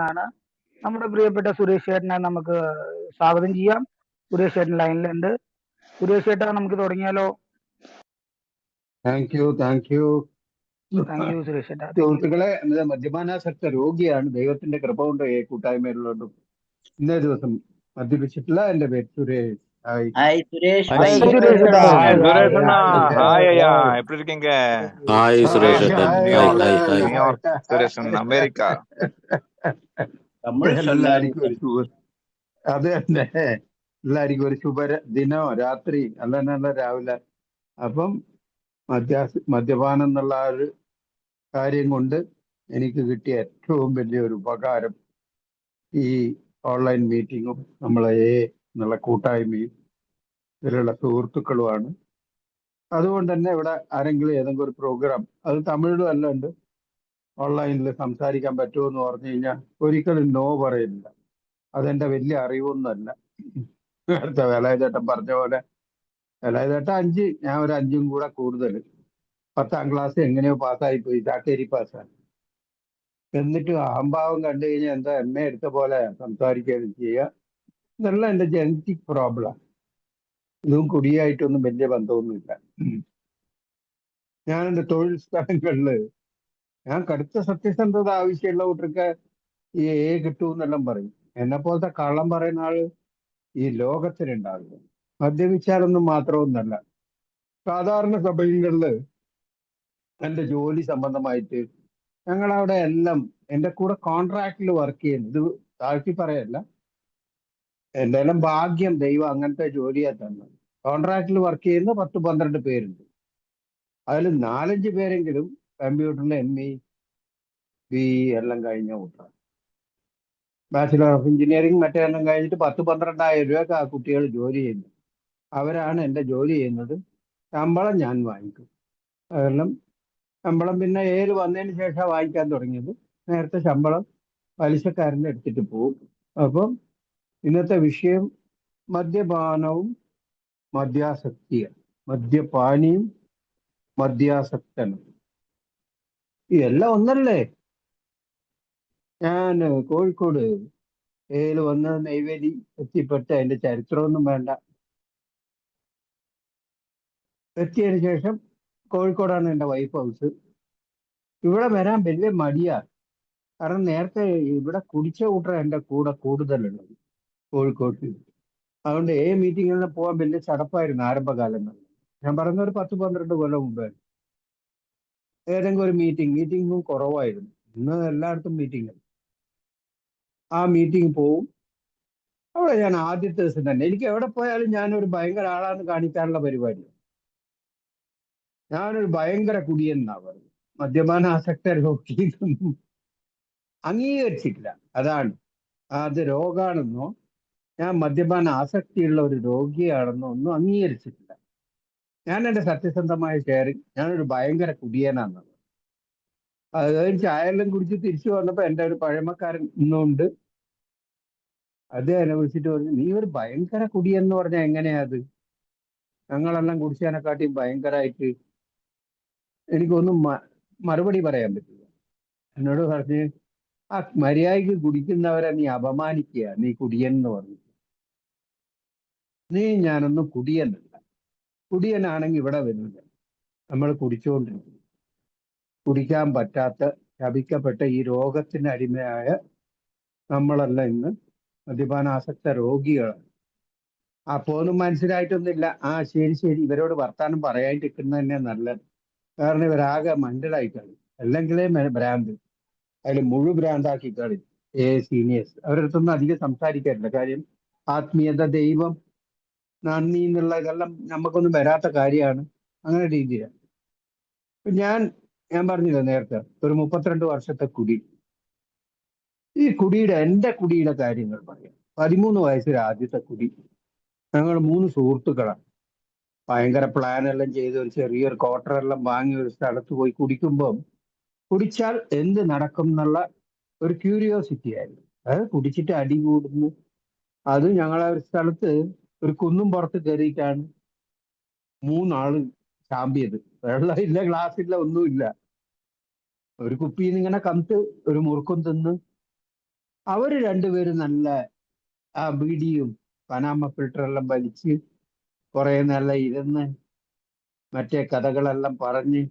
ആണ്. നമ്മുടെ പ്രിയപ്പെട്ട സുരേഷ് ചേട്ടനെ നമുക്ക് സ്വാഗതം ചെയ്യാം. സുരേഷ് ചേട്ടൻ ലൈനിലുണ്ട്. സുരേഷ് ചേട്ടാ, നമുക്ക് തുടങ്ങിയാലോ? Thank you. Thank you Suresh ചേട്ടാ. സുഹൃത്തുക്കളെ, മദ്യപാനാസക്ത രോഗിയാണ്. ദൈവത്തിന്റെ കൃപ കൊണ്ട് ഈ കൂട്ടായ്മയിലുള്ളതും ഇന്നേ ദിവസം മദ്യപിച്ചിട്ടില്ല. എന്റെ പേര് Suresh. Hi. Hi Suresh Hi, பாய். സുരേഷ് ചേട്ടാ. Hi, Hi, Suresh அண்ணா. hi. Hi ஐயா, எப்படி இருக்கீங்க? Hi Suresh hi Attan. Hi Hi, hi hi, hi. New York Suresh America. Tamil சொல்லாதீங்க. എല്ലാവർക്കും ഒരു അത് തന്നെ. എല്ലാവർക്കും ഒരു ദിനോ രാത്രി അല്ല നല്ല രാവിലെ. അപ്പം മദ്യപാനം എന്നുള്ള ആ ഒരു കാര്യം കൊണ്ട് എനിക്ക് കിട്ടിയ ഏറ്റവും വലിയൊരു ഉപകാരം ഈ ഓൺലൈൻ മീറ്റിങ്ങും നമ്മളെ എന്നുള്ള കൂട്ടായ്മയും ഇതിലുള്ള സുഹൃത്തുക്കളുമാണ്. അതുകൊണ്ട് തന്നെ ഇവിടെ ആരെങ്കിലും ഏതെങ്കിലും ഒരു പ്രോഗ്രാം, അത് തമിഴിലും എല്ലാം ഉണ്ട്, ഓൺലൈനിൽ സംസാരിക്കാൻ പറ്റുമോ എന്ന് പറഞ്ഞു കഴിഞ്ഞാൽ ഒരിക്കലും നോ പറയില്ല. അതെന്റെ വലിയ അറിവൊന്നുമല്ല. നേരത്തെ വേലായുധേട്ടൻ പറഞ്ഞ പോലെ, വേലായുധേട്ടൻ 5, ഞാൻ ഒരു 5 കൂടെ കൂടുതൽ. 10ാം ക്ലാസ് എങ്ങനെയോ പാസ്സായി പോയി, ചാക്കേരി പാസ്സായി. എന്നിട്ട് അഹംഭാവം കണ്ടു കഴിഞ്ഞാൽ എന്താ എന്നെ എടുത്ത പോലെ സംസാരിക്കുകയും ചെയ്യുക. ഇതെല്ലാം എന്റെ ജനറ്റിക് പ്രോബ്ലം. ഇതും കുടിയായിട്ടൊന്നും വലിയ ബന്ധമൊന്നുമില്ല. ഞാൻ എൻ്റെ തൊഴിൽ സ്ഥലങ്ങളില് ഞാൻ കടുത്ത സത്യസന്ധത ആവശ്യമുള്ള കൂട്ടർക്ക് ഈ കിട്ടൂന്നെല്ലാം പറയും. എന്നെ പോലത്തെ കള്ളം പറയുന്ന ആള് ഈ ലോകത്തിലുണ്ടാവില്ല. മദ്യപിച്ചാലൊന്നും മാത്രമൊന്നല്ല, സാധാരണ സഭകളില് എൻ്റെ ജോലി സംബന്ധമായിട്ട് ഞങ്ങളവിടെ എല്ലാം എൻ്റെ കൂടെ കോൺട്രാക്റ്റിൽ വർക്ക് ചെയ്യുന്നു. ഇത് താഴ്ത്തി പറയല്ല, എൻ്റെ എല്ലാം ഭാഗ്യം, ദൈവം അങ്ങനത്തെ ജോലിയാ തന്നത്. കോൺട്രാക്റ്റിൽ വർക്ക് ചെയ്യുന്ന 10-12 പേരുണ്ട്. അതിൽ 4-5 പേരെങ്കിലും കമ്പ്യൂട്ടറിൽ ME BE എല്ലാം കഴിഞ്ഞ കൂട്ടാണ്. ബാച്ചിലർ ഓഫ് എഞ്ചിനീയറിംഗ് മറ്റെല്ലാം കഴിഞ്ഞിട്ട് 10-12,000 രൂപ ആ കുട്ടികൾ ജോലി ചെയ്യുന്നു. അവരാണ് എൻ്റെ ജോലി ചെയ്യുന്നത്. ശമ്പളം ഞാൻ വാങ്ങിക്കും. അതെല്ലാം ശമ്പളം പിന്നെ വന്നതിന് ശേഷം വാങ്ങിക്കാൻ തുടങ്ങിയത്. നേരത്തെ ശമ്പളം പലിശക്കാരൻ്റെ എടുത്തിട്ട് പോകും. അപ്പം ഇന്നത്തെ വിഷയം മദ്യപാനവും മദ്യാസക്തിയാണ്. മദ്യപാനിയും മദ്യാസക്തനും എല്ലാം ഒന്നല്ലേ? ഞാൻ കോഴിക്കോട് വന്ന് നെയ്വേലി എത്തിപ്പെട്ട് അതിന്റെ ചരിത്രമൊന്നും വേണ്ട. എത്തിയതിനു ശേഷം കോഴിക്കോടാണ് എൻ്റെ വൈഫ് ഹൗസ്. ഇവിടെ വരാൻ വലിയ മടിയാണ്. കാരണം നേരത്തെ ഇവിടെ കുടിച്ച കൂട്ടർ എൻ്റെ കൂടെ കൂടുതലുള്ളത് കോഴിക്കോട്ട്. അതുകൊണ്ട് മീറ്റിങ്ങിൽ പോകാൻ വലിയ ചടപ്പായിരുന്നു ആരംഭകാലങ്ങളിൽ. ഞാൻ പറയുന്ന ഒരു 10-12 കൊല്ലം മുമ്പേ. ഏതെങ്കിലും ഒരു മീറ്റിങ്ങും കുറവായിരുന്നു. ഇന്ന് എല്ലായിടത്തും മീറ്റിംഗ്. ആ മീറ്റിംഗ് പോവും. അവിടെ ഞാൻ ആദ്യത്തെ ദിവസം തന്നെ, എനിക്ക് എവിടെ പോയാലും ഞാനൊരു ഭയങ്കര ആളാന്ന് കാണിക്കാനുള്ള പരിപാടി. ഞാനൊരു ഭയങ്കര കുടിയെന്നാ പറഞ്ഞു. മദ്യപാന ആസക്ത രോഗിയൊന്നും അംഗീകരിച്ചിട്ടില്ല. അതാണ്, അത് രോഗാണെന്നോ ഞാൻ മദ്യപാന ആസക്തിയുള്ള ഒരു രോഗിയാണെന്നോ ഒന്നും അംഗീകരിച്ചിട്ടില്ല. ഞാൻ എൻ്റെ സത്യസന്ധമായ ഷെയറിങ്, ഞാനൊരു ഭയങ്കര കുടിയനാണെന്നത്. അത് കഴിഞ്ഞ് ചായയെല്ലാം കുടിച്ച് തിരിച്ചു വന്നപ്പോൾ എൻ്റെ ഒരു പഴമക്കാരൻ ഇന്നുണ്ട്. അത് എന്നെ വിളിച്ചിട്ട് പറഞ്ഞു, നീ ഒരു ഭയങ്കര കുടിയെന്ന് പറഞ്ഞാൽ എങ്ങനെയാ അത്? ഞങ്ങളെല്ലാം കുടിച്ചതിനെക്കാട്ടിയും ഭയങ്കരമായിട്ട്. എനിക്കൊന്നും മറുപടി പറയാൻ പറ്റില്ല. എന്നോട് പറഞ്ഞ്, ആ മര്യാദയ്ക്ക് കുടിക്കുന്നവരെ നീ അപമാനിക്കുക, നീ കുടിയൻ എന്ന് പറഞ്ഞു. ഞാനൊന്നും കുടിയനല്ല. കുടിയനാണെങ്കിൽ ഇവിടെ വരുന്നില്ല. നമ്മൾ കുടിച്ചുകൊണ്ടിരിക്കുന്നു. കുടിക്കാൻ പറ്റാത്ത ശപിക്കപ്പെട്ട ഈ രോഗത്തിന് അടിമയായ നമ്മളെല്ലാം ഇന്ന് മദ്യപാനാസക്ത രോഗികളാണ്. അപ്പോ ഒന്നും മനസ്സിലായിട്ടൊന്നുമില്ല. ശരി, ഇവരോട് വർത്താനം പറയാതിരിക്കുന്നത് തന്നെ നല്ലത്. കാരണം ഇവരാകെ മണ്ടലായി കളി. അല്ലെങ്കിലേ ഭ്രാന്ത്, അതിൽ ഭ്രാന്താക്കി കളി. സീനിയേഴ്സ് അവരുടെ അടുത്തൊന്നും അധികം സംസാരിക്കാറില്ല. കാര്യം ആത്മീയത, ദൈവം, നന്ദി എന്നുള്ള ഇതെല്ലാം നമുക്കൊന്നും വരാത്ത കാര്യമാണ്. അങ്ങനെ രീതിയാണ്. ഞാൻ പറഞ്ഞില്ല നേരത്തെ, ഒരു 32 വർഷത്തെ കുടി. ഈ എൻ്റെ കുടിയുടെ കാര്യങ്ങൾ പറയാം. 13 വയസ്സിൽ ആദ്യത്തെ കുടി. ഞങ്ങൾ 3 സുഹൃത്തുക്കളാണ്. ഭയങ്കര പ്ലാനെല്ലാം ചെയ്ത് ഒരു ചെറിയൊരു ക്വാർട്ടറെല്ലാം വാങ്ങി ഒരു സ്ഥലത്ത് പോയി കുടിച്ചാൽ എന്ത് നടക്കും എന്നുള്ള ഒരു ക്യൂരിയോസിറ്റി ആയിരുന്നു. അത് കുടിച്ചിട്ട് അടി കൂടുന്നു. അത് ഞങ്ങളെ ഒരു സ്ഥലത്ത് ഒരു കുന്നും പുറത്ത് കയറിയിട്ടാണ് 3 ആള് ചാമ്പിയത്. വെള്ളമില്ല, ഗ്ലാസ്സില്ല, ഒന്നുമില്ല. ഒരു കുപ്പിയിൽ നിന്ന് ഇങ്ങനെ കമിട്ട് ഒരു മുറുക്കും തിന്ന് അവര് രണ്ടുപേരും നല്ല ആ ബീഡിയും പനാമ ഫിൽറ്ററെല്ലാം വലിച്ച് കുറെ നല്ല ഇരുന്ന് മറ്റേ കഥകളെല്ലാം പറഞ്ഞ്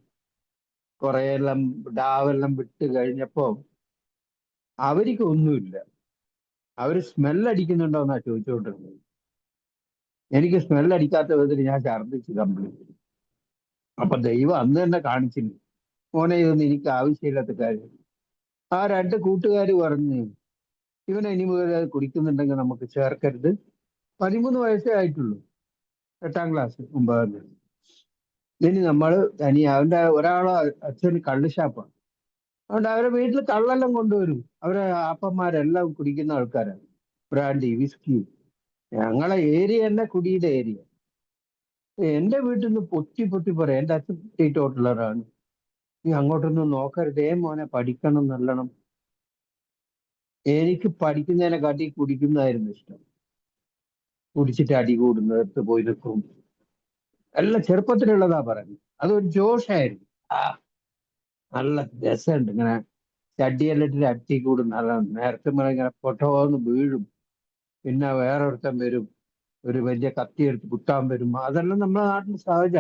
കുറെയെല്ലാം ഡാവെല്ലാം വിട്ട് കഴിഞ്ഞപ്പോ അവർക്ക് ഒന്നുമില്ല. അവര് സ്മെല്ലടിക്കുന്നുണ്ടോന്നാ ചോദിച്ചുകൊണ്ടിരുന്നത്. എനിക്ക് സ്മെല്ലടിക്കാത്ത വിധത്തിൽ ഞാൻ ഛർദ്ദിച്ച് കംപ്ലീറ്റ്. അപ്പൊ ദൈവം അന്ന് തന്നെ കാണിച്ചില്ല, മോനെ ഇതൊന്നും എനിക്ക് ആവശ്യമില്ലാത്ത കാര്യം. ആ രണ്ട് കൂട്ടുകാര് പറഞ്ഞ് ഇവനെ ഇനി മുതൽ അത് കുടിക്കുന്നുണ്ടെങ്കിൽ നമുക്ക് ചേർക്കരുത്. 13 വയസ്സേ ആയിട്ടുള്ളൂ, 8ാം ക്ലാസ് 9ാം ക്ലാസ്. ഇനി നമ്മൾ തനി അവന്റെ ഒരാളെ അച്ഛന് കള്ള് ഷാപ്പാണ്. അതുകൊണ്ട് അവരെ വീട്ടിൽ കള്ളെല്ലാം കൊണ്ടുവരും. അവരെ അപ്പന്മാരെല്ലാം കുടിക്കുന്ന ആൾക്കാരാണ്, ബ്രാൻഡി വിസ്കി. ഞങ്ങളെ ഏരിയ തന്നെ കുടിയുടെ ഏരിയ. എന്റെ വീട്ടിൽ നിന്ന് പൊട്ടി പൊട്ടി പറയാം, എന്റെ അച്ഛൻ സ്റ്റേറ്റ് ഹോട്ടലറാണ്, നീ അങ്ങോട്ടൊന്നും നോക്കരുതേ മോനെ, പഠിക്കണം നല്ലോണം. എനിക്ക് പഠിക്കുന്നതിനെ കാട്ടി കുടിക്കുന്നതായിരുന്നു ഇഷ്ടം. കുടിച്ചിട്ട് അടി കൂടുന്നിടത്ത് പോയി നിൽക്കും. എല്ലാം ചെറുപ്പത്തിലുള്ളതാ പറയുന്നത്. അതൊരു ജോഷായിരുന്നു. ആ നല്ല രസമുണ്ട്. ഇങ്ങനെ ചട്ടിയെല്ലാം ഇട്ടിട്ട് അടി കൂടും. നല്ല നേരത്തെ ഇങ്ങനെ പൊട്ടോന്ന് വീഴും. പിന്നെ വേറൊരുത്തൻ വരും, ഒരു വലിയ കത്തി എടുത്ത് കുത്താൻ വരും. അതെല്ലാം നമ്മുടെ നാട്ടിൽ സഹജ.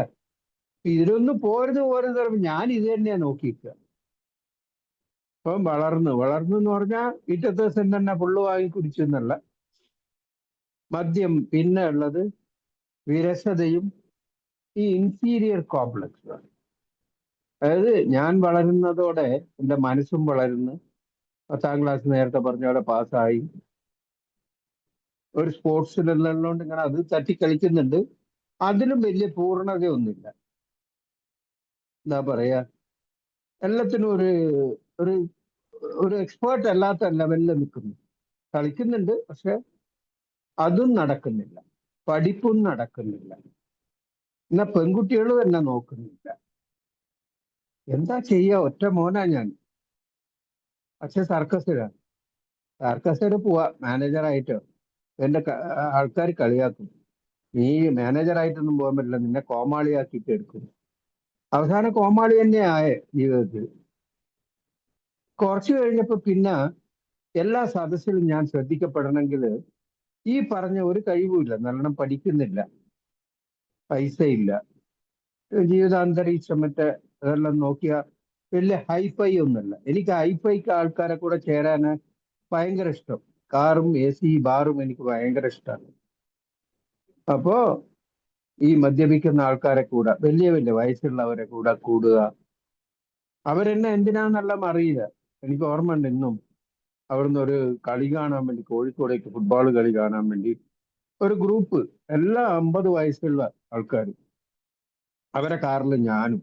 ഇതിലൊന്നും പോരുന്നു പറയുമ്പോൾ ഞാൻ ഇത് തന്നെയാ നോക്കിയിരിക്കുക. ഇപ്പം വളർന്നു എന്ന് പറഞ്ഞാൽ പിറ്റത്തെ ദിവസം തന്നെ ഫുള്ള് വാങ്ങി കുടിച്ചു എന്നല്ല. മദ്യം, പിന്നെ ഉള്ളത് വിരസതയും ഈ ഇൻഫീരിയർ കോംപ്ലക്സ്. അതായത് ഞാൻ വളരുന്നതോടെ എൻ്റെ മനസ്സും വളരുന്നു. 10ാം ക്ലാസ് നേരത്തെ പറഞ്ഞ പോലെ പാസ്സായി. ഒരു സ്പോർട്സിലുള്ളതുകൊണ്ട് ഇങ്ങനെ അത് തട്ടി കളിക്കുന്നുണ്ട്. അതിലും വലിയ പൂർണ്ണതയൊന്നുമില്ല. എന്താ പറയാ, എല്ലാത്തിനും ഒരു ഒരു ഒരു എക്സ്പേർട്ട് അല്ലാത്ത ലെവലിൽ നിൽക്കുന്നു. കളിക്കുന്നുണ്ട്, പക്ഷെ അതും നടക്കുന്നില്ല. പഠിപ്പും നടക്കുന്നില്ല. എന്നാ പെൺകുട്ടികളും എന്നെ നോക്കുന്നില്ല. എന്താ ചെയ്യാ? ഒറ്റ മോനാ ഞാൻ. പക്ഷെ സർക്കസിൽ പോവാ മാനേജറായിട്ടോ. എന്റെ ആൾക്കാർ കളിയാക്കും, നീ മാനേജറായിട്ടൊന്നും പോകാൻ പറ്റില്ല, നിന്നെ കോമാളിയാക്കിയിട്ട് എടുക്കും. അവസാനം കോമാളി തന്നെ ആയേ ജീവിതത്തിൽ. കുറച്ചു കഴിഞ്ഞപ്പോ പിന്നെ എല്ലാ സദസ്സിലും ഞാൻ ശ്രദ്ധിക്കപ്പെടണമെങ്കിൽ ഈ പറഞ്ഞ ഒരു കഴിവുമില്ല. നല്ലോണം പഠിക്കുന്നില്ല, പൈസ ഇല്ല, ജീവിതാന്തരീക്ഷം മറ്റേ അതെല്ലാം നോക്കിയ വലിയ ഹൈഫൈ ഒന്നുമല്ല. എനിക്ക് ഹൈഫൈക്ക് ആൾക്കാരെ കൂടെ ചേരാൻ ഭയങ്കര ഇഷ്ടം. കാറും AC ബാറും എനിക്ക് ഭയങ്കര ഇഷ്ടമാണ്. അപ്പോ ഈ മദ്യപിക്കുന്ന ആൾക്കാരെ കൂടെ, വലിയ വലിയ വയസ്സുള്ളവരെ കൂടെ കൂടുക. അവരെന്നെ എന്തിനാന്നെല്ലാം അറിയില്ല. എനിക്ക് ഓർമ്മയുണ്ട്, ഇന്നും അവിടുന്ന് ഒരു കളി കാണാൻ വേണ്ടി, കോഴിക്കോടേക്ക് ഫുട്ബോൾ കളി കാണാൻ വേണ്ടി ഒരു ഗ്രൂപ്പ്, എല്ലാ 50 വയസ്സുള്ള ആൾക്കാർ, അവരെ കാറിൽ ഞാനും.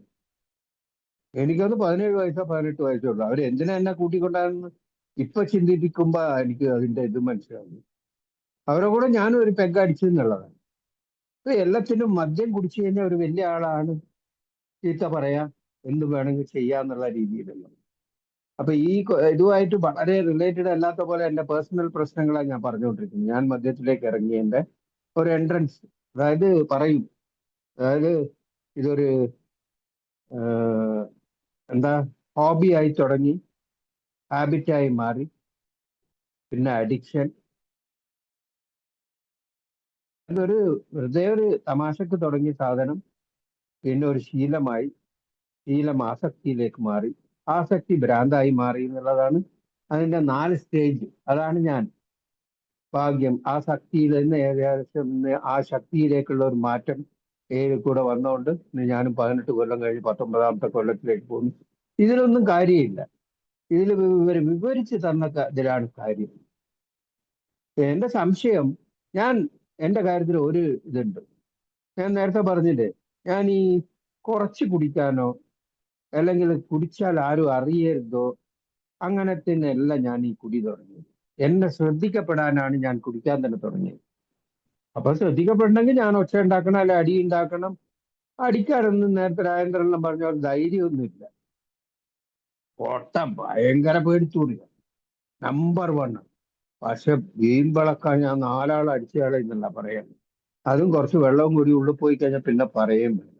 എനിക്കത് 17 വയസ്സോ 18 വയസ്സോ ഉള്ളു. അവർ എന്തിനാ എന്നെ കൂട്ടിക്കൊണ്ടാന്ന് ഇപ്പൊ ചിന്തിപ്പിക്കുമ്പോ എനിക്ക് അതിന്റെ ഇത് മനസ്സിലാവുന്നു. അവരെ കൂടെ ഞാനും ഒരു പെഗ് അടിച്ചു എന്നുള്ളതാണ്. ഇപ്പൊ എല്ലാത്തിനും മദ്യം കുടിച്ചു കഴിഞ്ഞാൽ ഒരു വലിയ ആളാണ്, ചീത്ത പറയാ, എന്ത് വേണമെങ്കിൽ ചെയ്യാന്നുള്ള രീതിയിലുള്ള. അപ്പൊ ഈ ഇതുമായിട്ട് വളരെ റിലേറ്റഡ് അല്ലാത്ത പോലെ എന്റെ പേഴ്സണൽ പ്രശ്നങ്ങളാണ് ഞാൻ പറഞ്ഞുകൊണ്ടിരിക്കുന്നത്. ഞാൻ മദ്യത്തിലേക്ക് ഇറങ്ങിയതിന്റെ ഒരു എൻട്രൻസ്, അതായത് പറയും, അതായത് ഇതൊരു എന്താ ഹോബി ആയി തുടങ്ങി, ഹാബിറ്റായി മാറി, പിന്നെ അഡിക്ഷൻ. അതൊരു വെറുതെ ഒരു തമാശക്ക് തുടങ്ങിയ സാധനം പിന്നെ ഒരു ശീലമായി, ശീലം ആസക്തിയിലേക്ക് മാറി, ആസക്തി ഭ്രാന്തായി മാറി എന്നുള്ളതാണ് അതിന്റെ 4 സ്റ്റേജ്. അതാണ് ഞാൻ. ഭാഗ്യം ആ ശക്തിയിൽ നിന്ന് ഏകദേശം ആ ശക്തിയിലേക്കുള്ള ഒരു മാറ്റം കൂടെ വന്നുകൊണ്ട് ഞാനും 18 കൊല്ലം കഴിഞ്ഞ് 19ാമത്തെ കൊല്ലത്തിലേക്ക് പോകുന്നു. ഇതിലൊന്നും കാര്യമില്ല. ഇതിൽ വിവരിച്ച് തന്ന ഇതിലാണ് കാര്യം. എന്റെ സംശയം, ഞാൻ എന്റെ കാര്യത്തിൽ ഒരു ഇതുണ്ട്. ഞാൻ നേരത്തെ പറഞ്ഞില്ലേ, ഞാൻ ഈ കുറച്ച് കുടിക്കാനോ അല്ലെങ്കിൽ കുടിച്ചാൽ ആരും അറിയരുതോ അങ്ങനത്തിനല്ല ഞാൻ ഈ കുടി തുടങ്ങിയത്. എന്നെ ശ്രദ്ധിക്കപ്പെടാനാണ് ഞാൻ കുടിക്കാൻ തന്നെ തുടങ്ങിയത്. അപ്പൊ ശ്രദ്ധിക്കപ്പെടണമെങ്കിൽ ഞാൻ ഒച്ച ഉണ്ടാക്കണം, അല്ലെ അടി ഉണ്ടാക്കണം. അടിക്കാനൊന്നും നേരത്തെ രാജേന്ദ്രനെല്ലാം പറഞ്ഞ പോലെ ധൈര്യമൊന്നുമില്ല. പൊട്ട ഭയങ്കര പേടിച്ചൂടില്ല, നമ്പർ 1. പക്ഷെ വീമ്പിളക്കാൻ ഞാൻ 4 ആൾ അടിച്ചയാളെന്നല്ല പറയാൻ. അതും കുറച്ച് വെള്ളവും കൂടി ഉള്ളിൽ പോയി കഴിഞ്ഞാൽ പിന്നെ പറയേം വേണ്ട.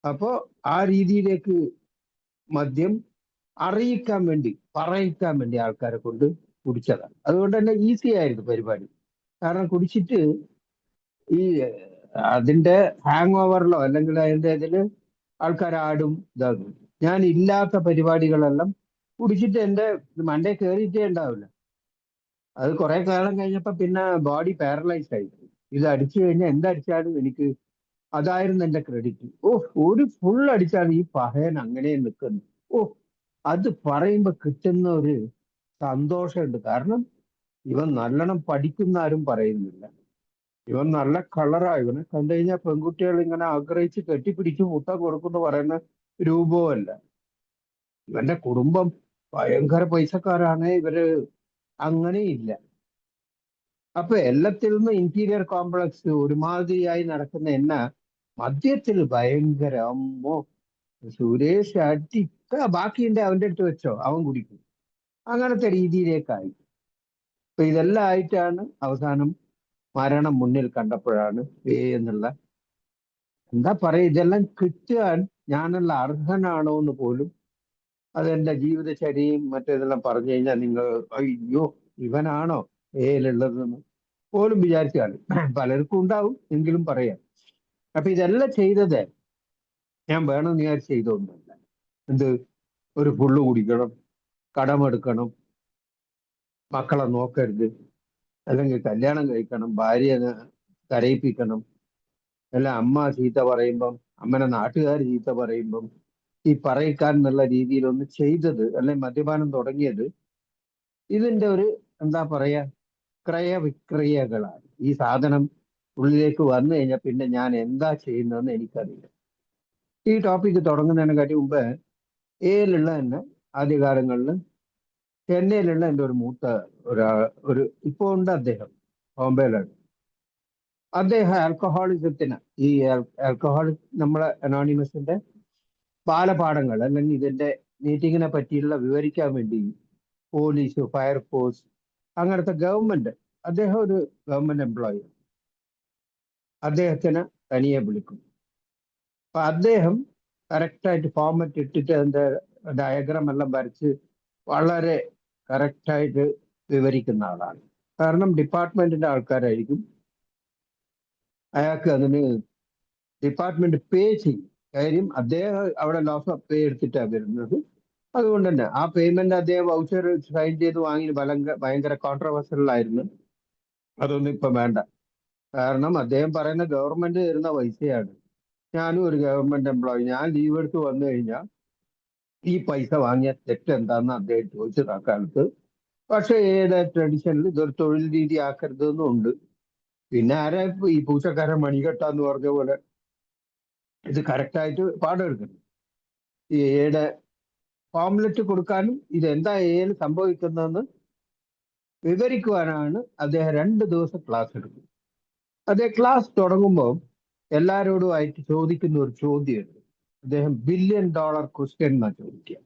അപ്പോ ആ രീതിയിലേക്ക് മദ്യം അറിയിക്കാൻ വേണ്ടി പറയിക്കാൻ വേണ്ടി ആൾക്കാരെ കൊണ്ട് കുടിച്ചതാണ്. അതുകൊണ്ട് തന്നെ ഈസി ആയിരുന്നു പരിപാടി. കാരണം കുടിച്ചിട്ട് ഈ അതിന്റെ ഹാങ് ഓവറിലോ അല്ലെങ്കിൽ അതിന്റെ ഇതില് ആൾക്കാർ ആടും ഇതാകും. ഞാൻ ഇല്ലാത്ത പരിപാടികളെല്ലാം കുടിച്ചിട്ട് എന്റെ മണ്ടേ കയറിയിട്ടേ ഉണ്ടാവില്ല. അത് കുറെ കാലം കഴിഞ്ഞപ്പോ പിന്നെ ബോഡി പാരലൈസ് ആയി. ഇത് അടിച്ചു കഴിഞ്ഞാൽ എന്തടിച്ചാലും എനിക്ക് അതായിരുന്നു എന്റെ ക്രെഡിറ്റ്. ഒരു ഫുൾ അടിച്ചാണ് ഈ പഹയൻ അങ്ങനെ നിൽക്കുന്നത്. അത് പറയുമ്പോ കിട്ടുന്ന ഒരു സന്തോഷമുണ്ട്. കാരണം ഇവൻ നല്ലോണം പഠിക്കുന്ന ആരും പറയുന്നില്ല. ഇവൻ നല്ല കളറാ. ഇവനെ കണ്ടു കഴിഞ്ഞാൽ പെൺകുട്ടികൾ ഇങ്ങനെ ആഗ്രഹിച്ച് കെട്ടിപ്പിടിച്ച് മുട്ട കൊടുക്കുന്നു പറയുന്ന രൂപവുമല്ല. ഇവന്റെ കുടുംബം ഭയങ്കര പൈസക്കാരാണ്. ഇവര് അങ്ങനെയില്ല. അപ്പൊ എല്ലാത്തിൽ നിന്നും ഇന്റീരിയർ കോംപ്ലക്സ് ഒരുമാതിരിയായി നടക്കുന്ന എന്നെ മദ്യത്തിൽ ഭയങ്കര അമ്മോ സുരേഷ് അടിക്ക ബാക്കിയുണ്ട് അവന്റെ അടുത്ത് വെച്ചോ അവൻ കുടിക്കും, അങ്ങനത്തെ രീതിയിലേക്കായി. അപ്പൊ ഇതെല്ലാം ആയിട്ടാണ് അവസാനം മരണം മുന്നിൽ കണ്ടപ്പോഴാണ് എന്നുള്ള എന്താ പറയാ ഇതെല്ലാം കിട്ടാൻ ഞാനുള്ള അർഹനാണോ എന്ന് പോലും അതെന്റെ ജീവിതചര്യയും മറ്റേതെല്ലാം പറഞ്ഞു കഴിഞ്ഞാൽ നിങ്ങൾ അയ്യോ ഇവനാണോ ഏലുള്ളതെന്ന് പോലും വിചാരിച്ചാണ്. പലർക്കും ഉണ്ടാവും, എങ്കിലും പറയാം. അപ്പൊ ഇതെല്ലാം ചെയ്തത് ഞാൻ വേണമെന്ന് വിചാരിച്ച് ചെയ്തൊന്നുമല്ല. എന്ത് ഒരു ഫുള്ള് കുടിക്കണം, കടമെടുക്കണം, മക്കളെ നോക്കരുത്, അല്ലെങ്കിൽ കല്യാണം കഴിക്കണം, ഭാര്യയെ കരയിപ്പിക്കണം, അല്ല അമ്മ ചീത്ത പറയുമ്പം അമ്മനെ നാട്ടുകാർ ചീത്ത പറയുമ്പം ഈ പറയിക്കാൻ എന്നുള്ള രീതിയിലൊന്ന് ചെയ്തത്, അല്ലെങ്കിൽ മദ്യപാനം തുടങ്ങിയത് ഇതിന്റെ ഒരു എന്താ പറയാ ക്രയവിക്രയകളാണ്. ഈ സാധനം ഉള്ളിലേക്ക് വന്നു കഴിഞ്ഞാൽ പിന്നെ ഞാൻ എന്താ ചെയ്യുന്നതെന്ന് എനിക്കറിയില്ല. ഈ ടോപ്പിക്ക് തുടങ്ങുന്നതിനെക്കാട്ടി മുമ്പ് ഏലുള്ള തന്നെ ആദ്യകാലങ്ങളിൽ ചെന്നൈയിലുള്ള എൻ്റെ ഒരു മൂത്ത ഒരു ഇപ്പോൾ ഉണ്ട്, അദ്ദേഹം ബോംബെയിലാണ്. അദ്ദേഹം ആൽക്കഹോളിസത്തിന് ഈ ആൽക്കഹോളിക് നമ്മളെ അനോണിമസിന്റെ ബാലപാഠങ്ങൾ അല്ലെങ്കിൽ ഇതിന്റെ മീറ്റിങ്ങിനെ പറ്റിയുള്ള വിവരിക്കാൻ വേണ്ടി പോലീസ്, ഫയർഫോഴ്സ്, അങ്ങനത്തെ ഗവൺമെന്റ്, അദ്ദേഹം ഒരു ഗവൺമെന്റ് എംപ്ലോയി, അദ്ദേഹത്തിന് തനിയെ വിളിക്കും. അപ്പൊ അദ്ദേഹം കറക്റ്റായിട്ട് ഫോർമാറ്റ് ഇട്ടിട്ട് അതിന്റെ ഡയഗ്രാം എല്ലാം വരച്ച് വളരെ കറക്റ്റായിട്ട് വിവരിക്കുന്ന ആളാണ്. കാരണം ഡിപ്പാർട്ട്മെന്റിന്റെ ആൾക്കാരായിരിക്കും, അയാൾക്ക് അതിന് ഡിപ്പാർട്ട്മെന്റ് പേ ചെയ്യും. കാര്യം അദ്ദേഹം അവിടെ ലോസ് ഓഫ് പേ എടുത്തിട്ടാണ് വരുന്നത്. അതുകൊണ്ട് തന്നെ ആ പേയ്മെന്റ് അദ്ദേഹം വൗച്ചർ സൈൻ ചെയ്ത് വാങ്ങി ഭയങ്കര കോൺട്രവേഴ്സൽ ആയിരുന്നു. അതൊന്നും ഇപ്പൊ വേണ്ട. കാരണം അദ്ദേഹം പറയുന്ന ഗവൺമെന്റ് തരുന്ന പൈസയാണ്. ഞാനും ഒരു ഗവൺമെന്റ് എംപ്ലോയി, ഞാൻ ലീവ് എടുത്ത് വന്നു കഴിഞ്ഞാൽ ഈ പൈസ വാങ്ങിയ തെറ്റ് എന്താന്ന് അദ്ദേഹം ചോദിച്ചത് ആ കാലത്ത്. പക്ഷെ ഏത് ട്രഡീഷനിൽ ഇതൊരു തൊഴിൽ രീതി ആക്കരുതെന്നും ഉണ്ട്. പിന്നെ ആരാ ഈ പൂച്ചക്കാരൻ മണികെട്ടാന്ന് പറഞ്ഞ പോലെ ഇത് കറക്റ്റായിട്ട് പാടെടുക്കണം. ഈ എയുടെ ഫോംലെറ്റ് കൊടുക്കാനും ഇതെന്താ എയിൽ സംഭവിക്കുന്നതെന്ന് വിവരിക്കുവാനാണ് അദ്ദേഹം 2 ദിവസം ക്ലാസ് എടുക്കുന്നത്. അദ്ദേഹം ക്ലാസ് തുടങ്ങുമ്പോൾ എല്ലാവരോടുമായിട്ട് ചോദിക്കുന്ന ഒരു ചോദ്യമുണ്ട്. അദ്ദേഹം $1 ബില്യൺ ക്വസ്റ്റ്യൻ എന്നാ ചോദിക്കുക.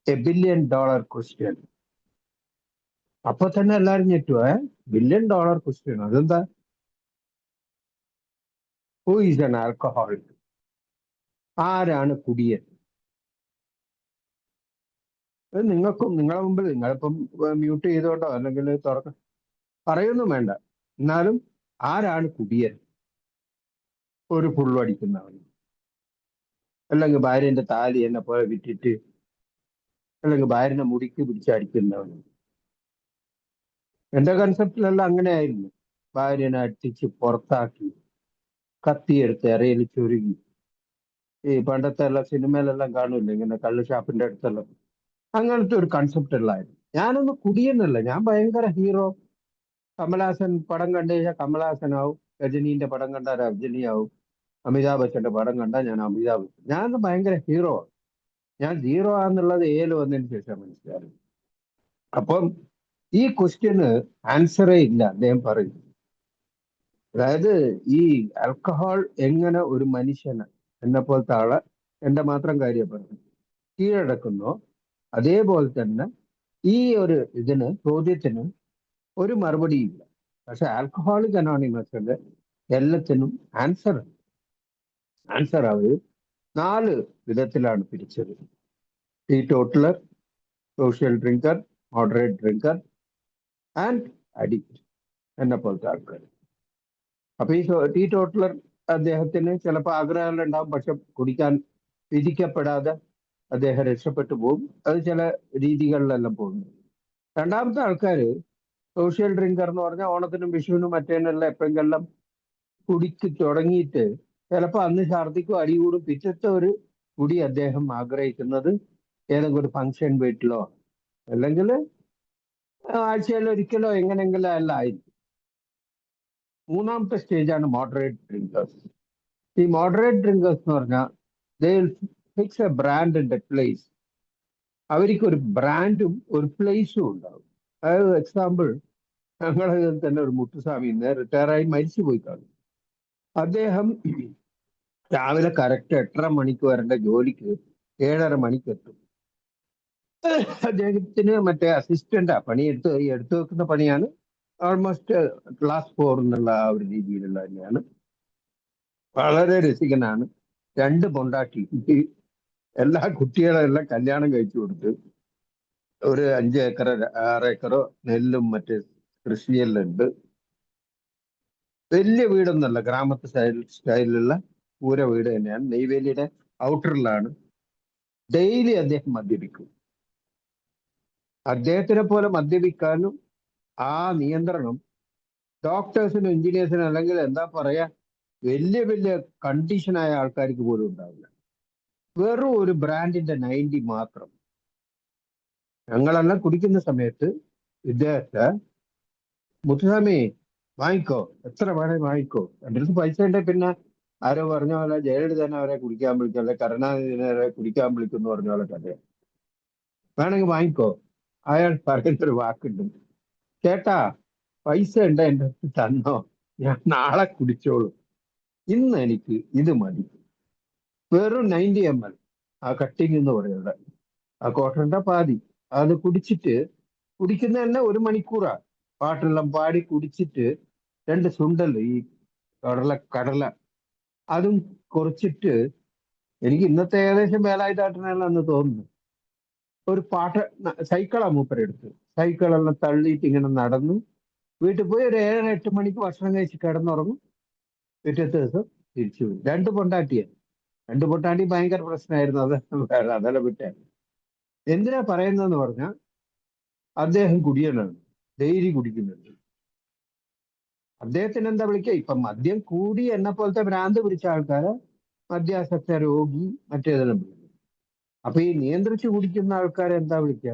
$1 ബില്യൺ ക്വസ്റ്റ്യൻ. അപ്പൊ തന്നെ എല്ലാവരും ഞെട്ടുവേ, $1 ബില്യൺ ക്വസ്റ്റ്യൻ, അതെന്താ? Who is an alcoholic? ആരാണ് കുടിയൻ? നിങ്ങൾക്കും നിങ്ങളെ മുമ്പിൽ നിങ്ങളിപ്പം മ്യൂട്ട് ചെയ്തോണ്ടോ അല്ലെങ്കിൽ പറയൊന്നും വേണ്ട, എന്നാലും ആരാണ് കുടിയൻ? ഒരു പുള്ളടിക്കുന്നവൻ, അല്ലെങ്കിൽ ഭാര്യന്റെ താലി എന്നെ പോലെ വിറ്റിട്ട്, അല്ലെങ്കിൽ ഭാര്യനെ മുടിക്ക് പിടിച്ചടിക്കുന്നവൻ. എന്റെ കൺസെപ്റ്റിലെല്ലാം അങ്ങനെയായിരുന്നു. ഭാര്യനെ അടിച്ച് പുറത്താക്കി, കത്തിയെടുത്ത് ഇറയിൽ ചുരുങ്ങി. ഈ പണ്ടത്തെ എല്ലാം സിനിമയിലെല്ലാം കാണൂല്ലേ, ഇങ്ങനെ കള്ള് ഷാപ്പിന്റെ അടുത്തെല്ലാം അങ്ങനത്തെ ഒരു കൺസെപ്റ്റ് ഉള്ളായിരുന്നു. ഞാനൊന്ന് കുടിയെന്നല്ല, ഞാൻ ഭയങ്കര ഹീറോ. കമലഹാസൻ പടം കണ്ടു കഴിഞ്ഞാൽ കമലഹാസനാവും, രജനീന്റെ പടം കണ്ടാൽ രജനിയാവും, അമിതാഭ് ബച്ചന്റെ പടം കണ്ടാൽ ഞാൻ അമിതാഭ് ബച്ചൻ. ഞാൻ ഭയങ്കര ഹീറോ. ഞാൻ സീറോ ആണെന്നുള്ളത് ഏല് വന്നതിന് ശേഷം മനസ്സിലായി. അപ്പം ഈ ക്വസ്റ്റ്യന് ആൻസറേ ഇല്ല, അദ്ദേഹം പറയും. അതായത് ഈ ആൽക്കഹോൾ എങ്ങനെ ഒരു മനുഷ്യന് എന്നെ പോലത്തെ ആളെ, എന്റെ മാത്രം കാര്യം പറഞ്ഞു, കീഴടക്കുന്നോ അതേപോലെ തന്നെ ഈ ഒരു ചോദ്യത്തിന് ഒരു മറുപടിയില്ല. പക്ഷെ ആൽക്കഹോളിക് അനോണിമസിന്റെ എല്ലാത്തിനും ആൻസർ അവർ 4 വിധത്തിലാണ് പിരിച്ചത്. teetotaler, social drinker, moderate drinker and addict എന്നെ പോലത്തെ ആൾക്കാർ. അപ്പൊ ഈ ടീറ്റോട്ടലർ അദ്ദേഹത്തിന് ചിലപ്പോൾ ആഗ്രഹങ്ങളുണ്ടാവും, പക്ഷെ കുടിക്കാൻ വിധിക്കപ്പെടാതെ അദ്ദേഹം രക്ഷപ്പെട്ടു പോകും. അത് ചില രീതികളിലെല്ലാം പോകുന്നു. രണ്ടാമത്തെ ആൾക്കാര് സോഷ്യൽ ഡ്രിങ്കർ എന്ന് പറഞ്ഞാൽ ഓണത്തിനും വിഷുവിനും മറ്റേനെല്ലാം എപ്പോഴെങ്കിലും കുടിക്ക് തുടങ്ങിയിട്ട് ചിലപ്പോൾ അന്ന് ഛർദിക്കും, അടികൂടും. പിറ്റത്തെ ഒരു കുടി അദ്ദേഹം ആഗ്രഹിക്കുന്നത് ഏതെങ്കിലും ഒരു ഫംഗ്ഷൻ വീട്ടിലോ അല്ലെങ്കിൽ ആഴ്ചയിൽ ഒരിക്കലോ എങ്ങനെയെങ്കിലും അല്ല ആയിരിക്കും. മൂന്നാമത്തെ സ്റ്റേജാണ് മോഡറേറ്റ് ഡ്രിങ്കേഴ്സ്. ഈ മോഡറേറ്റ് ഡ്രിങ്കേഴ്സ് എന്ന് പറഞ്ഞാൽ they fix a brand and a place. അവർക്ക് ഒരു ബ്രാൻഡും ഒരു പ്ലേസും ഉണ്ടാവും. അതായത് എക്സാമ്പിൾ, ഞങ്ങളെ തന്നെ ഒരു മുത്തുസ്വാമി ഇന്ന് റിട്ടയറായി മരിച്ചു പോയി കാണും. അദ്ദേഹം രാവിലെ കറക്റ്റ് 8:30 മണിക്ക് വരേണ്ട ജോലിക്ക് 7:30 മണിക്ക് എത്തും. അദ്ദേഹത്തിന് മറ്റേ അസിസ്റ്റന്റാ പണി എടുത്തു വെക്കുന്ന പണിയാണ്. ഓൾമോസ്റ്റ് ക്ലാസ് 4 എന്നുള്ള ആ ഒരു രീതിയിലുള്ള തന്നെയാണ്. വളരെ രസികനാണ്. 2 പൊണ്ടാട്ടി, എല്ലാ കുട്ടികളെല്ലാം കല്യാണം കഴിച്ചു കൊടുത്ത് ഒരു 5 ഏക്കറോ 6 ഏക്കറോ നെല്ലും മറ്റേ കൃഷിയെല്ലാം ഉണ്ട്. വലിയ വീടൊന്നുമല്ല, ഗ്രാമത്തെ സ്റ്റൈലിലുള്ള പൂര വീട് തന്നെയാണ്. നെയ്വേലിയുടെ ഔട്ടറിലാണ്. ഡെയിലി അദ്ദേഹം മദ്യപിക്കും. അദ്ദേഹത്തിനെ പോലെ മദ്യപിക്കാനും ആ നിയന്ത്രണം ഡോക്ടേഴ്സിനും എഞ്ചിനീയേഴ്സിനും അല്ലെങ്കിൽ എന്താ പറയാ വലിയ വലിയ കണ്ടീഷനായ ആൾക്കാർക്ക് പോലും ഉണ്ടാവില്ല. വെറും ഒരു ബ്രാൻഡിന്റെ 90 മാത്രം. ഞങ്ങളെല്ലാം കുടിക്കുന്ന സമയത്ത് ഇദ്ദേഹത്തെ മുത്തുസ്വാമി വാങ്ങിക്കോ, എത്ര വേണേ വാങ്ങിക്കോ, എൻ്റെ അടുത്ത് പൈസ ഉണ്ടെ പിന്നെ ആരോ പറഞ്ഞ പോലെ ജയലളിതനെ അവരെ കുടിക്കാൻ വിളിക്കും, അല്ലെ കരുണാനിധിനെ അവരെ കുടിക്കാൻ വിളിക്കും പറഞ്ഞ പോലെ കഥ. വേണമെങ്കിൽ വാങ്ങിക്കോ. അയാൾ പറയുന്നൊരു വാക്കുണ്ട്, ചേട്ടാ പൈസ ഉണ്ട് എൻ്റെ അടുത്ത് തന്നോ, ഞാൻ നാളെ കുടിച്ചോളൂ, ഇന്ന് എനിക്ക് ഇത് മതി. വെറും 90 ml ആ കട്ടിങ് എന്ന് പറയുന്നത്, ആ ക്വാർട്ടറിന്റെ പാതി അത് കുടിക്കുന്ന തന്നെ 1 മണിക്കൂറാ. പാട്ടെല്ലാം പാടി കുടിച്ചിട്ട് 2 സുണ്ടൽ ഈ കടല അതും കുറച്ചിട്ട്, എനിക്ക് ഇന്നത്തെ ഏകദേശം വേലായുധാട്ടനെന്ന് തോന്നുന്നു, ഒരു സൈക്കിളാ മൂപ്പരെടുത്ത് സൈക്കിളെല്ലാം തള്ളിയിട്ട് ഇങ്ങനെ നടന്നു വീട്ടിൽ പോയി ഒരു 7-8 മണിക്ക് ഭക്ഷണം കഴിച്ച് കിടന്നുറങ്ങും. പിറ്റത്തെ ദിവസം തിരിച്ചു പോയി. 2 പൊണ്ടാട്ടിയാണ്. 2 പൊണ്ടാട്ടി ഭയങ്കര പ്രശ്നമായിരുന്നു. അതെല്ലാം വിട്ടേ. എന്തിനാ പറയുന്നതെന്ന് പറഞ്ഞാൽ അദ്ദേഹം കുടിയനാണ്, ഡെയിലി കുടിക്കുന്നുണ്ട്. അദ്ദേഹത്തിന് എന്താ വിളിക്കുക, ഇപ്പൊ മദ്യം കൂടി എന്നെ പോലത്തെ ഭ്രാന്ത് പിടിച്ച ആൾക്കാരെ മദ്യാസക്ത രോഗി മറ്റേതെല്ലാം വിളിക്കും. അപ്പൊ ഈ നിയന്ത്രിച്ച് കുടിക്കുന്ന ആൾക്കാരെ എന്താ വിളിക്കുക,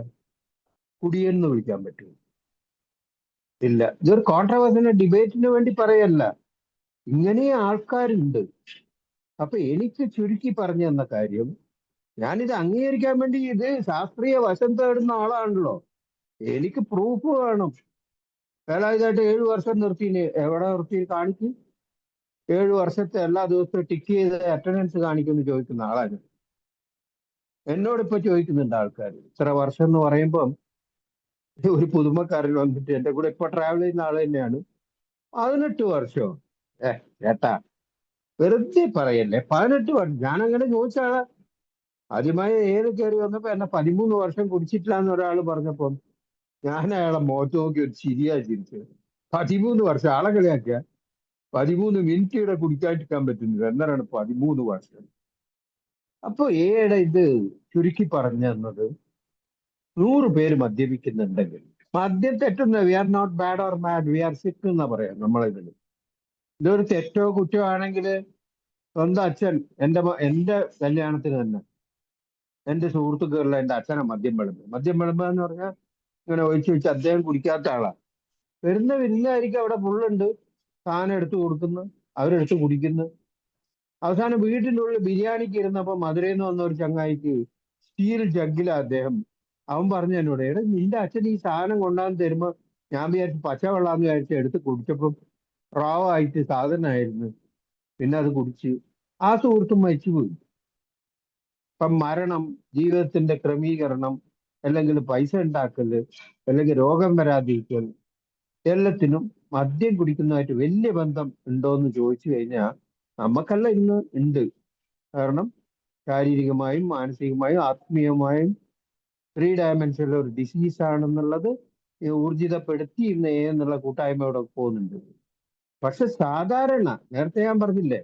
കുടിയെന്ന് വിളിക്കാൻ പറ്റുമോ? ഇല്ല. ഇതൊരു കോൺട്രവേഴ്സിന്റെ ഡിബേറ്റിന് വേണ്ടി പറയല്ല, ഇങ്ങനെ ആൾക്കാരുണ്ട്. അപ്പൊ എനിക്ക് ചുരുക്കി പറഞ്ഞു തന്ന കാര്യം, ഞാനിത് അംഗീകരിക്കാൻ വേണ്ടി ഇത് ശാസ്ത്രീയ വശം തേടുന്ന ആളാണല്ലോ, എനിക്ക് പ്രൂഫ് വേണം. വേലായുധായിട്ട് 7 വർഷം നിർത്തിന്, എവിടെ നിർത്തി കാണിക്കും? 7 വർഷത്തെ എല്ലാ ദിവസവും ടിക്ക് ചെയ്ത് അറ്റൻഡൻസ് കാണിക്കുമെന്ന് ചോദിക്കുന്ന ആളാണ്. എന്നോടിപ്പോ ചോദിക്കുന്നുണ്ട് ആൾക്കാർ, ഇത്ര വർഷം എന്ന് പറയുമ്പം ഒരു പുതുമക്കാരൻ വന്നിട്ട് എന്റെ കൂടെ ഇപ്പൊ ട്രാവൽ ചെയ്യുന്ന ആൾ തന്നെയാണ്, 18 വർഷമോ? ചേട്ടാ വെറുതെ പറയല്ലേ, 18 വർഷം. ഞാൻ അങ്ങനെ ചോദിച്ച ആളെ ആദ്യമായി കയറി വന്നപ്പോ എന്നെ 13 വർഷം കുടിച്ചിട്ടില്ല എന്ന് ഒരാൾ പറഞ്ഞപ്പോ ഞാൻ അയാളെ മുഖത്ത് നോക്കി ഒരു ചിരിയാ ചിരിച്ചത്. 13 വർഷം ആളെ കളിയാക്കുക, 13 മിനിറ്റ് ഇവിടെ കുടിക്കാണ്ടിരിക്കാൻ പറ്റുന്നില്ല, എന്നാണ് 13 വർഷം. അപ്പൊ ഇത് ചുരുക്കി പറഞ്ഞു തന്നത്, 100 പേര് മദ്യപിക്കുന്നുണ്ടെങ്കിൽ മദ്യം തെറ്റുന്ന, we are not bad or mad, we are sick എന്നാ പറയാം നമ്മളിതിൽ. ഇതൊരു തെറ്റോ കുറ്റോ ആണെങ്കിൽ സ്വന്തം അച്ഛൻ, എന്റെ കല്യാണത്തിന് തന്നെ എന്റെ സുഹൃത്തുക്കളിലെ എന്റെ അച്ഛനെ മദ്യം വിളമ്പുക എന്ന് പറഞ്ഞാൽ ഇങ്ങനെ ഒഴിച്ച് അദ്ദേഹം കുടിക്കാത്ത ആളാ. വരുന്ന വില്ലായിരിക്കും, അവിടെ പുള്ളുണ്ട്, സാധനം എടുത്തു കൊടുക്കുന്നു, അവരെടുത്ത് കുടിക്കുന്നു. അവസാനം വീട്ടിൻ്റെ ഉള്ളിൽ ബിരിയാണിക്ക് ഇരുന്നപ്പോ മധുരയിൽ നിന്ന് വന്ന ഒരു ചങ്ങായിക്ക് സ്റ്റീൽ ജഗ്ഗിലാ അദ്ദേഹം. അവൻ പറഞ്ഞു എന്നോട്, നിന്റെ അച്ഛൻ ഈ സാധനം കൊണ്ടാന്ന് തരുമ്പോ ഞാൻ വിചാരിച്ചു പച്ചവെള്ളാന്ന് വിചാരിച്ച് എടുത്ത് കുടിച്ചപ്പം റാവായിട്ട് സാധനമായിരുന്നു, പിന്നെ അത് കുടിച്ച് ആ സുഹൃത്തും മരിച്ചുപോയി. ഇപ്പം മരണം, ജീവിതത്തിന്റെ ക്രമീകരണം, അല്ലെങ്കിൽ പൈസ ഉണ്ടാക്കല്, അല്ലെങ്കിൽ രോഗം വരാതിരിക്കൽ, എല്ലാത്തിനും മദ്യം കുടിക്കുന്നതായിട്ട് വലിയ ബന്ധം ഉണ്ടോ എന്ന് ചോദിച്ചു കഴിഞ്ഞാൽ നമുക്കല്ല ഇന്ന് ഉണ്ട്. കാരണം ശാരീരികമായും മാനസികമായും ആത്മീയമായും 3 ഡയമെൻഷനിൽ ഒരു ഡിസീസ് ആണെന്നുള്ളത് ഊർജിതപ്പെടുത്തി ഇന്ന് എന്നുള്ള കൂട്ടായ്മയോടെ പോകുന്നുണ്ട്. പക്ഷെ സാധാരണ നേരത്തെ ഞാൻ പറഞ്ഞില്ലേ,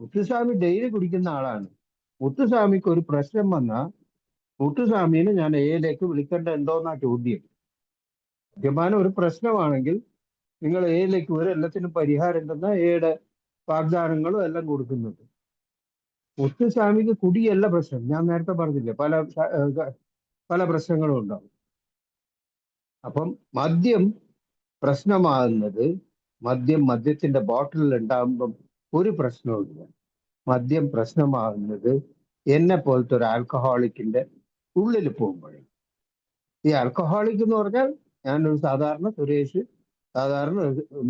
മുത്തുസ്വാമി ഡെയിലി കുടിക്കുന്ന ആളാണ്. മുത്തുസ്വാമിക്ക് ഒരു പ്രശ്നം വന്നാൽ മുത്തുസ്വാമിനെ ഞാൻ എയിലേക്ക് വിളിക്കേണ്ട എന്തോന്നാ ചോദ്യം. മദ്യപാനം ഒരു പ്രശ്നമാണെങ്കിൽ നിങ്ങൾ എയിലേക്ക് വരും, എല്ലാത്തിനും പരിഹാരം തന്ന എയുടെ വാഗ്ദാനങ്ങളും എല്ലാം കൊടുക്കുന്നുണ്ട്. മുത്തുസ്വാമിക്ക് കുടിയല്ല പ്രശ്നം. ഞാൻ നേരത്തെ പറഞ്ഞില്ലേ, പല പ്രശ്നങ്ങളും ഉണ്ടാവും. അപ്പം മദ്യം പ്രശ്നമാകുന്നത് മദ്യത്തിന്റെ ബോട്ടിലിൽ ഉണ്ടാകുമ്പം ഒരു പ്രശ്നവുമില്ല. മദ്യം പ്രശ്നമാകുന്നത് എന്നെ പോലത്തെ ഒരു ആൽക്കഹോളിക്കിന്റെ ഉള്ളിൽ പോകുമ്പോഴേ. ഈ ആൽക്കഹോളിക് എന്ന് പറഞ്ഞാൽ ഞാനൊരു സാധാരണ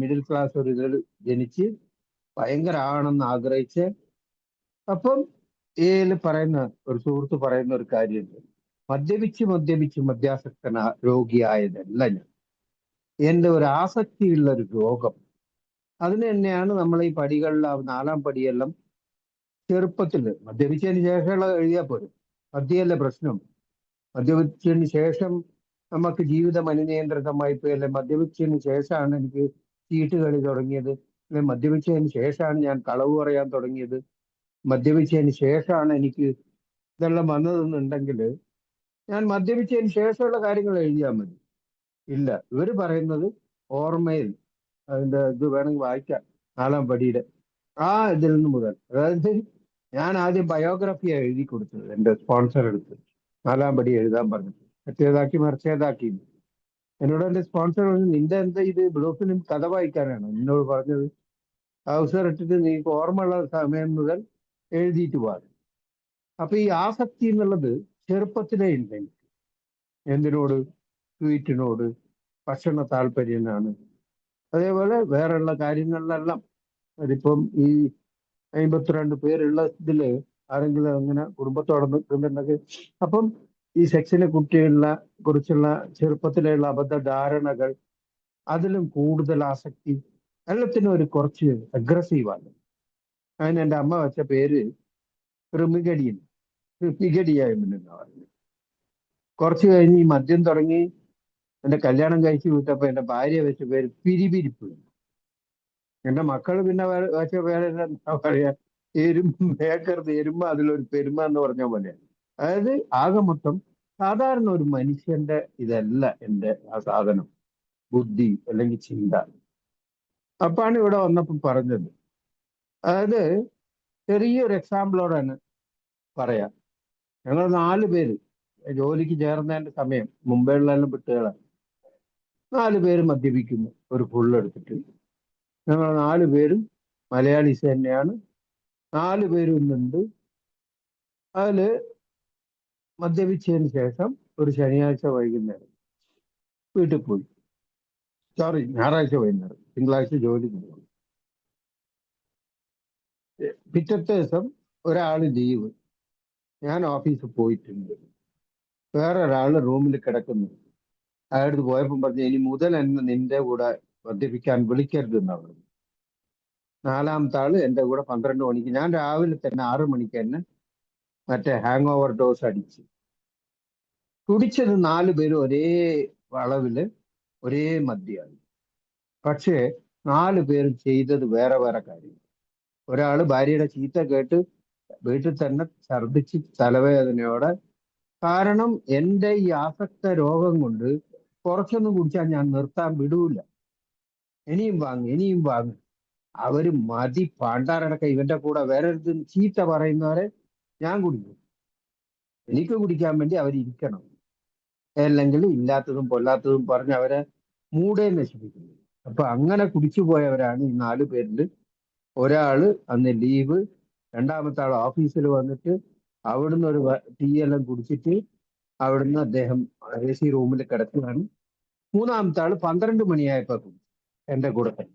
മിഡിൽ ക്ലാസ് ഒരു ഇതിൽ ജനിച്ച് ഭയങ്കര ആണെന്ന് ആഗ്രഹിച്ച്, അപ്പം പറയുന്ന ഒരു സുഹൃത്ത് പറയുന്ന ഒരു കാര്യമുണ്ട്, മദ്യപിച്ച് മദ്യാസക്തന രോഗിയായതല്ല ഞാൻ, എൻ്റെ ഒരു ആസക്തിയുള്ള ഒരു രോഗം. അതിന് തന്നെയാണ് നമ്മൾ ഈ പടികളിൽ 4-ാം പടിയെല്ലാം ചെറുപ്പത്തിൽ മദ്യപിച്ചതിന് ശേഷമുള്ള എഴുതിയാൽ പോലും മദ്യമല്ല പ്രശ്നം. മദ്യപിച്ചതിന് ശേഷം നമുക്ക് ജീവിതം അനിയന്ത്രിതമായി പോയി, അല്ലെ മദ്യപിച്ചതിന് ശേഷമാണ് എനിക്ക് ചീട്ട് കളി തുടങ്ങിയത്, അല്ലെ മദ്യപിച്ചതിന് ശേഷമാണ് ഞാൻ കളവ് പറയാൻ തുടങ്ങിയത്, മദ്യപിച്ചതിന് ശേഷമാണ് എനിക്ക് ഇതെല്ലാം വന്നതെന്നുണ്ടെങ്കിൽ ഞാൻ മദ്യപിച്ചതിന് ശേഷമുള്ള കാര്യങ്ങൾ എഴുതിയാൽ മതി. ഇല്ല, ഇവര് പറയുന്നത് ഓർമ്മയിൽ അതിന്റെ ഇത് വേണമെങ്കിൽ വായിക്കാം, 4-ാം പടിയുടെ ഇതിൽ നിന്ന് മുതൽ. അതായത് ഞാൻ ആദ്യം ബയോഗ്രഫിയാണ് എഴുതി കൊടുത്തത്, എൻ്റെ സ്പോൺസർ എടുത്ത് 4-ാം പടി എഴുതാൻ പറഞ്ഞിട്ട് മറ്റേതാക്കി മറിച്ചേതാക്കി. എന്നോട് എൻ്റെ സ്പോൺസർ പറഞ്ഞു, നിന്റെ എന്താ ഇത് ബ്ലൂ കഥ വായിക്കാനാണ് എന്നോട് പറഞ്ഞത്, അവസരം ഇട്ടിട്ട് നീക്ക് ഓർമ്മയുള്ള സമയം മുതൽ എഴുതിയിട്ട് പോകാം. അപ്പൊ ഈ ആസക്തി എന്നുള്ളത് ചെറുപ്പത്തിലേ ഉണ്ട് എനിക്ക്. എന്തിനോട്? സ്വീറ്റിനോട്, ഭക്ഷണ താല്പര്യനാണ്. അതേപോലെ വേറെയുള്ള കാര്യങ്ങളിലെല്ലാം. അതിപ്പം ഈ 52 പേരുള്ള ഇതില് ആരെങ്കിലും അങ്ങനെ കുടുംബത്തോടെ നിൽക്കുന്നുണ്ടെങ്കിൽ, അപ്പം ഈ സെക്സിനെ കുറിച്ചുള്ള ചെറുപ്പത്തിലുള്ള അബദ്ധ ധാരണകൾ, അതിലും കൂടുതൽ ആസക്തി, എല്ലാത്തിനും ഒരു കുറച്ച് അഗ്രസീവാണ്. അതിന് എൻ്റെ അമ്മ വെച്ച പേര് റിമിഗഡിയായെന്നാ പറഞ്ഞു. കുറച്ച് കഴിഞ്ഞ് ഈ മദ്യം തുടങ്ങി എൻ്റെ കല്യാണം കഴിച്ചു വിട്ടപ്പോ എൻ്റെ ഭാര്യ വെച്ച പേര് പിരിപിരിപ്പ്. എൻ്റെ മക്കൾ പിന്നെ വെച്ച പേര് എന്താ പറയാ, എരുമ്പ അതിലൊരു പെരുമ എന്ന് പറഞ്ഞ പോലെ. അതായത് ആകെ മൊത്തം സാധാരണ ഒരു മനുഷ്യന്റെ ഇതല്ല എൻ്റെ ആ സാധനം, ബുദ്ധി അല്ലെങ്കിൽ ചിന്ത. അപ്പാണ് ഇവിടെ വന്നപ്പോൾ പറഞ്ഞത്. അതായത് ചെറിയൊരു എക്സാമ്പിളോടാണ് പറയാം. ഞങ്ങൾ 4 പേര് ജോലിക്ക് ചേർന്നതിന്റെ സമയം, മുംബൈയിലെല്ലാം വിട്ടുകളാണ്, 4 പേര് മദ്യപിക്കുന്നു ഒരു ഫുള്ളെടുത്തിട്ട്. ഞങ്ങൾ 4 പേരും മലയാളീസ് തന്നെയാണ്, 4 പേരും ഇന്നുണ്ട്. അതില് മദ്യപിച്ചതിന് ശേഷം ഒരു ശനിയാഴ്ച വൈകുന്നേരം വീട്ടിൽ പോയി, ഞായറാഴ്ച വൈകുന്നേരം, തിങ്കളാഴ്ച ജോലിക്ക് പോയി. പിറ്റത്തെ ദിവസം ഒരാള് ലീവ്, ഞാൻ ഓഫീസിൽ പോയിട്ടുണ്ട്, വേറൊരാള് റൂമിൽ കിടക്കുന്നു. അയാളടുത്ത് പോയപ്പോൾ പറഞ്ഞു, ഇനി മുതൽ എന്നെ നിന്റെ കൂടെ മദ്യപിക്കാൻ വിളിക്കരുത് എന്നാണ്. 4-ാമത്തെ ആള് എൻ്റെ കൂടെ 12 മണിക്ക്, ഞാൻ രാവിലെ തന്നെ 6 മണിക്ക് തന്നെ മറ്റേ ഹാങ് ഓവർ ഡോസ് അടിച്ച് കുടിച്ചത് 4 പേരും ഒരേ അളവില് ഒരേ മദ്യമാണ്. പക്ഷേ 4 പേരും ചെയ്തത് വേറെ വേറെ കാര്യം. ഒരാള് ഭാര്യയുടെ ചീത്ത കേട്ട് വീട്ടിൽ തന്നെ ഛർദിച്ച് തലവേദനയോടെ, കാരണം എൻ്റെ ഈ ആസക്ത രോഗം കൊണ്ട് കുറച്ചൊന്നും കുടിച്ചാൽ ഞാൻ നിർത്താൻ വിടൂല, ഇനിയും വാങ്ങും. അവര് മതി പാണ്ടാറടക്കം ഇവന്റെ കൂടെ വരരുത് ചീത്ത പറയുന്നവരെ ഞാൻ കുടിക്കും. എനിക്ക് കുടിക്കാൻ വേണ്ടി അവരിയ്ക്കണം, അല്ലെങ്കിൽ ഇല്ലാത്തതും പൊല്ലാത്തതും പറഞ്ഞ് അവരെ മൂടേ നശിപ്പിക്കുന്നു. അപ്പൊ അങ്ങനെ കുടിച്ചു പോയവരാണ് ഈ 4 പേരിൽ. ഒരാള് അന്ന് ലീവ്, 2-ാമത്തെ ആൾ ഓഫീസിൽ വന്നിട്ട് അവിടുന്ന് ഒരു ടീ എല്ലാം കുടിച്ചിട്ട് അവിടുന്ന് അദ്ദേഹം AC റൂമിൽ കിടക്കുകയാണ്. 3-ാമത്തെ ആള് 12 മണിയായപ്പോ എൻ്റെ കൂടെ തന്നെ.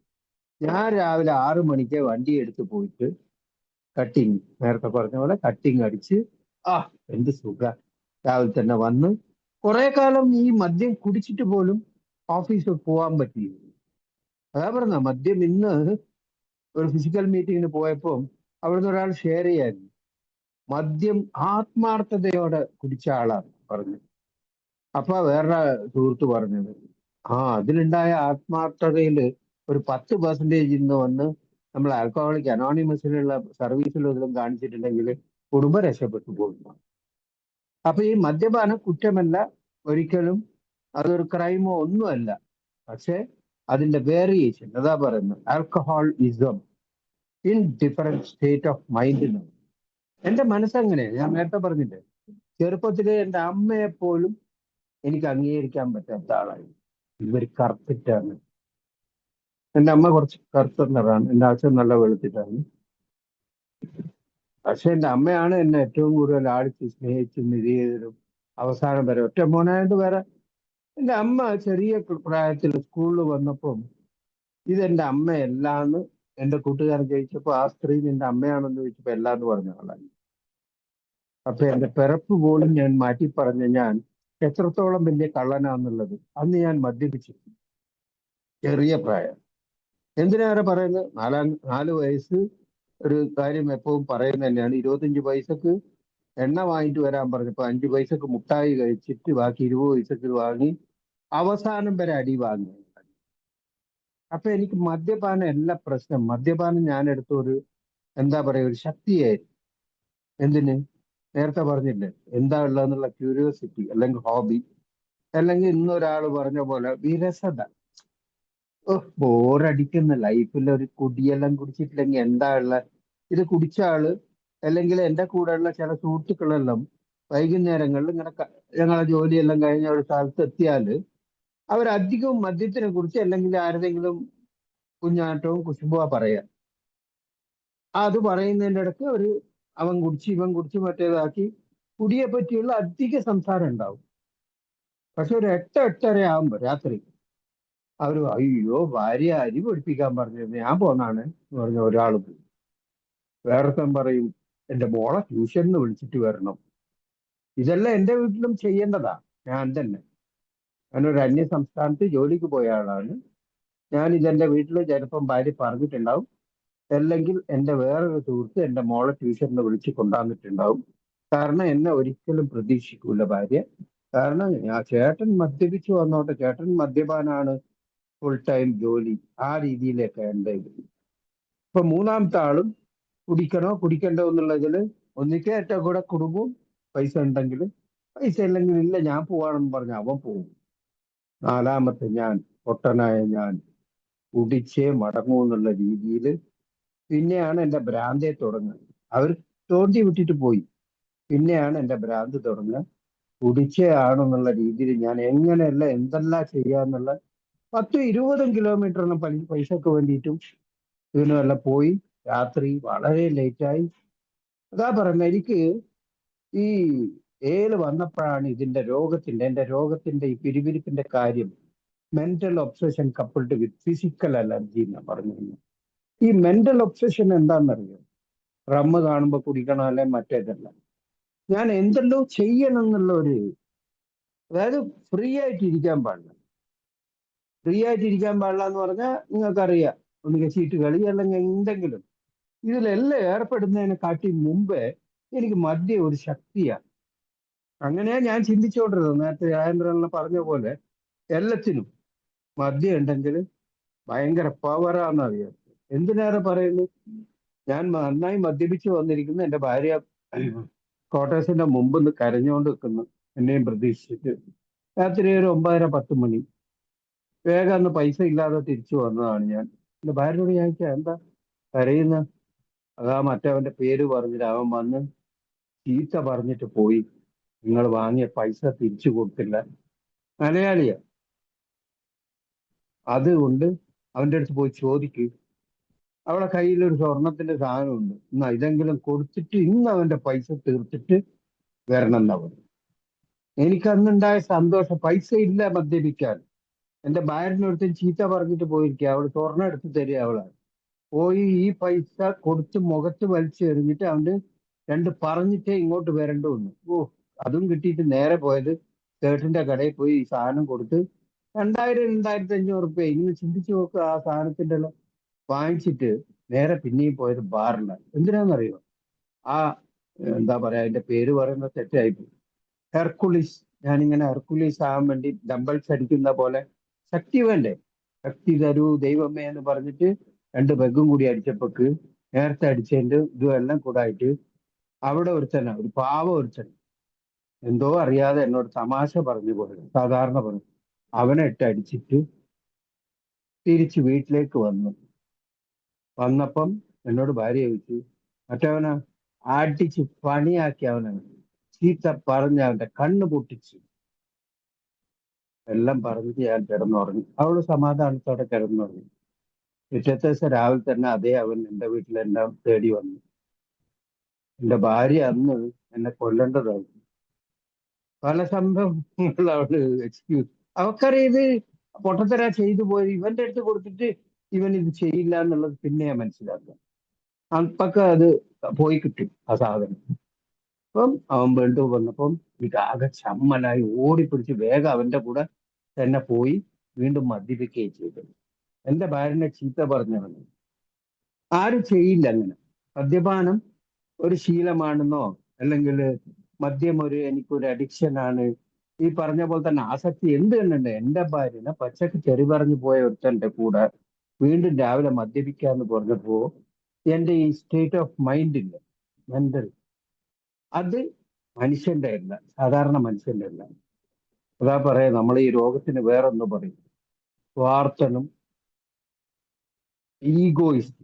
ഞാൻ രാവിലെ 6 മണിക്ക് വണ്ടി എടുത്ത് പോയിട്ട് കട്ടിങ്, നേരത്തെ പറഞ്ഞ പോലെ കട്ടിങ് അടിച്ച് എന്ത് സുഖ, രാവിലെ തന്നെ വന്ന് കുറെ കാലം ഈ മദ്യം കുടിച്ചിട്ട് പോലും ഓഫീസിൽ പോകാൻ പറ്റിയിരുന്നു. അതാ പറഞ്ഞ മദ്യം. ഇന്ന് ഒരു ഫിസിക്കൽ മീറ്റിങ്ങിന് പോയപ്പോൾ അവിടുന്ന് ഒരാൾ ഷെയർ ചെയ്യായിരുന്നു, മദ്യം ആത്മാർത്ഥതയോടെ കുടിച്ച ആളാണ് പറഞ്ഞത്. അപ്പൊ വേറെ സുഹൃത്ത് പറഞ്ഞത്, അതിലുണ്ടായ ആത്മാർത്ഥതയിൽ ഒരു 10% ഇന്ന് വന്ന് നമ്മൾ ആൽക്കഹോളിക് അനോണിമസിലുള്ള സർവീസിലും കാണിച്ചിട്ടുണ്ടെങ്കിൽ കുടുംബം രക്ഷപ്പെട്ടു പോകുന്നു. അപ്പൊ ഈ മദ്യപാനം കുറ്റമല്ല, ഒരിക്കലും അതൊരു ക്രൈമോ ഒന്നുമല്ല. പക്ഷെ അതിന്റെ വേരിയേഷൻ, അതാ പറയുന്നത് alcoholism in different state of mind. എന്റെ മനസ്സങ്ങനെ, ഞാൻ നേരത്തെ പറഞ്ഞില്ലേ, ചെറുപ്പത്തിലെ എൻ്റെ അമ്മയെ പോലും എനിക്ക് അംഗീകരിക്കാൻ പറ്റാത്ത ആളായി. ഇവർ കറുത്തിട്ടാണ്. എൻ്റെ അമ്മ കുറച്ച് കറുത്ത നിറാണ്, എൻ്റെ അച്ഛൻ നല്ല വെളുത്തിട്ടാണ്. പക്ഷെ എൻ്റെ അമ്മയാണ് എന്നെ ഏറ്റവും കൂടുതൽ ആടിച്ച് സ്നേഹിച്ചും ഇത് ചെയ്തതും അവസാനം വരെ. ഒറ്റ മോനായത് വേറെ. എൻ്റെ അമ്മ ചെറിയ പ്രായത്തിൽ സ്കൂളിൽ വന്നപ്പം ഇതെന്റെ അമ്മയല്ലാന്ന് എൻ്റെ കൂട്ടുകാരൻ ചോദിച്ചപ്പോൾ ആ സ്ത്രീ നിന്റെ അമ്മയാണെന്ന് ചോദിച്ചപ്പോൾ എല്ലാന്ന് പറഞ്ഞ ആളാണ്. അപ്പൊ എൻ്റെ പിറപ്പ് പോലും ഞാൻ മാറ്റി പറഞ്ഞ ഞാൻ എത്രത്തോളം വലിയ കള്ളനാന്നുള്ളത് അന്ന് ഞാൻ മദ്യപിച്ചു, ചെറിയ പ്രായം. എന്തിനേറെ പറയുന്നത്, 4 വയസ്സ് ഒരു കാര്യം എപ്പോഴും പറയുന്നത് തന്നെയാണ്. 25 പൈസക്ക് എണ്ണ വാങ്ങിട്ട് വരാൻ പറഞ്ഞപ്പോ 5 പൈസക്ക് മുട്ടായി കഴിച്ചിട്ട് ബാക്കി 20 പൈസക്ക് വാങ്ങി അവസാനം വരെ അടി വാങ്ങി. അപ്പൊ എനിക്ക് മദ്യപാനം എല്ലാ പ്രശ്നം. മദ്യപാനം ഞാൻ എടുത്ത ഒരു എന്താ പറയുക, ഒരു ശക്തിയായിരുന്നു. എന്തിന്? നേരത്തെ പറഞ്ഞില്ലേ, എന്താ ഉള്ളതെന്നുള്ള ക്യൂരിയോസിറ്റി, അല്ലെങ്കിൽ ഹോബി, അല്ലെങ്കിൽ ഇന്നൊരാൾ പറഞ്ഞ പോലെ വിരസത. ബോറടിക്കുന്ന ലൈഫിൽ ഒരു കുടിയെല്ലാം കുടിച്ചിട്ടില്ലെങ്കിൽ എന്താ ഉള്ള. ഇത് കുടിച്ച ആള് അല്ലെങ്കിൽ എൻ്റെ കൂടെയുള്ള ചില സുഹൃത്തുക്കളെല്ലാം വൈകുന്നേരങ്ങളിൽ ഇങ്ങനെ ഞങ്ങളെ ജോലിയെല്ലാം കഴിഞ്ഞ ഒരു സ്ഥലത്ത് എത്തിയാല് അവരധികവും മദ്യത്തിനെ കുറിച്ച് അല്ലെങ്കിൽ ആരുടെങ്കിലും കുഞ്ഞാട്ടവും കുശുമ്പുവാ പറയാ. അത് പറയുന്നതിൻ്റെ ഇടയ്ക്ക് അവൻ കുടിച്ച് ഇവൻ കുടിച്ച് മറ്റേതാക്കി കുടിയെ പറ്റിയുള്ള അധിക സംസാരം ഉണ്ടാവും. പക്ഷെ ഒരു 8-8:30 ആകുമ്പോ രാത്രി അവര് അയ്യോ ഭാര്യ അരി പൊടിപ്പിക്കാൻ പറഞ്ഞിരുന്നു, ഞാൻ പോന്നാണ് എന്ന് പറഞ്ഞ ഒരാൾ പോയി. വേറൊരുത്തൻ പറയും എൻ്റെ മോളെ ട്യൂഷന് വിളിച്ചിട്ട് വരണം. ഇതെല്ലാം എൻ്റെ വീട്ടിലും ചെയ്യേണ്ടതാ. ഞാൻ തന്നെ, ഞാനൊരു അന്യ സംസ്ഥാനത്ത് ജോലിക്ക് പോയ ആളാണ്. ഞാൻ ഇതെന്റെ വീട്ടിൽ ചിലപ്പം ഭാര്യ പറഞ്ഞിട്ടുണ്ടാവും, അല്ലെങ്കിൽ എൻ്റെ വേറൊരു സുഹൃത്ത് എൻ്റെ മോളെ ട്യൂഷന് വിളിച്ച് കൊണ്ടുവന്നിട്ടുണ്ടാവും. കാരണം എന്നെ ഒരിക്കലും പ്രതീക്ഷിക്കൂല ഭാര്യ. കാരണം ചേട്ടൻ മദ്യപിച്ചു വന്നോട്ടെ, ചേട്ടൻ മദ്യപാനാണ്, ഫുൾ ടൈം ജോലി, ആ രീതിയിലേക്ക് എൻ്റെ ഇത്. ഇപ്പൊ മൂന്നാമത്തെ ആളും കുടിക്കണോ കുടിക്കണ്ടോ എന്നുള്ളതിൽ ഒന്നിക്കെ ഏറ്റവും കൂടെ കുടുംബവും പൈസ ഉണ്ടെങ്കിൽ, പൈസ ഇല്ലെങ്കിൽ ഇല്ല ഞാൻ പോവാണെന്ന് പറഞ്ഞ അവൻ പോകും. നാലാമത്തെ ഞാൻ, പൊട്ടനായ ഞാൻ, കുടിച്ചേ മടങ്ങൂ എന്നുള്ള രീതിയിൽ പിന്നെയാണ് എൻ്റെ ഭ്രാന്തെ തുടങ്ങുന്നത്. അവർ തോണ്ടി വിട്ടിട്ട് പോയി, പിന്നെയാണ് എൻ്റെ ഭ്രാന്ത് തുടങ്ങുക. കുടിച്ചേ ആണെന്നുള്ള രീതിയിൽ ഞാൻ എങ്ങനെയല്ല എന്തെല്ലാം ചെയ്യാന്നുള്ള 10-20 കിലോമീറ്ററിന് പൈസക്ക് വേണ്ടിയിട്ടും ഇതിനെല്ലാം പോയി. രാത്രി വളരെ ലേറ്റായി. അതാ പറയുന്നത്, എനിക്ക് ഈ വന്നപ്പോഴാണ് ഇതിന്റെ എൻ്റെ രോഗത്തിന്റെ ഈ പിരിപിരിപ്പിന്റെ കാര്യം മെന്റൽ ഒബ്സഷൻ കപ്പിൾഡ് വിത്ത് ഫിസിക്കൽ അലർജി എന്ന് പറഞ്ഞു. ഈ മെന്റൽ ഒബ്സഷൻ എന്താണെന്നറിയോ? റമ്മ് കാണുമ്പോൾ കുടിക്കണം, അല്ലെ മറ്റേതല്ല. ഞാൻ എന്തെല്ലോ ചെയ്യണം എന്നുള്ള അതായത് ഫ്രീ ആയിട്ട് ഇരിക്കാൻ പാടില്ല. ഫ്രീ ആയിട്ട് ഇരിക്കാൻ പാടില്ല എന്ന് പറഞ്ഞാൽ നിങ്ങൾക്കറിയാം, ഒന്നുകിൽ ചീട്ട് കളി അല്ലെങ്കിൽ എന്തെങ്കിലും ഇതിലെല്ലാം ഏർപ്പെടുന്നതിനെ കാട്ടി മുമ്പേ എനിക്ക് മദ്യം ഒരു ശക്തിയാണ്. അങ്ങനെയാ ഞാൻ ചിന്തിച്ചുകൊണ്ടിരുന്നത്. നേരത്തെ രാജേന്ദ്രൻ പറഞ്ഞ പോലെ എല്ലാത്തിനും മദ്യം ഉണ്ടെങ്കിൽ ഭയങ്കര പവറാന്നറിയാം. എന്തിനേറെ പറയുന്നു, ഞാൻ നന്നായി മദ്യപിച്ച് വന്നിരിക്കുന്നു. എൻ്റെ ഭാര്യ ക്വാർട്ടേഴ്സിന്റെ മുമ്പ് നിന്ന് കരഞ്ഞുകൊണ്ട് നിൽക്കുന്നു, എന്നെയും പ്രതീക്ഷിച്ചിട്ട്. രാത്രി ഒരു 9:30-10 മണി. വേഗം അന്ന് പൈസ ഇല്ലാതെ തിരിച്ചു വന്നതാണ് ഞാൻ. എൻ്റെ ഭാര്യയോട് ചോദിച്ചാൽ എന്താ കരയുന്ന? അതാ മറ്റവന്റെ പേര് പറഞ്ഞിട്ട് അവൻ വന്ന് ചീത്ത പറഞ്ഞിട്ട് പോയി, നിങ്ങൾ വാങ്ങിയ പൈസ തിരിച്ചു കൊടുത്തില്ല. മലയാളിയാ. അതുകൊണ്ട് അവന്റെ അടുത്ത് പോയി ചോദിക്കും. അവളെ കയ്യിൽ ഒരു സ്വർണത്തിന്റെ സാധനമുണ്ട്, എന്നാ ഇതെങ്കിലും കൊടുത്തിട്ട് ഇന്ന് അവന്റെ പൈസ തീർത്തിട്ട് വരണം എന്നാ പറഞ്ഞു. എനിക്കന്നുണ്ടായ സന്തോഷം. പൈസ ഇല്ല മദ്യപിക്കാൻ. എൻ്റെ ഭാര്യനടുത്ത് ചീത്ത പറഞ്ഞിട്ട് പോയിരിക്കുക. അവൾ സ്വർണം എടുത്ത് തരിക. അവളാണ് പോയി ഈ പൈസ കൊടുത്ത് മുഖത്ത് വലിച്ചെറിഞ്ഞിട്ട് അവന്റെ 2 പറഞ്ഞിട്ടേ ഇങ്ങോട്ട് വരണ്ടു വന്നു. അതും കിട്ടിയിട്ട് നേരെ പോയത് ചേട്ടന്റെ കടയിൽ പോയി ഈ സാധനം കൊടുത്ത് 2000-2500 റുപ്യ. ഇങ്ങനെ ചിന്തിച്ചു നോക്കുക, ആ സാധനത്തിന്റെ വാങ്ങിച്ചിട്ട് നേരെ പിന്നെയും പോയത് ബാറിലാണ്. എന്തിനാണെന്നറിയോ? ആ എന്താ പറയാ, അതിന്റെ പേര് പറയുന്ന തെറ്റായിപ്പോയി. ഹെർക്കുലിസ്. ഞാനിങ്ങനെ ഹെർക്കുലിസ് ആകാൻ വേണ്ടി ഡംബിൾസ് അടിക്കുന്ന പോലെ ശക്തി വേണ്ടേ? ശക്തി തരൂ ദൈവമേ എന്ന് പറഞ്ഞിട്ട് 2 പെഗും കൂടി അടിച്ചപ്പോക്ക് നേരത്തെ അടിച്ചതിന്റെ ഇതും എല്ലാം കൂടായിട്ട് അവിടെ ഒരുത്തന, ഒരു പാവ ഒരുത്തൻ എന്തോ അറിയാതെ എന്നോട് തമാശ പറഞ്ഞു പോയത്, സാധാരണ പറഞ്ഞു. അവനെ ഇട്ട് അടിച്ചിട്ട് തിരിച്ച് വീട്ടിലേക്ക് വന്നപ്പം എന്നോട് ഭാര്യ ചോദിച്ചു, മറ്റവനെ അടിച്ച് പണിയാക്കി, അവനെ ചീത്ത പറഞ്ഞ് അവന്റെ കണ്ണ് പൊട്ടിച്ചു എല്ലാം പറഞ്ഞിട്ട് ഞാൻ കിടന്നുറങ്ങി. അവള് സമാധാനത്തോടെ കിടന്നുറങ്ങി. പിറ്റത്തെ ദിവസം രാവിലെ തന്നെ അതേ അവൻ എൻ്റെ വീട്ടിലെല്ലാം തേടി വന്നു. എൻ്റെ ഭാര്യ അന്ന് എന്നെ കൊല്ലേണ്ടതായിരുന്നു. പല സംഭവങ്ങൾ അവള് എക്സ്ക്യൂസ്, അവക്കറിയാം ഇത് പൊട്ടത്തരാ ചെയ്തു പോയി, ഇവന്റെ അടുത്ത് കൊടുത്തിട്ട് ഇവൻ ഇത് ചെയ്യില്ല എന്നുള്ളത് പിന്നെ മനസ്സിലാക്കുക. അപ്പൊക്കെ അത് പോയി കിട്ടും ആ സാധനം. അപ്പം അവൻ വീണ്ടും വന്നപ്പം എനിക്ക് ആകെ ചമ്മലായി, ഓടിപ്പിടിച്ച് വേഗം അവന്റെ കൂടെ തന്നെ പോയി വീണ്ടും മദ്യപിക്കുകയും ചെയ്തു. എന്റെ ഭാര്യനെ ചീത്ത പറഞ്ഞവന് ആരും ചെയ്യില്ല അങ്ങനെ. മദ്യപാനം ഒരു ശീലമാണെന്നോ അല്ലെങ്കിൽ മദ്യം എനിക്കൊരു അഡിക്ഷൻ ആണ്, ഈ പറഞ്ഞ പോലെ തന്നെ ആസക്തി എന്ത് തന്നെ. എന്റെ ഭാര്യനെ പച്ചക്ക് ചെറി പറഞ്ഞു പോയ ഒരുത്തന്റെ കൂടെ വീണ്ടും രാവിലെ മദ്യപിക്കാന്ന് പറഞ്ഞപ്പോ എന്റെ ഈ സ്റ്റേറ്റ് ഓഫ് മൈൻഡ് ഇല്ല, മെന്റൽ, അത് മനുഷ്യന്റെ അല്ല, സാധാരണ മനുഷ്യന്റെ അല്ല. അതാ പറയാ, നമ്മൾ ഈ രോഗത്തിന് വേറൊന്ന് പറയും, സ്വാർത്ഥനും ഈഗോയിസ്റ്റ്.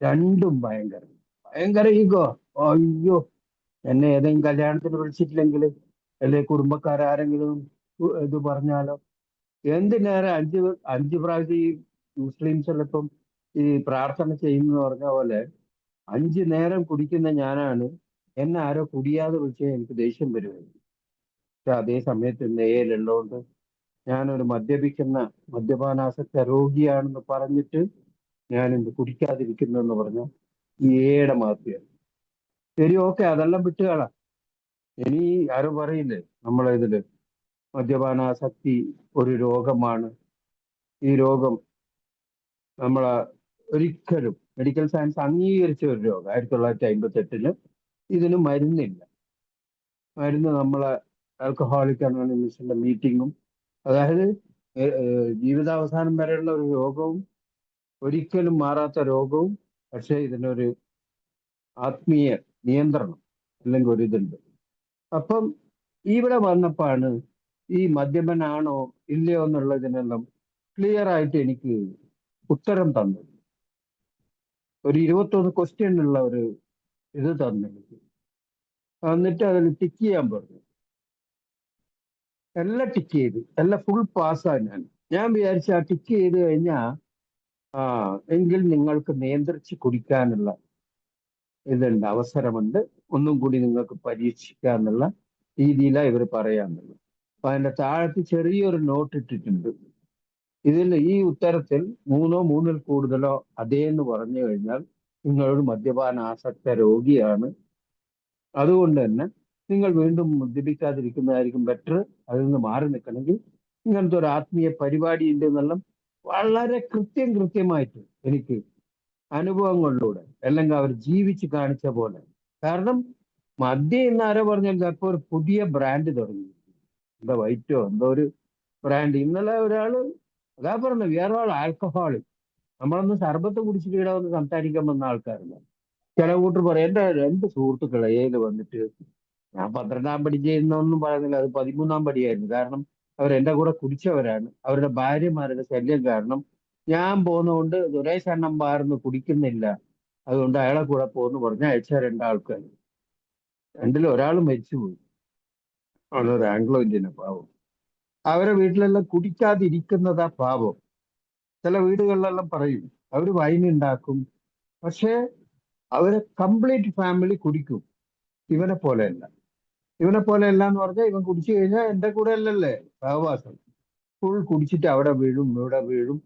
രണ്ടും ഭയങ്കര ഭയങ്കര ഈഗോ. അയ്യോ, എന്നെ ഏതെങ്കിലും കല്യാണത്തിന് വിളിച്ചിട്ടില്ലെങ്കിൽ അല്ലെങ്കിൽ കുടുംബക്കാരെങ്കിലും ഇത് പറഞ്ഞാലോ, എന്തിനേറെ അഞ്ച് പ്രാവശ്യം ഈ മുസ്ലിംസ് ഇപ്പം ഈ പ്രാർത്ഥന ചെയ്യുന്ന പറഞ്ഞ പോലെ 5 നേരം കുടിക്കുന്ന ഞാനാണ്, എന്നെ ആരോ കുടിയാതെ വിളിച്ചാൽ എനിക്ക് ദേഷ്യം വരുമായിരുന്നു. പക്ഷെ അതേ സമയത്ത് നേരിലുള്ളതുകൊണ്ട് ഞാനൊരു മദ്യപാനാസക്ത രോഗിയാണെന്ന് പറഞ്ഞിട്ട് ഞാൻ എന്ത് കുടിക്കാതിരിക്കുന്നു എന്ന് പറഞ്ഞാൽ ഏടെ മാഫിയാണ്. ശരി, ഓക്കെ, അതെല്ലാം വിട്ടുകളാം. ഇനി ആരും പറയില്ലേ നമ്മളെ ഇതില് മദ്യപാനാസക്തി ഒരു രോഗമാണ്, ഈ രോഗം നമ്മളെ ഒരിക്കലും മെഡിക്കൽ സയൻസ് അംഗീകരിച്ച ഒരു രോഗം. 1958 ഇതിന് മരുന്നില്ല. മരുന്ന് നമ്മളെ ആൽക്കഹോളിക് അനോണിമസിന്റെ മീറ്റിങ്ങും, അതായത് ജീവിതാവസാനം വരെയുള്ള ഒരു രോഗവും, ഒരിക്കലും മാറാത്ത രോഗവും, പക്ഷെ ഇതിനൊരു ആത്മീയ നിയന്ത്രണം അല്ലെങ്കിൽ ഒരു ഇതുണ്ട്. അപ്പം ഇവിടെ വന്നപ്പോഴാണ് ഈ മദ്യപനാണോ ഇല്ലയോ എന്നുള്ളതിനെല്ലാം ക്ലിയർ ആയിട്ട് എനിക്ക് ഉത്തരം തന്നു. ഒരു 21 ക്വസ്റ്റ്യൻ ഉള്ള ഒരു ഇത് തന്നു എനിക്ക്. എന്നിട്ട് അതിൽ ടിക്ക് ചെയ്യാൻ പറഞ്ഞു. എല്ലാം ടിക്ക് ചെയ്ത് എല്ലാം ഫുൾ പാസ്സായി. ഞാൻ വിചാരിച്ച ആ ടിക്ക് ചെയ്ത് കഴിഞ്ഞാൽ എങ്കിൽ നിങ്ങൾക്ക് നിയന്ത്രിച്ച് കുടിക്കാനുള്ള ഇതുണ്ട്, അവസരമുണ്ട്, ഒന്നും കൂടി നിങ്ങൾക്ക് പരീക്ഷിക്കാന്നുള്ള രീതിയിലാണ് ഇവർ പറയാന്നുള്ളത്. അപ്പൊ അതിന്റെ താഴത്ത് ചെറിയൊരു നോട്ട് ഇട്ടിട്ടുണ്ട്. ഇതിൽ ഈ ഉത്തരത്തിൽ 3ൽ കൂടുതലോ അതേന്ന് പറഞ്ഞു കഴിഞ്ഞാൽ നിങ്ങളൊരു മദ്യപാനാസക്ത രോഗിയാണ്, അതുകൊണ്ട് തന്നെ നിങ്ങൾ വീണ്ടും മദ്യപിക്കാതിരിക്കുന്നതായിരിക്കും ബെറ്റർ. അതിൽ നിന്ന് മാറി നിൽക്കണമെങ്കിൽ ഇങ്ങനത്തെ ഒരു ആത്മീയ പരിപാടി ഉണ്ട് എന്നെല്ലാം വളരെ കൃത്യമായിട്ട് എനിക്ക് അനുഭവങ്ങളിലൂടെ അല്ലെങ്കിൽ അവർ ജീവിച്ച് കാണിച്ച പോലെ. കാരണം മദ്യം ഇന്ന് ആരോ പറഞ്ഞാൽ ഇപ്പൊ ഒരു പുതിയ ബ്രാൻഡ് തുടങ്ങി, എന്താ വൈറ്റോ എന്തോ ഒരു ബ്രാൻഡ്. ഇന്നലെ ഒരാള് അതാ പറഞ്ഞു, വി ആർ ഓൾ ആൽക്കഹോളിക്. നമ്മളൊന്ന് സർബത്ത് കുടിച്ചിട്ട് ഇവിടെ വന്ന് സംസാരിക്കാൻ വന്ന ആൾക്കാരല്ല. ചില കൂട്ടർ പറയും, എന്റെ 2 സുഹൃത്തുക്കൾ ഏല് വന്നിട്ട്, ഞാൻ 12ാം പടി ചെയ്യുന്നൊന്നും പറയുന്നില്ല, അത് 13ാം പടിയായിരുന്നു. കാരണം അവർ എന്റെ കൂടെ കുടിച്ചവരാണ്. അവരുടെ ഭാര്യമാരുടെ ശല്യം കാരണം ഞാൻ പോകുന്നതുകൊണ്ട് സുരേഷ് എണ്ണം പാർന്ന് കുടിക്കുന്നില്ല, അതുകൊണ്ട് അയാളെ കൂടെ പോകുന്നു പറഞ്ഞ അയച്ച 2 ആൾക്കാർ. 2ൽ ഒരാൾ മരിച്ചുപോയി, അവളൊരു ആംഗ്ലോ ഇന്ത്യനെ, പാവം. അവരെ വീട്ടിലെല്ലാം കുടിക്കാതിരിക്കുന്നതാ പാവം. ചില വീടുകളിലെല്ലാം പറയും അവര് വൈൻ ഉണ്ടാക്കും, പക്ഷേ അവരെ കംപ്ലീറ്റ് ഫാമിലി കുടിക്കും. ഇവനെ പോലെയല്ല. ഇവനെ പോലെയല്ല എന്ന് പറഞ്ഞാൽ ഇവൻ കുടിച്ചു കഴിഞ്ഞാൽ എന്റെ കൂടെ അല്ലല്ലേ സഹവാസം, ഫുൾ കുടിച്ചിട്ട് അവിടെ വീഴും ഇവിടെ വീഴും.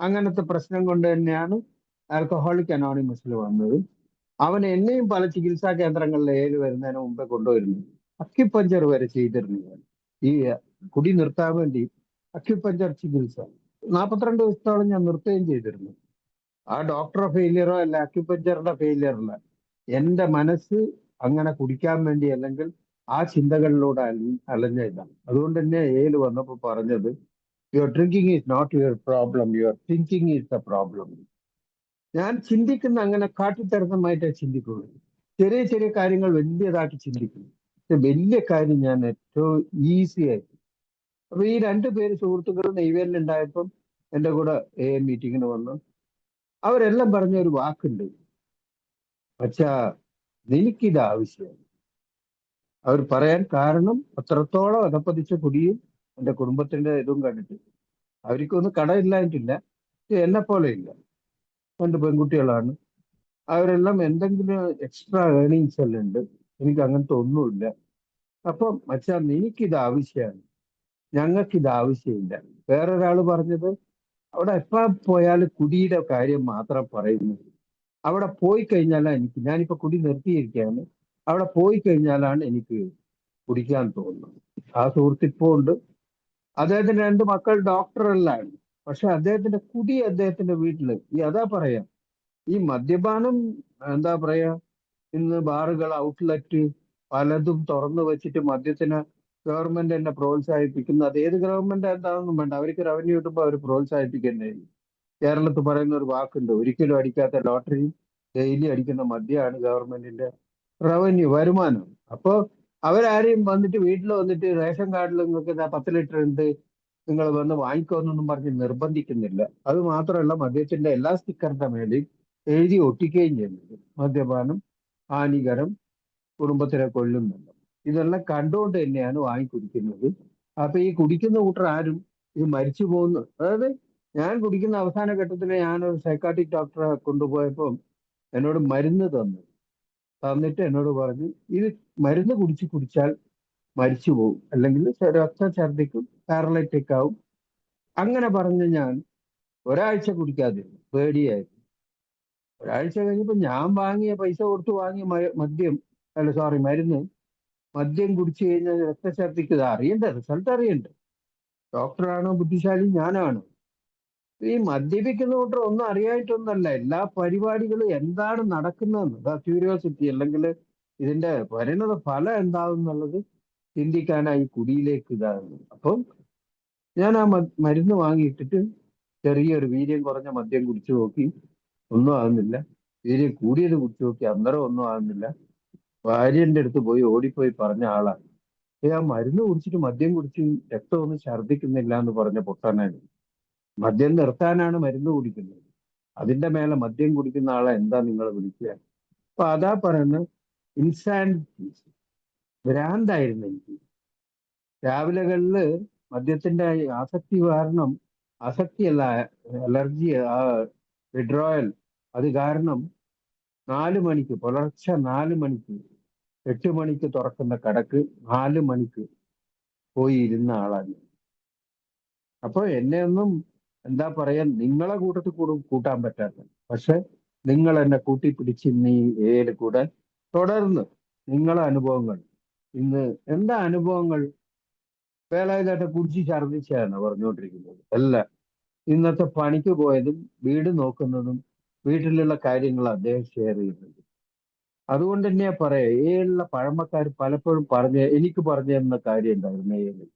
അങ്ങനത്തെ പ്രശ്നം കൊണ്ട് തന്നെയാണ് ആൽക്കഹോളിക് അനോണിമസിൽ വന്നത്. അവൻ എന്നെയും പല ചികിത്സാ കേന്ദ്രങ്ങളിൽ വരുന്നതിന് മുമ്പേ കൊണ്ടുവരുന്നു. അക്യുപഞ്ചർ വരെ ചെയ്തിരുന്നു ഞാൻ. ഈ കുടി നിർത്താൻ വേണ്ടി അക്യുപഞ്ചർ ചികിത്സ 42 ദിവസത്തോളം ഞാൻ നിർത്തുകയും ചെയ്തിരുന്നു. ആ ഡോക്ടറെ ഫെയിലിയറോ അല്ല അക്യുപഞ്ചറിന്റെ ഫെയിലിയറല്ല, എന്റെ മനസ്സ് അങ്ങനെ കുടിക്കാൻ വേണ്ടി അല്ലെങ്കിൽ ആ ചിന്തകളിലൂടെ അലഞ്ഞില്ല. അതുകൊണ്ട് തന്നെ ഏല് വന്നപ്പോൾ പറഞ്ഞത്, your drinking is not your problem, your thinking is the problem. ഞാൻ ചിന്തിക്കുന്ന അങ്ങനെ കാട്ടിത്തരമായിട്ടേ ചിന്തിക്കുള്ളൂ. ചെറിയ ചെറിയ കാര്യങ്ങൾ വലിയതായിട്ട് ചിന്തിക്കും. പക്ഷെ വലിയ കാര്യം ഞാൻ ഏറ്റവും ഈസി ആയിട്ട്. അപ്പൊ ഈ രണ്ടുപേര് സുഹൃത്തുക്കൾ നെയ്വേലിലുണ്ടായപ്പം എൻ്റെ കൂടെ മീറ്റിങ്ങിന് വന്നു. അവരെല്ലാം പറഞ്ഞ ഒരു വാക്കുണ്ട്, പക്ഷാ നിനക്കിത് ആവശ്യം. അവർ പറയാൻ കാരണം അത്രത്തോളം അധപ്പതിച്ച കുടിയും എൻ്റെ കുടുംബത്തിന്റെ ഇതും കണ്ടിട്ട്. അവർക്കൊന്നും കടയില്ലായിട്ടില്ല, എന്നെ പോലെ ഇല്ല. 2 പെൺകുട്ടികളാണ്. അവരെല്ലാം എന്തെങ്കിലും എക്സ്ട്രാ ഏർണിങ്സ് എല്ലാം ഉണ്ട്. എനിക്ക് അങ്ങനത്തെ ഒന്നുമില്ല. അപ്പം മച്ചാ നിനക്കിത് ആവശ്യമാണ്, ഞങ്ങൾക്കിത് ആവശ്യമില്ല. വേറൊരാൾ പറഞ്ഞത്, അവിടെ എപ്പോ പോയാലും കുടിയുടെ കാര്യം മാത്രം പറയുന്നു. അവിടെ പോയി കഴിഞ്ഞാലാണ് ഞാനിപ്പോ കുടി നിർത്തിയിരിക്കുകയാണ്, അവിടെ പോയി കഴിഞ്ഞാലാണ് എനിക്ക് കുടിക്കാൻ തോന്നുന്നത്. ആ സുഹൃത്തിപ്പോ ഉണ്ട്. അദ്ദേഹത്തിന്റെ 2 മക്കൾ ഡോക്ടറെല്ലാം. പക്ഷെ അദ്ദേഹത്തിന്റെ കുടി അദ്ദേഹത്തിന്റെ വീട്ടില് അതാ പറയാ, ഈ മദ്യപാനം എന്താ പറയാ, ഇന്ന് ബാറുകൾ, ഔട്ട്ലെറ്റ് പലതും തുറന്നു വെച്ചിട്ട് മദ്യത്തിന് ഗവൺമെന്റ് തന്നെ പ്രോത്സാഹിപ്പിക്കുന്നു. അത് ഏത് ഗവൺമെന്റ് എന്താണെന്നും വേണ്ട, അവർക്ക് റവന്യൂ കിട്ടുമ്പോൾ അവർ പ്രോത്സാഹിപ്പിക്കുന്നേ. കേരളത്തിൽ പറയുന്ന ഒരു വാക്കുണ്ട്, ഒരിക്കലും അടിക്കാത്ത ലോട്ടറി ഡെയിലി അടിക്കുന്ന മദ്യമാണ് ഗവൺമെന്റിന്റെ റവന്യൂ വരുമാനം. അപ്പോ അവരാരെയും വന്നിട്ട് വീട്ടിൽ വന്നിട്ട് റേഷൻ കാർഡിൽ നിങ്ങൾക്ക് 10 ലിറ്റർ ഉണ്ട്, നിങ്ങൾ വന്ന് വാങ്ങിക്കോന്നൊന്നും പറഞ്ഞ് നിർബന്ധിക്കുന്നില്ല. അത് മാത്രമല്ല, മദ്യത്തിന്റെ എല്ലാ സ്റ്റിക്കറിന്റെ മേലെയും എഴുതി ഒട്ടിക്കുകയും ചെയ്യുന്നത് മദ്യപാനം ഹാനികരം, കുടുംബത്തിനെ കൊല്ലുന്നുണ്ട്. ഇതെല്ലാം കണ്ടുകൊണ്ട് തന്നെയാണ് വാങ്ങിക്കുടിക്കുന്നത്. അപ്പൊ ഈ കുടിക്കുന്ന കൂട്ടർ ആരും ഇത് മരിച്ചു പോകുന്നു. അതായത് ഞാൻ കുടിക്കുന്ന അവസാന ഘട്ടത്തിൽ ഞാനൊരു സൈക്കാട്രിക് ഡോക്ടറെ കൊണ്ടുപോയപ്പോൾ എന്നോട് മരുന്ന് തന്നിട്ട് എന്നോട് പറഞ്ഞു, ഇത് മരുന്ന് കുടിച്ചാൽ മരിച്ചു പോകും, അല്ലെങ്കിൽ രക്തം ഛർദ്ദിക്കും, പാരലൈറ്റിക് ആവും. അങ്ങനെ പറഞ്ഞ് ഞാൻ ഒരാഴ്ച കുടിക്കാതിരുന്നു, പേടിയായിരുന്നു. ഒരാഴ്ച കഴിഞ്ഞപ്പോ ഞാൻ പൈസ കൊടുത്ത് വാങ്ങിയ മദ്യം കുടിച്ചു കഴിഞ്ഞാൽ രക്തഛർദ്ദിക്കുക അറിയണ്ടേ, റിസൾട്ട് അറിയണ്ടേ. ഡോക്ടറാണോ ബുദ്ധിശാലി, ഞാനാണോ? ഈ മദ്യപിക്കുന്ന കൂട്ടർ ഒന്നും അറിയായിട്ടൊന്നല്ല, എല്ലാ പരിപാടികളും എന്താണ് നടക്കുന്നതെന്ന് ക്യൂരിയോസിറ്റി, അല്ലെങ്കിൽ ഇതിന്റെ പരിണത ഫലം എന്താവും എന്നുള്ളത് ചിന്തിക്കാനായി കുടിയിലേക്ക് ഇതാകുന്നു. അപ്പം ഞാൻ ആ മരുന്ന് വാങ്ങിയിട്ടിട്ട് ചെറിയൊരു വീര്യം കുറഞ്ഞ മദ്യം കുടിച്ചു നോക്കി, ഒന്നും ആകുന്നില്ല. വീര്യം കൂടിയത് കുടിച്ചു നോക്കി, അന്നേരം ഒന്നും ആകുന്നില്ല. ഭാര്യന്റെ അടുത്ത് പോയി ഓടിപ്പോയി പറഞ്ഞ ആളാണ്, ആ മരുന്ന് കുടിച്ചിട്ട് മദ്യം കുടിച്ച് രക്തമൊന്നും ഛർദ്ദിക്കുന്നില്ല എന്ന് പറഞ്ഞ പൊട്ടാനാണ്. മദ്യം നിർത്താനാണ് മരുന്ന് കുടിക്കുന്നത്, അതിന്റെ മേലെ മദ്യം കുടിക്കുന്ന ആളെ എന്താ നിങ്ങൾ വിളിക്കുക? അപ്പൊ അതാ പറയുന്നത്, ഇൻസാനിറ്റി, ഭ്രാന്തായിരുന്നു എനിക്ക്. രാവിലെകളില് മദ്യത്തിന്റെ ആസക്തി കാരണം, ആസക്തിയല്ല, അലർജി, ആ വിഡ്രോയൽ, അത് കാരണം 4 മണിക്ക്, പുലർച്ചെ 4 മണിക്ക്, 8 മണിക്ക് തുറക്കുന്ന കടക്ക് 4 മണിക്ക് പോയി ഇരുന്ന ആളാണ്. അപ്പൊ എന്നെ ഒന്നും എന്താ പറയാ, നിങ്ങളെ കൂട്ടത്തിൽ കൂട്ടാൻ പറ്റാത്ത, പക്ഷെ നിങ്ങൾ എന്നെ കൂട്ടിപ്പിടിച്ച് നീ കൂടെ തുടർന്ന് നിങ്ങളെ അനുഭവങ്ങൾ, ഇന്ന് എന്താ അനുഭവങ്ങൾ? വേലായുധേട്ട കുടിച്ച് ഛർദ്ദിച്ചാണ് പറഞ്ഞുകൊണ്ടിരിക്കുന്നത്. അല്ല, ഇന്നത്തെ പണിക്ക് പോയതും വീട് നോക്കുന്നതും വീട്ടിലുള്ള കാര്യങ്ങൾ അദ്ദേഹം ഷെയർ ചെയ്യുന്നുണ്ട്. അതുകൊണ്ട് തന്നെയാ പറയാ, ഏലുള്ള പഴമക്കാർ പലപ്പോഴും എനിക്ക് പറഞ്ഞു തന്ന കാര്യം ഉണ്ടായിരുന്നു.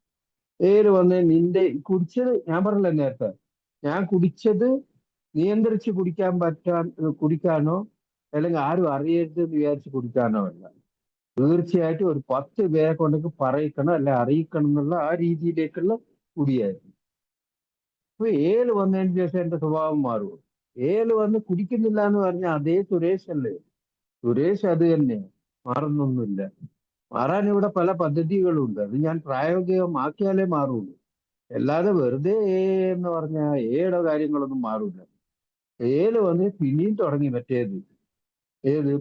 വന്ന് നിന്റെ കുടിച്ചത്, ഞാൻ പറഞ്ഞില്ല നേരത്തെ, ഞാൻ കുടിച്ചത് നിയന്ത്രിച്ച് കുടിക്കാനോ അല്ലെങ്കിൽ ആരും അറിയരുത് എന്ന് വിചാരിച്ച് കുടിക്കാനോ അല്ല. തീർച്ചയായിട്ടും ഒരു 10 പേരെ കൊണ്ടൊക്കെ പറയിക്കണം, അല്ലെ അറിയിക്കണം എന്നുള്ള ആ രീതിയിലേക്കുള്ള കുടിയായിരുന്നു. അപ്പൊ വന്നതിന് ശേഷം എന്റെ സ്വഭാവം മാറുമോ? വന്ന് കുടിക്കുന്നില്ല എന്ന് പറഞ്ഞ അതേ സുരേഷ് അല്ലേ? സുരേഷ് അത് തന്നെ, മാറുന്നൊന്നുമില്ല. മാറാൻ ഇവിടെ പല പദ്ധതികളുണ്ട്, അത് ഞാൻ പ്രായോഗികമാക്കിയാലേ മാറുള്ളൂ. അല്ലാതെ വെറുതെ എന്ന് പറഞ്ഞാൽ ഏയുടെ കാര്യങ്ങളൊന്നും മാറൂല. വന്ന് പിന്നെയും തുടങ്ങി മറ്റേത്,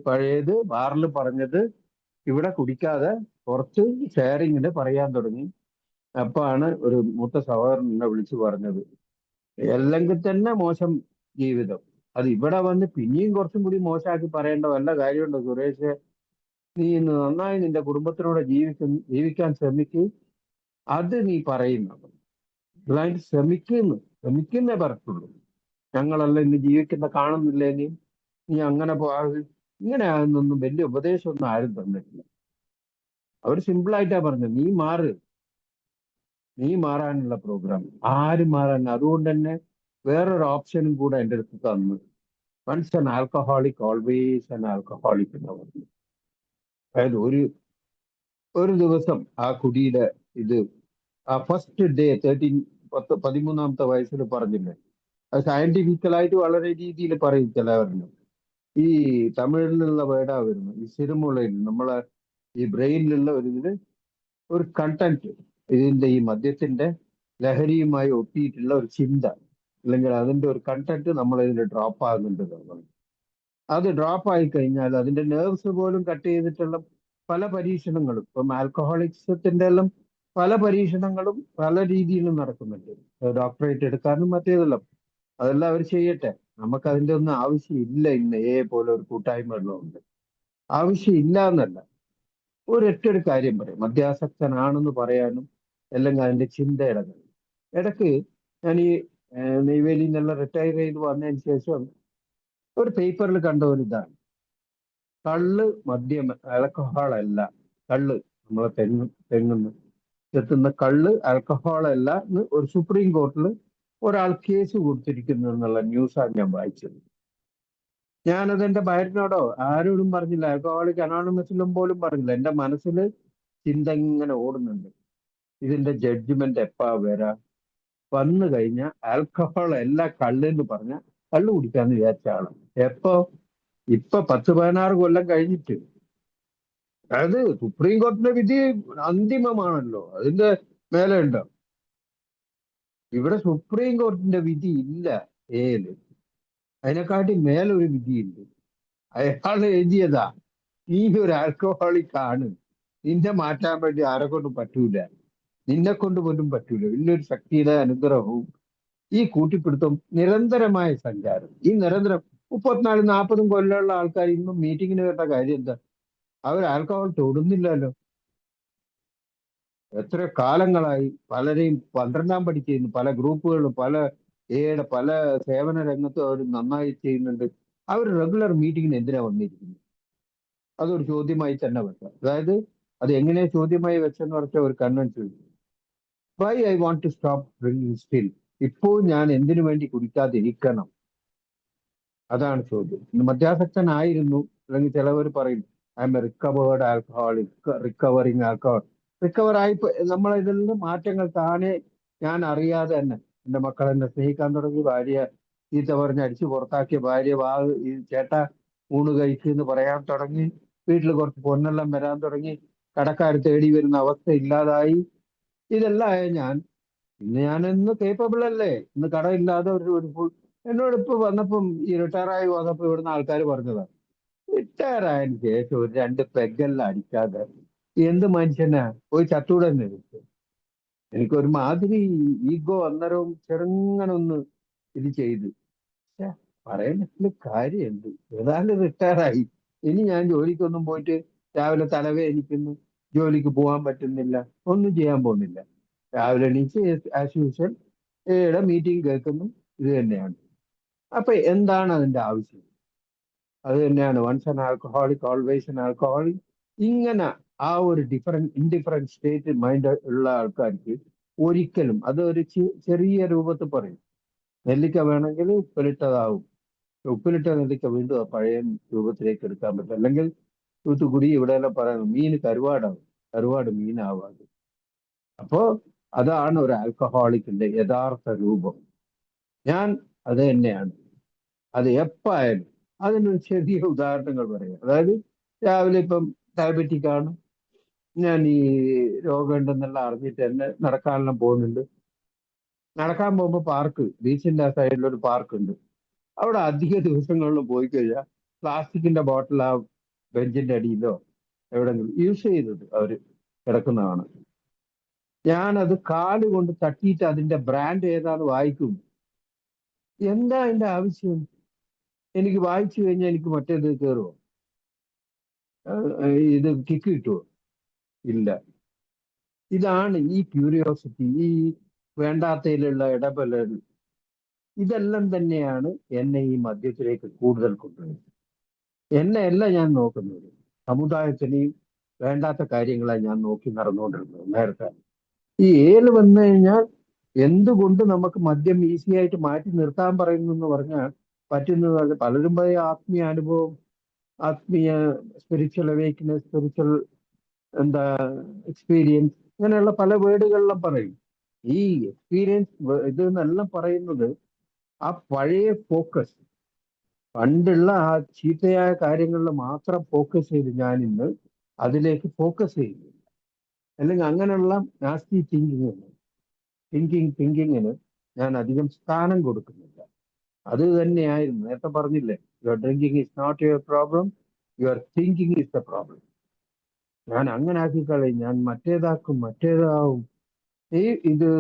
പഴയത് ബാറിൽ പറഞ്ഞത് ഇവിടെ കുടിക്കാതെ പുറത്ത് ഷെയറിങ്ങിന് പറയാൻ തുടങ്ങി. അപ്പാണ് ഒരു മൂത്ത സഹോദരൻ എന്നെ വിളിച്ചു പറഞ്ഞത്, അല്ലെങ്കിൽ തന്നെ മോശം ജീവിതം, അത് ഇവിടെ വന്ന് പിന്നെയും കുറച്ചും കൂടി മോശമാക്കി പറയേണ്ട വല്ല കാര്യമുണ്ടോ സുരേഷ്? നീ നന്നായി നിന്റെ കുടുംബത്തിലൂടെ ജീവിക്കാൻ ശ്രമിക്ക്, അത് നീ പറയുന്നത്. അല്ലാണ്ട് ശ്രമിക്കുന്നേ പറഞ്ഞുള്ളൂ. ഞങ്ങളെല്ലാം ഇന്ന് ജീവിക്കുന്ന കാണുന്നില്ലേ, നീ അങ്ങനെ ഇങ്ങനെ ആകുന്നൊന്നും വലിയ ഉപദേശമൊന്നും ആരും തന്നിട്ടില്ല. അവർ സിമ്പിളായിട്ടാ പറഞ്ഞത്, നീ മാറാനുള്ള പ്രോഗ്രാം. ആരും മാറാൻ. അതുകൊണ്ട് തന്നെ വേറൊരു ഓപ്ഷനും കൂടെ എൻ്റെ അടുത്ത് തന്നു. Once an alcoholic always an alcoholic എന്ന് പറഞ്ഞു. അതായത് ഒരു ദിവസം ആ കുടിയുടെ ഇത് ആ ഫസ്റ്റ് ഡേ 13 വയസ്സിൽ പറഞ്ഞില്ലേ, അത് സയന്റിഫിക്കലായിട്ട് വളരെ രീതിയിൽ പറയും ചിലവരിലും. ഈ തമിഴിലുള്ള വേർഡാ വരുന്നത്, ഈ സിരുമുളയിൽ നമ്മളെ ഈ ബ്രെയിനിലുള്ള ഒരു കണ്ടന്റ്, ഇതിന്റെ ഈ മദ്യത്തിന്റെ ലഹരിയുമായി ഒട്ടിയിട്ടുള്ള ഒരു ചിന്ത, അല്ലെങ്കിൽ അതിന്റെ ഒരു കണ്ടന്റ് നമ്മൾ ഇതിൽ ഡ്രോപ്പ് ആകുന്നുണ്ട് എന്നുള്ളത്. അത് ഡ്രോപ്പ് ആയി കഴിഞ്ഞാൽ അതിന്റെ നെർവ്സ് പോലും കട്ട് ചെയ്തിട്ടുള്ള പല പരീക്ഷണങ്ങളും, ഇപ്പം ആൽക്കഹോളിക്സത്തിന്റെ എല്ലാം പല പരീക്ഷണങ്ങളും പല രീതിയിലും നടക്കുന്നുണ്ട്. ഡോക്ടറേറ്റ് എടുക്കാനും മറ്റേതെല്ലാം, അതെല്ലാം അവർ ചെയ്യട്ടെ. നമുക്ക് അതിന്റെ ഒന്നും ആവശ്യമില്ല. ഇന്ന് പോലെ ഒരു കൂട്ടായ്മകളുണ്ട്, ആവശ്യമില്ല എന്നല്ല. ഒരൊറ്റൊരു കാര്യം പറയും, മദ്യാസക്തനാണെന്ന് പറയാനും അല്ലെങ്കിൽ അതിന്റെ ചിന്തയുടെ കാര്യം. ഇടയ്ക്ക് ഞാൻ ഈ നെയ്വേലിയിൽ നിന്നെല്ലാം റിട്ടയർ ചെയ്ത് വന്നതിന് ശേഷം ഒരു പേപ്പറിൽ കണ്ട ഒരു ഇതാണ്, കള്ള് മദ്യം ആൽക്കഹോൾ അല്ല, കള്ള് നമ്മളെ തെങ്ങുന്ന് എത്തുന്ന കള്ള് ആൽക്കഹോൾ അല്ല എന്ന് ഒരു സുപ്രീം കോർട്ടിൽ ഒരാൾ കേസ് കൊടുത്തിരിക്കുന്നു എന്നുള്ള ന്യൂസാണ് ഞാൻ വായിച്ചത്. ഞാനതെന്റെ ഭാര്യനോടോ ആരോടും പറഞ്ഞില്ല, ആൽക്കഹോളിക് അനോണിമസിലും പോലും പറഞ്ഞില്ല. എന്റെ മനസ്സിൽ ചിന്ത ഇങ്ങനെ ഓടുന്നുണ്ട്, ഇതിന്റെ ജഡ്ജ്മെന്റ് എപ്പാ വരാ. വന്നു കഴിഞ്ഞാൽ ആൽക്കഹോൾ അല്ല കള്ള് എന്ന് പറഞ്ഞ കള്ള് കുടിക്കാന്ന് വിചാരിച്ച ആളാണ്. ഇപ്പൊ 10-16 കൊല്ലം കഴിഞ്ഞിട്ട്, അതായത് സുപ്രീം കോടതിയുടെ വിധി അന്തിമമാണല്ലോ, അതിന്റെ മേലെ ഉണ്ടോ? ഇവിടെ സുപ്രീം കോടതിന്റെ വിധി ഇല്ല ഏല്, അതിനെക്കാട്ടി മേലൊരു വിധിയുണ്ട്. അയാൾ എഴുതിയതാ, നീ ഒരു ആൽക്കഹോളിക് ആണ്, നിന്നെ മാറ്റാൻ വേണ്ടി ആരെ കൊണ്ടും പറ്റൂല, നിന്നെ കൊണ്ട് പോലും പറ്റൂല. വലിയൊരു ശക്തിയുടെ അനുഗ്രഹവും ഈ കൂട്ടിപ്പിടുത്തം, നിരന്തരമായ സഞ്ചാരം, ഈ നിരന്തരം 34-40 കൊല്ലമുള്ള ആൾക്കാർ ഇന്നും മീറ്റിങ്ങിന് വരുന്ന കാര്യം എന്താ? അവർ ആൽക്കഹോൾ തൊടുന്നില്ലല്ലോ. എത്ര കാലങ്ങളായി പലരെയും 12ാം പടി ചെയ്യുന്നു, പല ഗ്രൂപ്പുകളും പല സേവന രംഗത്തും അവർ നന്നായി ചെയ്യുന്നുണ്ട്. അവർ റെഗുലർ മീറ്റിങ്ങിന് എന്തിനാ വന്നിരിക്കുന്നത്? അതൊരു ചോദ്യമായി തന്നെ വെക്കാം. അതായത് അത് എങ്ങനെ ചോദ്യമായി വെച്ചെന്ന് പറഞ്ഞാൽ ഒരു convention, why I want to stop drinking still, ഇപ്പോൾ ഞാൻ എന്തിനു വേണ്ടി കുടിക്കാതിരിക്കണം? അതാണ് ചോദ്യം. മദ്യാസക്തനായിരുന്നു, അല്ലെങ്കിൽ ചിലവർ പറയും I am a recovered alcoholic, recovering alcohol. റിക്കവറായി ഇതിൽ നിന്ന് മാറ്റങ്ങൾ താനെ ഞാൻ അറിയാതെ തന്നെ. എൻ്റെ മക്കൾ എന്നെ സ്നേഹിക്കാൻ തുടങ്ങി, ഭാര്യ ചീത്ത പറഞ്ഞ് അടിച്ചു പുറത്താക്കിയ ഭാര്യ ഈ ചേട്ടാ ഊണ് കഴിക്കുമെന്ന് പറയാൻ തുടങ്ങി, വീട്ടിൽ കുറച്ച് പൊന്നെല്ലാം വരാൻ തുടങ്ങി, കടക്കാർ തേടി വരുന്ന അവസ്ഥ ഇല്ലാതായി. ഇതെല്ലാം ഞാൻ കേപ്പബിൾ അല്ലേ? ഇന്ന് കടയില്ലാതെ എന്നോട് ഇപ്പൊ വന്നപ്പം, ഈ റിട്ടയറായി വന്നപ്പോ ഇവിടുന്ന് ആൾക്കാർ പറഞ്ഞതാണ്, റിട്ടയർ ആയതിനു ശേഷം ഒരു 2 പെഗ്ഗെല്ലാം അടിക്കാതെ എന്ത് മനുഷ്യനാ, പോയി ചത്തൂടെ എന്ന് ചോദിച്ചു. എനിക്കൊരു മാതിരി ഈഗോ അന്നേരവും ചെറുങ്ങനെ ഒന്ന് ഇത് ചെയ്തു. പറയുന്ന കാര്യം എന്ത്, ഏതായാലും റിട്ടയറായി, ഇനി ഞാൻ ജോലിക്കൊന്നും പോയിട്ട് രാവിലെ തലവേദനിക്കുന്നു, ജോലിക്ക് പോകാൻ പറ്റുന്നില്ല, ഒന്നും ചെയ്യാൻ പോകുന്നില്ല. രാവിലെ എണീച്ച് ആസ് യൂഷ്വൽ മീറ്റിംഗ് കേൾക്കുന്നു, ഇത് തന്നെയാണ്. അപ്പൊ എന്താണ് അതിന്റെ ആവശ്യം? അത് തന്നെയാണ് once an alcoholic always an alcoholic. ഇങ്ങനെ ആ ഒരു ഇൻഡിഫറൻറ്റ് സ്റ്റേറ്റ് മൈൻഡ് ഉള്ള ആൾക്കാർക്ക് ഒരിക്കലും അത് ഒരു ചെറിയ രൂപത്തിൽ പറയും, നെല്ലിക്ക വേണമെങ്കിൽ ഉപ്പിലിട്ടതാവും, ഉപ്പിലിട്ട നെല്ലിക്ക വീണ്ടും ആ പഴയ രൂപത്തിലേക്ക് എടുക്കാൻ പറ്റും. അല്ലെങ്കിൽ തൂത്തുക്കുടി ഇവിടെയെല്ലാം പറയുന്നത് മീൻ കരുവാട് മീനാവാതെ. അപ്പോ അതാണ് ഒരു ആൽക്കഹോളിക്കിന്റെ യഥാർത്ഥ രൂപം. ഞാൻ അത് തന്നെയാണ്. അത് എപ്പായാലും അതിനൊരു ചെറിയ ഉദാഹരണങ്ങൾ പറയാം. അതായത് രാവിലെ ഇപ്പം ഡയബറ്റിക് ആണ്, ഞാൻ ഈ രോഗമുണ്ടെന്നുള്ള അറിഞ്ഞിട്ട് തന്നെ നടക്കാനെല്ലാം പോകുന്നുണ്ട്. നടക്കാൻ പോകുമ്പോൾ ബീച്ചിന്റെ ആ സൈഡിലൊരു പാർക്ക് ഉണ്ട്. അവിടെ അധിക ദിവസങ്ങളിൽ പോയി കഴിഞ്ഞാൽ പ്ലാസ്റ്റിക്കിന്റെ ബോട്ടിൽ ആ ബെഞ്ചിന്റെ അടിയിലോ എവിടെങ്കിലും യൂസ് ചെയ്തത് അവർ കിടക്കുന്നതാണ്. ഞാനത് കാല് കൊണ്ട് തട്ടിയിട്ട് അതിന്റെ ബ്രാൻഡ് ഏതാന്ന് വായിക്കും. എന്താ അതിന്റെ ആവശ്യം? എനിക്ക് വായിച്ചു കഴിഞ്ഞാൽ എനിക്ക് മറ്റേത് കയറുമോ? ഇത് കിക്ക് കിട്ടുമോ? ഇല്ല. ഇതാണ് ഈ ക്യൂരിയോസിറ്റി, ഈ വേണ്ടാത്തതിലുള്ള ഇടപെടൽ. ഇതെല്ലാം തന്നെയാണ് എന്നെ ഈ മദ്യത്തിലേക്ക് കൂടുതൽ കൊണ്ടുവരുന്നത്. എന്നെയല്ല ഞാൻ നോക്കുന്നത്, സമുദായത്തിനെയും വേണ്ടാത്ത കാര്യങ്ങളാണ് ഞാൻ നോക്കി നടന്നുകൊണ്ടിരുന്നത് നേരത്തെ. ഈ ഏല് വന്നു കഴിഞ്ഞാൽ എന്തുകൊണ്ട് നമുക്ക് മദ്യം ഈസി ആയിട്ട് മാറ്റി നിർത്താൻ പറയുന്നു എന്ന് പറഞ്ഞാൽ പറ്റുന്നത് പലരും പറയും ആത്മീയ അനുഭവം, ആത്മീയ സ്പിരിച്വൽ അവേക്ക്നെസ്, സ്പിരിച്വൽ എന്താ എക്സ്പീരിയൻസ്, അങ്ങനെയുള്ള പല വേർഡുകളിലും പറയും. ഈ എക്സ്പീരിയൻസ് ഇത് എന്നെല്ലാം പറയുന്നത് ആ പഴയ ഫോക്കസ്, പണ്ടുള്ള ആ ചീത്തയായ കാര്യങ്ങളിൽ മാത്രം ഫോക്കസ് ചെയ്ത് ഞാൻ ഇന്ന് അതിലേക്ക് ഫോക്കസ് ചെയ്യുന്നു. അല്ലെങ്കിൽ അങ്ങനെയുള്ള നാസ്തി തിങ്കിങ്ങിന് ഞാൻ അധികം സ്ഥാനം കൊടുക്കുന്നില്ല. അത് തന്നെയായിരുന്നു നേരത്തെ പറഞ്ഞില്ലേ, your drinking is not your problem, your thinking is the problem. ഞാൻ അങ്ങനെ ആക്കി കളയും, ഞാൻ മറ്റേതാവും. ഇത്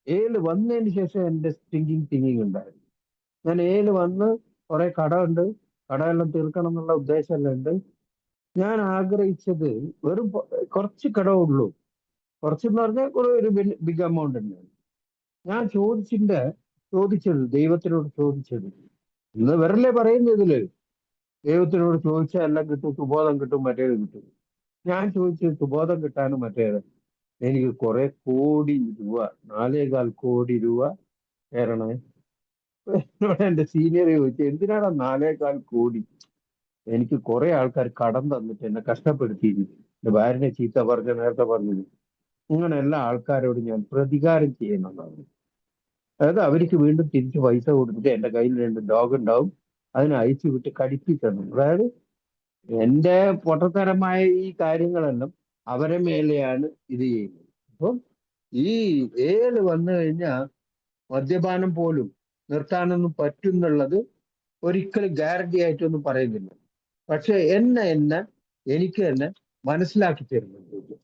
ഏല് വന്നതിന് ശേഷം എൻ്റെ തിങ്കിങ് ഉണ്ടായിരുന്നു. ഞാൻ ഏല് വന്ന് കുറെ കടമുണ്ട്, കടമെല്ലാം തീർക്കണം എന്നുള്ള ഉദ്ദേശമെല്ലാം ഉണ്ട്. ഞാൻ ആഗ്രഹിച്ചത് വെറും കുറച്ച് കടമുള്ളൂ, കുറച്ചെന്ന് പറഞ്ഞാൽ ഒരു ബിഗ് എമൗണ്ട് തന്നെയാണ്. ഞാൻ ചോദിച്ചത് ദൈവത്തിനോട് ചോദിച്ചത്, ഇന്ന് വരല്ലേ പറയുന്നത് ഇതില് ദൈവത്തിനോട് ചോദിച്ചാൽ എല്ലാം കിട്ടും, സുബോധം കിട്ടും, മറ്റേത് കിട്ടും. ഞാൻ ചോദിച്ചത് സുബോധം കിട്ടാനും മറ്റേത്, എനിക്ക് കുറെ കോടി രൂപ, 4.25 കോടി രൂപ തരണേ. എന്നോട് എന്റെ സീനിയർ ചോദിച്ചു, എന്തിനാണ് 4.25 കോടി? എനിക്ക് കുറെ ആൾക്കാർ കടം തന്നിട്ട് എന്നെ കഷ്ടപ്പെടുത്തിയിരുന്നു, എന്റെ ഭാര്യനെ ചീത്ത പറഞ്ഞ നേരത്തെ പറഞ്ഞത്, ഇങ്ങനെ എല്ലാ ആൾക്കാരോട് ഞാൻ പ്രതികാരം ചെയ്യുന്നുണ്ടാവും. അതായത് അവർക്ക് വീണ്ടും തിരിച്ച് പൈസ കൊടുത്തിട്ട് എന്റെ കയ്യിൽ 2 ഡോഗ് ഉണ്ടാവും, അതിനെ അയച്ചു വിട്ട് കടിപ്പിക്കണം. അതായത് എന്റെ പൊട്ടത്തരമായ ഈ കാര്യങ്ങളെല്ലാം അവരെ മേലെയാണ് ഇത് ചെയ്യുന്നത്. അപ്പം ഈ ഏല് വന്നു കഴിഞ്ഞാൽ മദ്യപാനം പോലും നിർത്താനൊന്നും പറ്റുന്നുള്ളത് ഒരിക്കലും ഗ്യാരണ്ടി ആയിട്ടൊന്നും പറയുന്നില്ല. പക്ഷെ എനിക്ക് തന്നെ മനസ്സിലാക്കി തരുന്നുണ്ട്.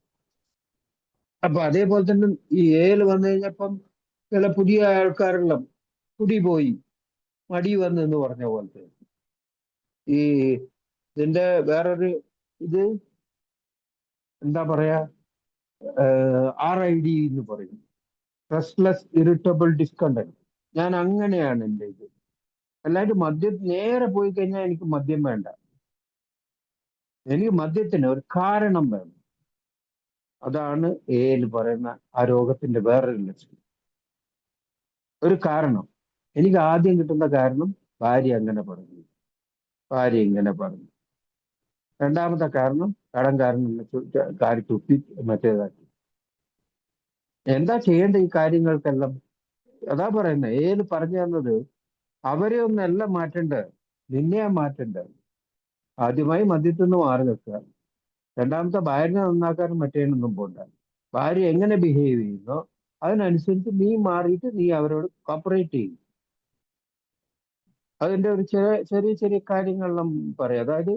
അപ്പൊ അതേപോലെ തന്നെ ഈ ഏല് വന്നു കഴിഞ്ഞപ്പം ചില പുതിയ ആൾക്കാരെല്ലാം കുടി പോയി മടി വന്നു എന്ന് പറഞ്ഞ പോലത്തെ ഈ ഇതിന്റെ വേറൊരു ഇത് എന്താ പറയാ, RID എന്ന് പറയും, റെസ്റ്റ്ലെസ് ഇറിറ്റബിൾ ഡിസ്കണ്ടന്റ്. ഞാൻ അങ്ങനെയാണ് എൻ്റെ ഇത്. അല്ലാണ്ട് മദ്യം നേരെ പോയി കഴിഞ്ഞാൽ എനിക്ക് മദ്യം വേണ്ട. എനിക്ക് മദ്യത്തിന് ഒരു കാരണം വേണം. അതാണ് ഏല് പറയുന്ന ആ രോഗത്തിന്റെ വേറൊരു ലക്ഷണം. ഒരു കാരണം. എനിക്ക് ആദ്യം കിട്ടുന്ന കാരണം ഭാര്യ അങ്ങനെ പറഞ്ഞു, ഭാര്യ ഇങ്ങനെ പറഞ്ഞു. രണ്ടാമത്തെ കാരണം കടം കാരി തുപ്പി മറ്റേതാക്കി. എന്താ ചെയ്യേണ്ട ഈ കാര്യങ്ങൾക്കെല്ലാം? അതാ പറയുന്നത്, ഏല് പറഞ്ഞു തന്നത് അവരെ ഒന്നല്ല മാറ്റേണ്ടത്, നിന്നെയാ മാറ്റേണ്ടത്. ആദ്യമായി മദ്യത്തിൽ നിന്ന് മാറി നിൽക്കുക. രണ്ടാമത്തെ ഭാര്യനെ നന്നാക്കാനും മറ്റേനൊന്നും പോണ്ട. ഭാര്യ എങ്ങനെ ബിഹേവ് ചെയ്യുന്നോ അതിനനുസരിച്ച് നീ മാറിയിട്ട് നീ അവരോട് കോപ്പറേറ്റ് ചെയ്യും. അതിന്റെ ഒരു ചെറിയ ചെറിയ കാര്യങ്ങളെല്ലാം പറയാം. അതായത്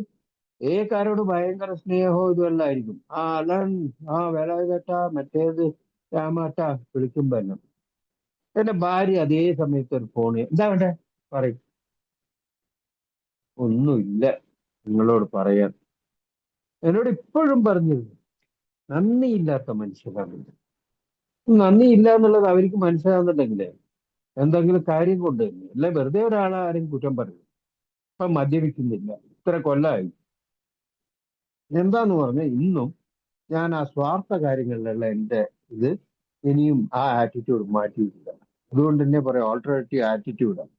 ഏക്കാരോട് ഭയങ്കര സ്നേഹവും ഇതുമെല്ലാം ആയിരിക്കും. അലൻ, വേലായുധേട്ടാ, മറ്റേത് രാമേട്ടാ വിളിക്കുമ്പോ എല്ലാം. എന്റെ ഭാര്യ അതേ സമയത്ത് ഒരു ഫോണ്, എന്താ വേണ്ടേ പറയും, ഒന്നുമില്ല നിങ്ങളോട് പറയാൻ. എന്നോട് ഇപ്പോഴും പറഞ്ഞിരുന്നു, നന്ദിയില്ലാത്ത മനുഷ്യരാണ്. നന്ദിയില്ല എന്നുള്ളത് അവർക്ക് മനസ്സിലാകുന്നുണ്ടെങ്കിലേ എന്തെങ്കിലും കാര്യം കൊണ്ട് തന്നെ, അല്ലെ വെറുതെ ഒരാളെ ആരും കുറ്റം പറയും. ഇപ്പൊ മദ്യപിക്കുന്നില്ല, ഇത്ര കൊല്ലമായി. എന്താന്ന് പറഞ്ഞാൽ ഇന്നും ഞാൻ ആ സ്വാർത്ഥ കാര്യങ്ങളിലുള്ള എൻ്റെ ഇത് ഇനിയും ആ ആറ്റിറ്റ്യൂഡ് മാറ്റിയിട്ടില്ല. അതുകൊണ്ട് തന്നെ പറയാം, ഓൾട്ടർനേറ്റീവ് ആറ്റിറ്റ്യൂഡാണ്.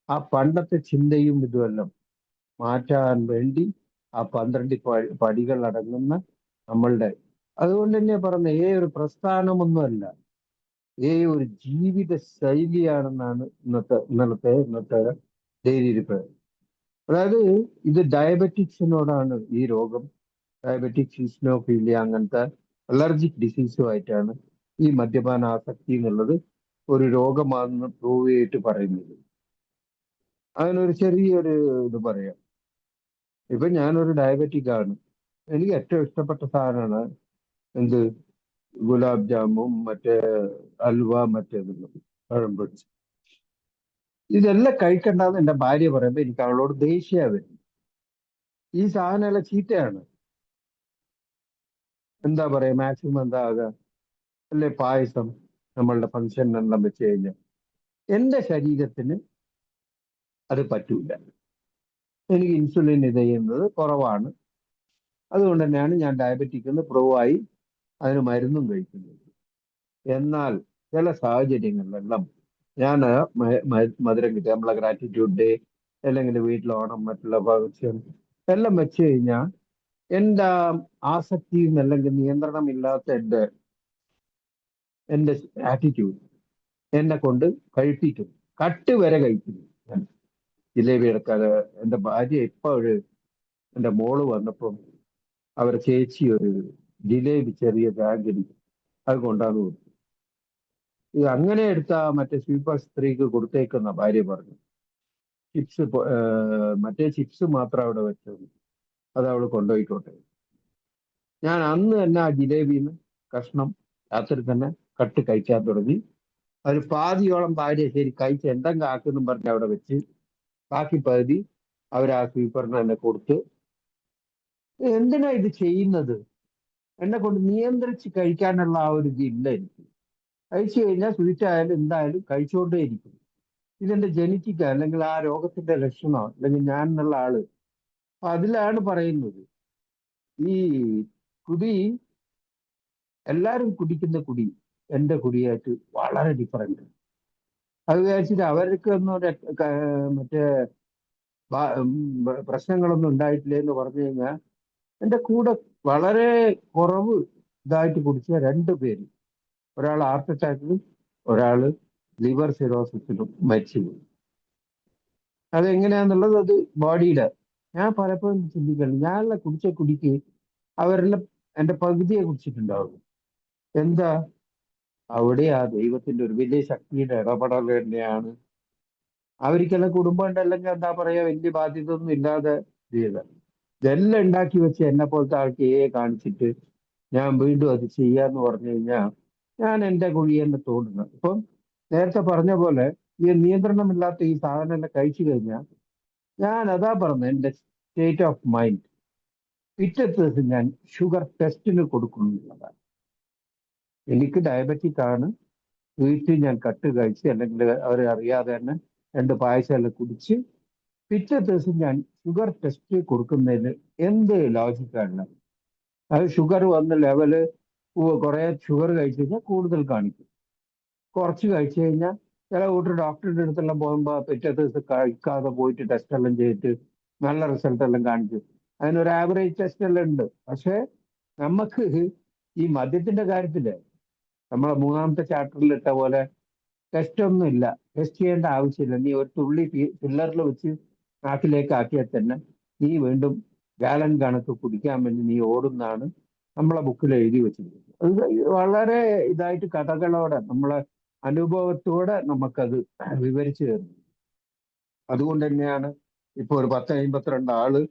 ആ പണ്ടത്തെ ചിന്തയും ഇതുമെല്ലാം മാറ്റാൻ വേണ്ടി ആ 12 പടികൾ അടങ്ങുന്ന നമ്മളുടെ, അതുകൊണ്ട് തന്നെ പറഞ്ഞ ഒരു പ്രസ്ഥാനമൊന്നുമല്ല, ഒരു ജീവിത ശൈലിയാണെന്നാണ് ഇന്നത്തെ ഡെയിലി. അതായത് ഇത് ഡയബറ്റിക്സിനോടാണ് ഈ രോഗം, ഡയബറ്റിക് ഈസ്നോഫീലിയ അങ്ങനത്തെ അലർജിക് ഡിസീസുമായിട്ടാണ് ഈ മദ്യപാന ആസക്തി എന്നുള്ളത് ഒരു രോഗമാണെന്ന് പ്രൂവ് ചെയ്തിട്ട് പറയുന്നത്. അതിനൊരു ചെറിയൊരു ഇത് പറയാം. ഇപ്പൊ ഞാനൊരു ഡയബറ്റിക് ആണ്, എനിക്ക് ഏറ്റവും ഇഷ്ടപ്പെട്ട സാധനമാണ് എന്ത്, ഗുലാബ് ജാമും മറ്റേ അൽവ, മറ്റേതെല്ലാം പഴംപൊരി. ഇതെല്ലാം കഴിക്കണ്ടെന്ന് എൻ്റെ ഭാര്യ പറയുമ്പോൾ എനിക്ക് അവളോട് ദേഷ്യ വരും. ഈ സാധനമെല്ലാം ചീത്തയാണ്. എന്താ പറയാ, മാക്സിമം എന്താ ആകുക, അല്ലെ പായസം നമ്മളുടെ ഫംഗ്ഷനിലെല്ലാം വെച്ച് കഴിഞ്ഞാൽ എൻ്റെ ശരീരത്തിന് അത് പറ്റൂല. എനിക്ക് ഇൻസുലിൻ ഇത് ചെയ്യുന്നത് കുറവാണ്. അതുകൊണ്ട് തന്നെയാണ് ഞാൻ ഡയബറ്റിക് എന്ന് പ്രൂവ് ആയി അതിന് മരുന്നും കഴിക്കുന്നത്. എന്നാൽ ചില സാഹചര്യങ്ങളിലെല്ലാം ഞാൻ മധുരം കിട്ടുക, നമ്മളെ ഗ്രാറ്റിറ്റ്യൂഡ് ഡേ അല്ലെങ്കിൽ വീട്ടിൽ ഓണം മറ്റുള്ള ഫംഗ്ഷൻ എല്ലാം വെച്ച് കഴിഞ്ഞാൽ എൻ്റെ ആസക്തിയും അല്ലെങ്കിൽ നിയന്ത്രണമില്ലാത്ത എൻ്റെ ആറ്റിറ്റ്യൂഡ് എന്നെ കൊണ്ട് കഴിപ്പിക്കും. കട്ട് വരെ കഴിക്കുന്നു ഞാൻ. ജിലേബി എടുക്കാതെ എൻ്റെ ഭാര്യ ഇപ്പോഴ് എൻ്റെ മോള് വന്നപ്പം അവരുടെ ചേച്ചി ഒരു ജിലേബി ചെറിയ ബാഗിൽ അത് കൊണ്ടാന്ന് കൊടുത്തു. ഇത് അങ്ങനെ എടുത്ത മറ്റേ സ്വീപ്പർ സ്ത്രീക്ക് കൊടുത്തേക്കുന്ന ഭാര്യ പറഞ്ഞു. ചിപ്സ് മറ്റേ ചിപ്സ് മാത്രം അവിടെ വെച്ചത്, അത് അവൾ കൊണ്ടുപോയിക്കോട്ടെ. ഞാൻ അന്ന് തന്നെ ആ ജിലേബിന്ന് കഷ്ണം രാത്രി തന്നെ കട്ട് കഴിക്കാൻ തുടങ്ങി. ഒരു പാതിയോളം ഭാര്യ ശരി കഴിച്ച് എന്തെങ്കിലും ആക്കുന്നും പറഞ്ഞ് അവിടെ വെച്ച് ബാക്കി പകുതി അവർ ആ സ്വീപ്പറിന് തന്നെ കൊടുത്ത്. എന്തിനാ ഇത് ചെയ്യുന്നത്? എന്നെ കൊണ്ട് നിയന്ത്രിച്ച് കഴിക്കാനുള്ള ആ ഒരു ഇതില്ല എനിക്ക്. കഴിച്ചു കഴിഞ്ഞാൽ സ്വീറ്റ് ആയാലും എന്തായാലും കഴിച്ചുകൊണ്ടേ ഇരിക്കും. ഇതെന്റെ ജനറ്റിക്ക അല്ലെങ്കിൽ ആ രോഗത്തിന്റെ ലക്ഷണമോ അല്ലെങ്കിൽ ഞാൻ എന്നുള്ള ആള്. അപ്പൊ അതിലാണ് പറയുന്നത് ഈ കുടി, എല്ലാരും കുടിക്കുന്ന കുടി എന്റെ കുടിയായിട്ട് വളരെ ഡിഫറൻറ്റ്. അത് വിചാരിച്ചിട്ട് അവർക്ക് ഒന്നും മറ്റേ പ്രശ്നങ്ങളൊന്നും ഉണ്ടായിട്ടില്ല എന്ന് പറഞ്ഞു കഴിഞ്ഞാൽ എന്റെ കൂടെ വളരെ കുറവ് ഇതായിട്ട് കുടിച്ച 2 പേര്, ഒരാൾ ഹാർട്ട് അറ്റാക്കിലും ഒരാള് ലിവർ സിറോസിസിലും മരിച്ചുപോയി. അതെങ്ങനെയാന്നുള്ളത് അത് ബോഡിയുടെ. ഞാൻ പലപ്പോഴും ചിന്തിക്കണം, ഞാനുള്ള കുടിച്ച കുടിക്ക് അവരെല്ലാം എന്റെ പകുതിയെ കുടിച്ചിട്ടുണ്ടാവും. എന്താ അവിടെ ആ ദൈവത്തിന്റെ ഒരു വലിയ ശക്തിയുടെ ഇടപെടൽ തന്നെയാണ്. അവർക്കെല്ലാം കുടുംബം ഉണ്ടല്ലെങ്കിൽ എന്താ പറയാ, വലിയ ബാധ്യത ഒന്നും ഇല്ലാതെ ചെയ്ത ഇതെല്ലാം ഉണ്ടാക്കി വെച്ച് എന്നെ പോലത്തെ ആൾക്ക് കാണിച്ചിട്ട് ഞാൻ വീണ്ടും അത് ചെയ്യാന്ന് പറഞ്ഞു കഴിഞ്ഞാൽ ഞാൻ എന്റെ കുഴി തന്നെ തോന്നുന്നത്. ഇപ്പം നേരത്തെ പറഞ്ഞ പോലെ ഈ നിയന്ത്രണമില്ലാത്ത ഈ സാധനം എന്നെ കഴിച്ചു കഴിഞ്ഞാൽ ഞാൻ അതാ പറഞ്ഞത്, എന്റെ സ്റ്റേറ്റ് ഓഫ് മൈൻഡ് പിറ്റത്തെ ദിവസം ഞാൻ ഷുഗർ ടെസ്റ്റിന് കൊടുക്കുന്നുള്ളതാണ്. എനിക്ക് ഡയബറ്റിക് ആണ്, വീട്ടിൽ ഞാൻ കട്ട് കഴിച്ച് അല്ലെങ്കിൽ അവർ അറിയാതെ തന്നെ 2 പായസം എല്ലാം കുടിച്ച് പിറ്റേ ദിവസം ഞാൻ ഷുഗർ ടെസ്റ്റ് കൊടുക്കുന്നതിന് എന്ത് ലോജിക്കാണ്? അത് ഷുഗർ വന്ന ലെവല് കുറെ ഷുഗർ കഴിച്ചു കഴിഞ്ഞാൽ കൂടുതൽ കാണിക്കും, കുറച്ച് കഴിച്ചു കഴിഞ്ഞാൽ ചില കൂട്ടർ ഡോക്ടറുടെ അടുത്തെല്ലാം പോകുമ്പോൾ പിറ്റേ ദിവസം കഴിക്കാതെ പോയിട്ട് ടെസ്റ്റ് എല്ലാം ചെയ്തിട്ട് നല്ല റിസൾട്ട് എല്ലാം കാണിച്ചു. അതിനൊരു ആവറേജ് ടെസ്റ്റ് എല്ലാം ഉണ്ട്. പക്ഷെ നമുക്ക് ഈ മദ്യത്തിന്റെ കാര്യത്തില് നമ്മളെ 3ാമത്തെ ചാപ്റ്ററിൽ ഇട്ട പോലെ ടെസ്റ്റ് ഒന്നും ഇല്ല, ടെസ്റ്റ് ചെയ്യേണ്ട ആവശ്യമില്ല. നീ ഒരു തുള്ളി ഫില്ലറിൽ വെച്ച് നാട്ടിലേക്ക് ആക്കിയാൽ തന്നെ നീ വീണ്ടും ഗാലൻ കണക്ക് കുടിക്കാൻ വേണ്ടി നീ ഓടുന്നാണ് നമ്മളെ ബുക്കിൽ എഴുതി വെച്ചിരിക്കുന്നത്. അത് വളരെ ഇതായിട്ട് കഥകളോടെ നമ്മളെ അനുഭവത്തോടെ നമുക്കത് വിവരിച്ചു തരുന്നു. അതുകൊണ്ട് തന്നെയാണ് ഇപ്പൊ ഒരു 10-52 ആള്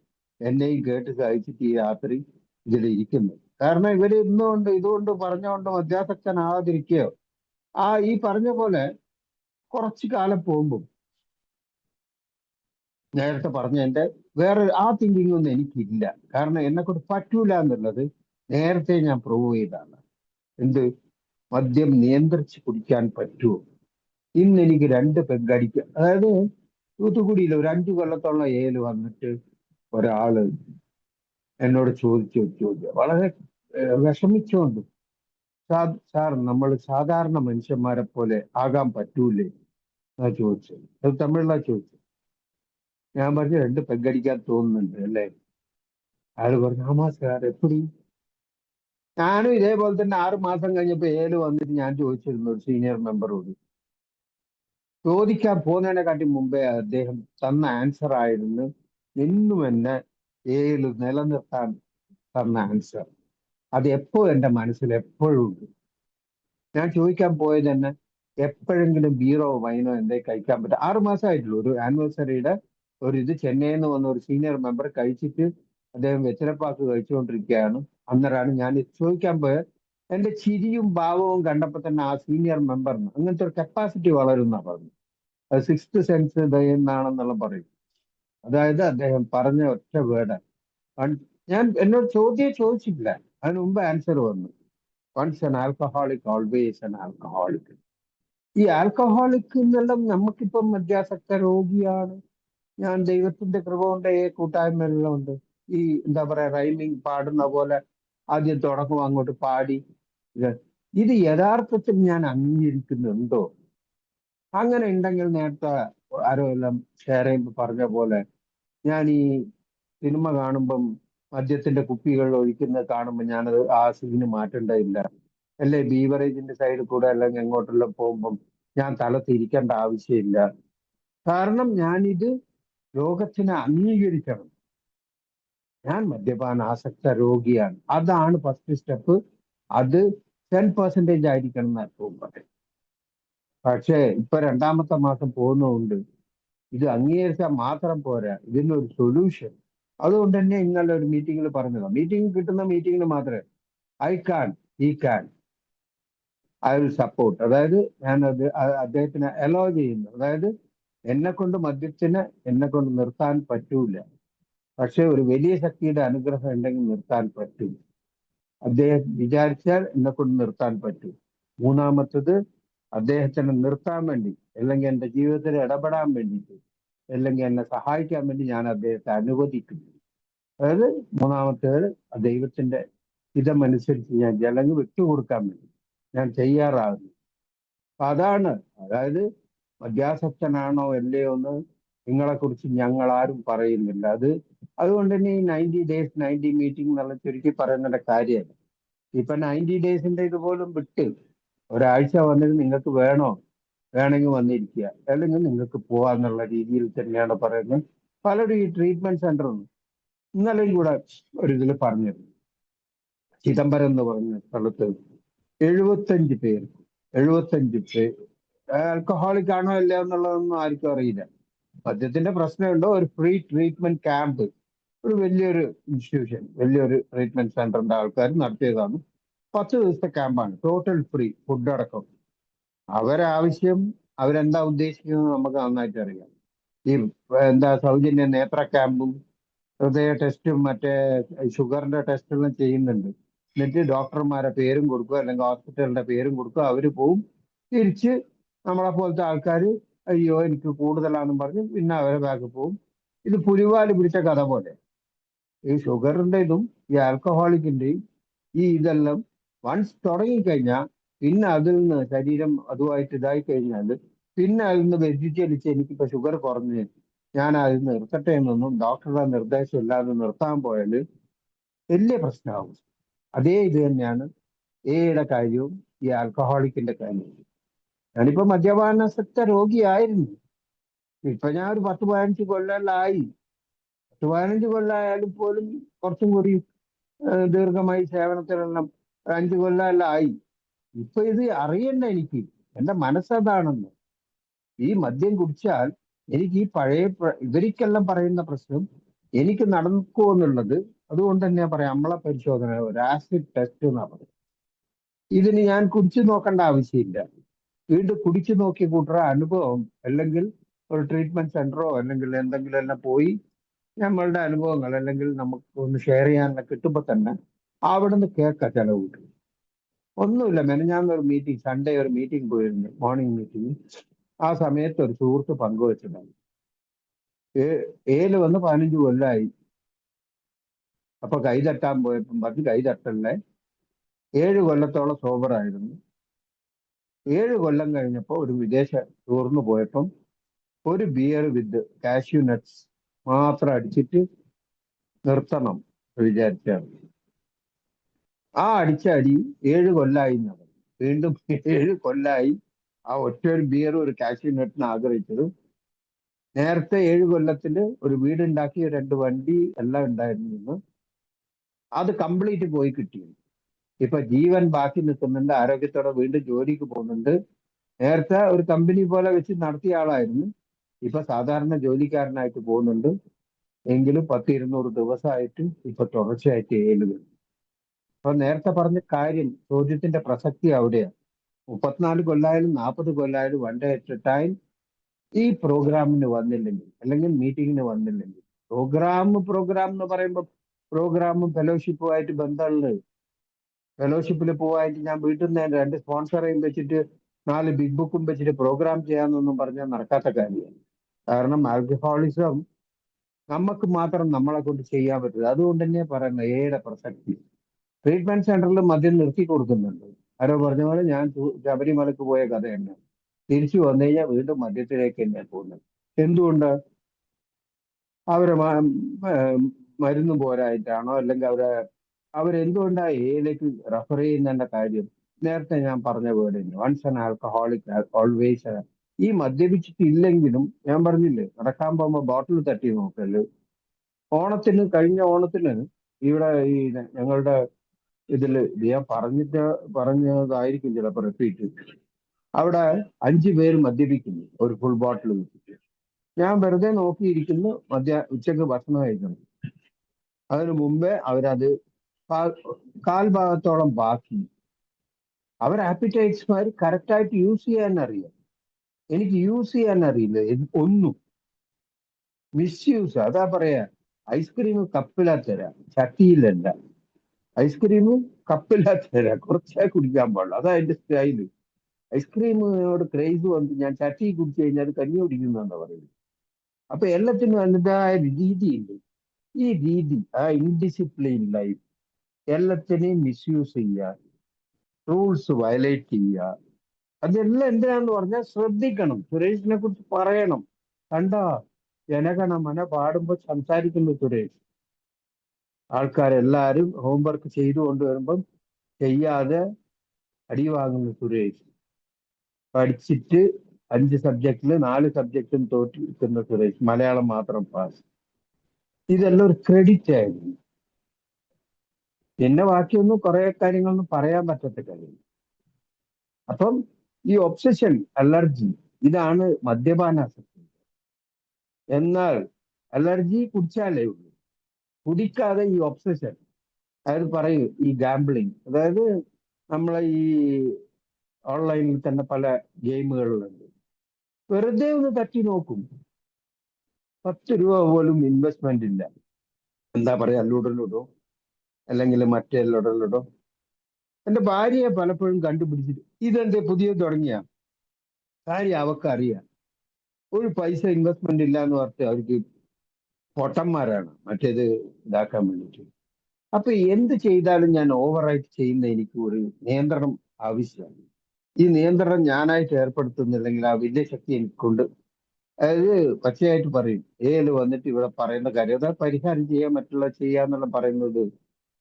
എന്നെയും കേട്ട് സഹിച്ചിട്ട് ഈ രാത്രി ഇതിൽ ഇരിക്കുന്നത്. കാരണം ഇവര് ഇതുകൊണ്ട് പറഞ്ഞുകൊണ്ട് മദ്യാസക്തനാകാതിരിക്കുകയോ ഈ പറഞ്ഞ പോലെ കുറച്ചു കാലം പോകുമ്പോൾ നേരത്തെ പറഞ്ഞ എന്റെ വേറെ ആ തിങ്കിങ് ഒന്നും എനിക്കില്ല. കാരണം എന്നെ കൊണ്ട് പറ്റൂല എന്നുള്ളത് നേരത്തെ ഞാൻ പ്രൂവ് ചെയ്താണ്. എന്ത് മദ്യം നിയന്ത്രിച്ച് കുടിക്കാൻ പറ്റുമോ? ഇന്ന് എനിക്ക് 2 പെഗ് അടിക്കാം. അതായത് തൂത്തുക്കുടിയിൽ ഒരു 5 കൊല്ലത്തോളം ഏല് വന്നിട്ട് ഒരാള് എന്നോട് ചോദിച്ചു വളരെ വിഷമിച്ചുകൊണ്ട്, സാർ നമ്മൾ സാധാരണ മനുഷ്യന്മാരെ പോലെ ആകാൻ പറ്റൂലേ എന്നാ ചോദിച്ചത്. അത് തമിഴിലാ ചോദിച്ചത്. ഞാൻ പറഞ്ഞു 2 പെഗടിക്കാൻ തോന്നുന്നുണ്ട് അല്ലേ? അയാൾ പറഞ്ഞു ആമാ സാർ എപ്പടി. ഞാനും ഇതേപോലെ തന്നെ 6 മാസം കഴിഞ്ഞപ്പോ ഏല് വന്നിട്ട് ഞാൻ ചോദിച്ചിരുന്നു ഒരു സീനിയർ മെമ്പറോട്. ചോദിക്കാൻ പോകുന്നതിനെക്കാട്ടി മുമ്പേ അദ്ദേഹം തന്ന ആൻസർ ആയിരുന്നു എന്നും എന്നെ ഏല് നിലനിർത്താൻ തന്ന ആൻസർ. അത് എന്റെ മനസ്സിൽ എപ്പോഴും ഉണ്ട്. ഞാൻ ചോദിക്കാൻ പോയത് തന്നെ എപ്പോഴെങ്കിലും ബീറോ വൈനോ എന്തേ കഴിക്കാൻ പറ്റും. 6 മാസമായിട്ടുള്ളൂ. ഒരു ആനിവേഴ്സറിയുടെ ഇത് ചെന്നൈയിൽ നിന്ന് വന്ന ഒരു സീനിയർ മെമ്പർ കഴിച്ചിട്ട് അദ്ദേഹം വെച്ചിരപ്പാക്ക് കഴിച്ചുകൊണ്ടിരിക്കുകയാണ്. അന്നേരമാണ് ഞാൻ ചോദിക്കാൻ പോയത്. എന്റെ ചിരിയും ഭാവവും കണ്ടപ്പോൾ തന്നെ ആ സീനിയർ മെമ്പറിന് അങ്ങനത്തെ ഒരു കപ്പാസിറ്റി വളരുന്ന പറഞ്ഞു. അത് 6th സെൻസ് എന്നാണെന്നുള്ള പറയും. അതായത് അദ്ദേഹം പറഞ്ഞ ഒറ്റ വേർഡ്, ഞാൻ എന്നോട് ചോദിച്ചിട്ടില്ല, അതിന് മുമ്പ് ആൻസർ വന്നു. Once an alcoholic always an alcoholic. ഈ ആൽക്കഹോളിക് എന്നെല്ലാം നമുക്കിപ്പം മദ്യാസക്ത രോഗിയാണ്, ഞാൻ ദൈവത്തിന്റെ കൃപ കൊണ്ട് ഈ കൂട്ടായ്മയെല്ലാം ഉണ്ട്. ഈ എന്താ പറയാ റൈമിങ് പാടുന്ന പോലെ ആദ്യം തുടക്കം അങ്ങോട്ട് പാടി ഇത് ഇത് യഥാർത്ഥത്തിൽ ഞാൻ അംഗീകരിക്കുന്നുണ്ടോ? അങ്ങനെ ഉണ്ടെങ്കിൽ നേരത്തെ ആരോ എല്ലാം ഷെയർ ചെയ്യുമ്പോൾ പറഞ്ഞ പോലെ ഞാൻ ഈ സിനിമ കാണുമ്പം മദ്യത്തിന്റെ കുപ്പികൾ ഒഴിക്കുന്നത് കാണുമ്പോൾ ഞാനത് ആ സീന് മാറ്റേണ്ടതില്ല. അല്ലെ ബീവറേജിന്റെ സൈഡിൽ കൂടെ അല്ലെങ്കിൽ എങ്ങോട്ടെല്ലാം പോകുമ്പം ഞാൻ തല തിരിക്കേണ്ട ആവശ്യമില്ല. കാരണം ഞാനിത് ലോകത്തിനെ അംഗീകരിക്കണം. ഞാൻ മദ്യപാന ആസക്ത രോഗിയാണ്. അതാണ് ഫസ്റ്റ് സ്റ്റെപ്പ്. അത് 10% ആയിരിക്കണം എന്ന് എപ്പോഴും പറയും. പക്ഷേ ഇപ്പൊ 2ാമത്തെ മാസം പോകുന്നതുകൊണ്ട് ഇത് അംഗീകരിച്ചാൽ മാത്രം പോരാ, ഇതിനൊരു സൊല്യൂഷൻ. അതുകൊണ്ട് തന്നെ ഇന്നലെ ഒരു മീറ്റിംഗിൽ പറഞ്ഞതാണ്, മീറ്റിംഗ് കിട്ടുന്ന മീറ്റിംഗിന് മാത്രമേ ഐ കാൻ ഈ കാൻ ഐ വിൽ സപ്പോർട്ട്. അതായത് ഞാനത് അദ്ദേഹത്തിന് അലോ ചെയ്യുന്നു. അതായത് എന്നെ കൊണ്ട് നിർത്താൻ പറ്റൂല, പക്ഷെ ഒരു വലിയ ശക്തിയുടെ അനുഗ്രഹം ഉണ്ടെങ്കിൽ നിർത്താൻ പറ്റും. അദ്ദേഹം വിചാരിച്ചാൽ എന്നെ കൊണ്ട് നിർത്താൻ പറ്റും. മൂന്നാമത്തത്, അദ്ദേഹത്തിനെ നിർത്താൻ വേണ്ടി അല്ലെങ്കിൽ എൻ്റെ ജീവിതത്തിൽ ഇടപെടാൻ വേണ്ടിയിട്ട് അല്ലെങ്കിൽ എന്നെ സഹായിക്കാൻ വേണ്ടി ഞാൻ അദ്ദേഹത്തെ അനുവദിക്കും. അതായത് മൂന്നാമത്തേത്, ദൈവത്തിന്റെ ഹിതമനുസരിച്ച് ഞാൻ അല്ലെങ്കിൽ വിട്ടുകൊടുക്കാൻ വേണ്ടി ഞാൻ തയ്യാറാകുന്നു. അപ്പൊ അതാണ്, അതായത് മദ്യാസക്തനാണോ അല്ലയോ എന്ന് നിങ്ങളെ കുറിച്ച് ഞങ്ങൾ ആരും പറയുന്നില്ല. അതുകൊണ്ട് തന്നെ ഈ 90 days 90 മീറ്റിംഗ് എന്നുള്ള ചുരുക്കി പറയുന്നതിന്റെ കാര്യമല്ല. ഇപ്പൊ 90 days ഇതുപോലും വിട്ട് ഒരാഴ്ച വന്നിട്ട് നിങ്ങൾക്ക് വേണമെങ്കിൽ വന്നിരിക്കുക, അല്ലെങ്കിൽ നിങ്ങൾക്ക് പോവാന്നുള്ള രീതിയിൽ തന്നെയാണ് പറയുന്നത്. പലരും ഈ ട്രീറ്റ്മെന്റ് സെന്ററും ഇന്നലെയും കൂടെ ഒരു ഇതിൽ പറഞ്ഞിരുന്നു. ചിദംബരം എന്ന് പറഞ്ഞ സ്ഥലത്ത് 75 പേർ ആൽക്കഹോളിക് ആണോ അല്ല എന്നുള്ളതൊന്നും ആർക്കും അറിയില്ല. മദ്യത്തിന്റെ പ്രശ്നമുണ്ടോ, ഒരു ഫ്രീ ട്രീറ്റ്മെന്റ് ക്യാമ്പ്, ഒരു വലിയൊരു ഇൻസ്റ്റിറ്റ്യൂഷൻ, വലിയൊരു ട്രീറ്റ്മെന്റ് സെന്ററിന്റെ ആൾക്കാർ നടത്തിയതാണ്. 10 ദിവസത്തെ ക്യാമ്പാണ്, ടോട്ടൽ ഫ്രീ, ഫുഡ് അടക്കം. അവരാവശ്യം അവരെന്താ ഉദ്ദേശിക്കുന്നത് നമുക്ക് നന്നായിട്ട് അറിയാം. ഈ സൗജന്യ നേത്ര ക്യാമ്പും ഹൃദയ ടെസ്റ്റും മറ്റേ ഷുഗറിന്റെ ടെസ്റ്റെല്ലാം ചെയ്യുന്നുണ്ട്. എന്നിട്ട് ഡോക്ടർമാരെ പേരും കൊടുക്കുക, അല്ലെങ്കിൽ ഹോസ്പിറ്റലിന്റെ പേരും കൊടുക്കുക. അവര് പോവും, തിരിച്ച് നമ്മളെ പോലത്തെ ആൾക്കാർ അയ്യോ എനിക്ക് കൂടുതലാണെന്ന് പറഞ്ഞ് പിന്നെ അവരെ ബാക്ക് പോവും. ഇത് പുലിവാല് പിടിച്ച കഥ പോലെ. ഈ ഷുഗറിന്റെ ഇതും ഈ ആൽക്കഹോളിക്കിന്റെയും ഇതെല്ലാം വൺസ് തുടങ്ങിക്കഴിഞ്ഞാൽ പിന്നെ അതിൽ നിന്ന് ശരീരം അതുമായിട്ട് ഇതായി കഴിഞ്ഞാൽ പിന്നെ അതിൽ നിന്ന് വ്യതിചലിച്ച് എനിക്കിപ്പോ ഷുഗർ കുറഞ്ഞ് ഞാൻ അതിൽ നിർത്തട്ടെ എന്നൊന്നും ഡോക്ടറുടെ നിർദ്ദേശം ഇല്ലാതെ നിർത്താൻ പോയാൽ വലിയ പ്രശ്നമാകും. അതേ ഇത് തന്നെയാണ് എയുടെ കാര്യവും ഈ ആൽക്കഹോളിക്കിന്റെ കാര്യവും. ഞാനിപ്പോ മദ്യപാനാസക്ത രോഗിയായിരുന്നു. ഇപ്പൊ ഞാൻ ഒരു 10-15 കൊല്ലമായി. 10-15 കൊല്ലമായാലും പോലും കുറച്ചും കൂടി ദീർഘമായി സേവനത്തിലെല്ലാം 5 കൊല്ലമെല്ലാം ആയി. ഇപ്പൊ ഇത് അറിയണ്ട എനിക്ക്, എന്റെ മനസ്സതാണെന്ന്. ഈ മദ്യം കുടിച്ചാൽ എനിക്ക് ഈ പഴയ ഇവർക്കെല്ലാം പറയുന്ന പ്രശ്നം എനിക്ക് നടക്കുമെന്നുള്ളത്. അതുകൊണ്ട് തന്നെ പറയാം, നമ്മളെ പരിശോധന ഒരു ആസിഡ് ടെസ്റ്റ് എന്നാണ് പറയുന്നത്. ഇതിന് ഞാൻ കുടിച്ചു നോക്കേണ്ട ആവശ്യമില്ല. വീണ്ടും കുടിച്ചു നോക്കി കൂട്ടുന്ന അനുഭവം, അല്ലെങ്കിൽ ഒരു ട്രീറ്റ്മെന്റ് സെന്ററോ അല്ലെങ്കിൽ എന്തെങ്കിലും എല്ലാം പോയി നമ്മളുടെ അനുഭവങ്ങൾ അല്ലെങ്കിൽ നമുക്ക് ഒന്ന് ഷെയർ ചെയ്യാനൊക്കെ കിട്ടുമ്പോൾ തന്നെ അവിടുന്ന് കേൾക്കാം ചിലവ് കിട്ടും. ഒന്നുമില്ല, മെനഞ്ഞാന്നൊരു മീറ്റിംഗ്, സൺഡേ ഒരു മീറ്റിംഗ് പോയിരുന്നു, മോർണിംഗ് മീറ്റിംഗ്. ആ സമയത്ത് ഒരു സുഹൃത്ത് പങ്കുവച്ചിട്ടുണ്ടായിരുന്നു. ഏല് വന്ന് 15 കൊല്ലമായി. അപ്പൊ കൈ തട്ടാൻ പോയപ്പം പറഞ്ഞ് കൈ തട്ടല്ലേ, 7 കൊല്ലത്തോളം സോബറായിരുന്നു. 7 കൊല്ലം കഴിഞ്ഞപ്പോ ഒരു വിദേശ ടൂറിന് പോയപ്പം ഒരു ബിയർ വിത്ത് കാഷ്യൂ നട്ട്സ് മാത്രം അടിച്ചിട്ട് നിർത്തണം വിചാരിച്ചാണ്. ആ അടിച്ച അടി 7 കൊല്ലായി എന്നാണ്. വീണ്ടും 7 കൊല്ലായി ആ ഒറ്റ ഒരു ബിയർ ഒരു കാഷ്യൂ നട്ടിന് ആഗ്രഹിച്ചത്. നേരത്തെ 7 കൊല്ലത്തില് ഒരു വീടുണ്ടാക്കി 2 വണ്ടി എല്ലാം ഉണ്ടായിരുന്നു. അത് കംപ്ലീറ്റ് പോയി കിട്ടി. ഇപ്പൊ ജീവൻ ബാക്കി നിൽക്കുന്നുണ്ട്, ആരോഗ്യത്തോടെ വീണ്ടും ജോലിക്ക് പോകുന്നുണ്ട്. നേരത്തെ ഒരു കമ്പനി പോലെ വെച്ച് നടത്തിയ ആളായിരുന്നു, ഇപ്പൊ സാധാരണ ജോലിക്കാരനായിട്ട് പോകുന്നുണ്ട്. എങ്കിലും 10-200 ദിവസമായിട്ട് ഇപ്പൊ തുടർച്ചയായിട്ട് 7 വരും. അപ്പൊ നേരത്തെ പറഞ്ഞ കാര്യം, ചോദ്യത്തിന്റെ പ്രസക്തി അവിടെയാണ്. 34 കൊല്ലായാലും 40 കൊല്ലായാലും one day at a time ഈ പ്രോഗ്രാമിന് വന്നില്ലെങ്കിൽ അല്ലെങ്കിൽ മീറ്റിങ്ങിന് വന്നില്ലെങ്കിൽ, പ്രോഗ്രാം എന്ന് പറയുമ്പോൾ പ്രോഗ്രാമും ഫെലോഷിപ്പുമായിട്ട് ബന്ധമുള്ളത്. ഫെലോഷിപ്പിൽ പോവായിട്ട് ഞാൻ വീട്ടിൽ നിന്ന് 2 സ്പോൺസറേയും വെച്ചിട്ട് 4 ബിഗ് ബുക്കും വെച്ചിട്ട് പ്രോഗ്രാം ചെയ്യാന്നൊന്നും പറഞ്ഞാൽ നടക്കാത്ത കാര്യമാണ്. കാരണം ആൽക്കഹോളിസം നമുക്ക് മാത്രം നമ്മളെ കൊണ്ട് ചെയ്യാൻ പറ്റില്ല. അതുകൊണ്ട് തന്നെ പറയുന്നത് എയുടെ പ്രസക്തി. ട്രീറ്റ്മെന്റ് സെന്ററിൽ മദ്യം നിർത്തി കൊടുക്കുന്നുണ്ട്. ആരോ പറഞ്ഞ പോലെ ഞാൻ ശബരിമലക്ക് പോയ കഥ തന്നെ. തിരിച്ചു വന്നു കഴിഞ്ഞാൽ വീണ്ടും മദ്യത്തിലേക്ക് തന്നെ പോകുന്നത്. എന്തുകൊണ്ട്? അവരെ മരുന്ന് പോരായിട്ടാണോ, അല്ലെങ്കിൽ അവരെന്തുകൊണ്ടാ എയിലേക്ക് റെഫർ ചെയ്യുന്നതിന്റെ കാര്യം? നേരത്തെ ഞാൻ പറഞ്ഞ word once an alcoholic always. ഈ മദ്യപിച്ചിട്ടില്ലെങ്കിലും ഞാൻ പറഞ്ഞില്ലേ, നടക്കാൻ പോകുമ്പോൾ ബോട്ടിൽ തട്ടി നോക്കല്. കഴിഞ്ഞ ഓണത്തിന് ഇവിടെ ഈ ഞങ്ങളുടെ ഇതില് ഞാൻ പറഞ്ഞതായിരിക്കും ചിലപ്പോൾ റിപ്പീറ്റ്. അവിടെ 5 പേര് മദ്യപിക്കുന്നു ഒരു ഫുൾ ബോട്ടിൽ വെച്ചിട്ട്. ഞാൻ വെറുതെ നോക്കിയിരിക്കുന്നു. ഉച്ചക്ക് ഭക്ഷണം കഴിക്കണം. അതിനു മുമ്പേ അവരത് കാൽഭാഗത്തോളം ബാക്കി. അവർ ആപ്പിറ്റൈറ്റ്സ്മാർ കറക്റ്റായിട്ട് യൂസ് ചെയ്യാൻ അറിയാം. എനിക്ക് യൂസ് ചെയ്യാൻ അറിയില്ല ഒന്നും. മിസ്യൂസ്. അതാ പറയാ, ഐസ്ക്രീം കപ്പിലാ തരാം, ചട്ടിയിലല്ല. ഐസ്ക്രീം കപ്പിലാ തരാം, കുറച്ചേ കുടിക്കാൻ പാടുള്ളൂ. അതാ എന്റെ സ്റ്റൈല്. ഐസ്ക്രീമിനോട് ക്രേസ് വന്ന് ഞാൻ ചട്ടി കുടിച്ചു കഴിഞ്ഞാൽ അത് കഞ്ഞി കുടിക്കുന്നെന്നാ പറയുന്നത്. അപ്പൊ എല്ലാത്തിനും അതിൻ്റെതായ രീതിയുണ്ട്. ഈ രീതി, ആ ഇൻഡിസിപ്ലിൻ ലൈഫ്, എല്ലാത്തിനെയും മിസ്യൂസ് ചെയ്യുക, റൂൾസ് വയലേറ്റ് ചെയ്യുക, അതെല്ലാം എന്തിനാന്ന് പറഞ്ഞാൽ ശ്രദ്ധിക്കണം. സുരേഷിനെ കുറിച്ച് പറയണം. കണ്ടാ ജനഗണമന പാടുമ്പോ സംസാരിക്കുന്നു സുരേഷ്. ആൾക്കാരെല്ലാരും ഹോംവർക്ക് ചെയ്തു കൊണ്ടുവരുമ്പം ചെയ്യാതെ അടി വാങ്ങുന്നു സുരേഷ്. പഠിച്ചിട്ട് 5 സബ്ജക്റ്റില് 4 സബ്ജക്റ്റും തോറ്റിരിക്കുന്ന സുരേഷ്. മലയാളം മാത്രം പാസ്. ഇതെല്ലാം ഒരു ക്രെഡിറ്റ് ആയിരുന്നു. പിന്നെ ബാക്കിയൊന്നും കുറെ കാര്യങ്ങളൊന്നും പറയാൻ പറ്റാത്ത കാര്യം. അപ്പം ഈ ഒബ്സഷൻ, അലർജി, ഇതാണ് മദ്യപാനാസക്തി. എന്നാൽ അലർജി കുടിച്ചാലേ ഉള്ളൂ. കുടിക്കാതെ ഈ ഒബ്സഷൻ, അതായത് പറയൂ ഈ ഗാംബ്ലിങ്, അതായത് നമ്മളെ ഈ ഓൺലൈനിൽ തന്നെ പല ഗെയിമുകളിലുണ്ട്. വെറുതെ ഒന്ന് തട്ടി നോക്കും, 10 രൂപ പോലും ഇൻവെസ്റ്റ്മെന്റ് ഇല്ല. എന്താ പറയാ, ലുഡോ അല്ലെങ്കിൽ മറ്റേ ലുഡോ. എന്റെ ഭാര്യയെ പലപ്പോഴും കണ്ടുപിടിച്ചിട്ട് ഇതെന്ത് പുതിയ തുടങ്ങിയ കാര്യം അവർക്ക് അറിയാം. ഒരു പൈസ ഇൻവെസ്റ്റ്മെന്റ് ഇല്ല എന്ന് പറഞ്ഞിട്ട് അവർക്ക് പൊട്ടന്മാരാണ് മറ്റേത് ഇതാക്കാൻ വേണ്ടിയിട്ട്. അപ്പൊ എന്ത് ചെയ്താലും ഞാൻ ഓവറായിട്ട് ചെയ്യുന്ന എനിക്ക് ഒരു നിയന്ത്രണം ആവശ്യമാണ്. ഈ നിയന്ത്രണം ഞാനായിട്ട് ഏർപ്പെടുത്തുന്നില്ലെങ്കിൽ ആ വലിയ ശക്തി എനിക്കുണ്ട്. അതായത് പച്ചയായിട്ട് പറയും, ഏല് വന്നിട്ട് ഇവിടെ പറയുന്ന കാര്യം അതായത് പരിഹാരം ചെയ്യാൻ മറ്റുള്ള ചെയ്യാന്നുള്ള പറയുന്നത്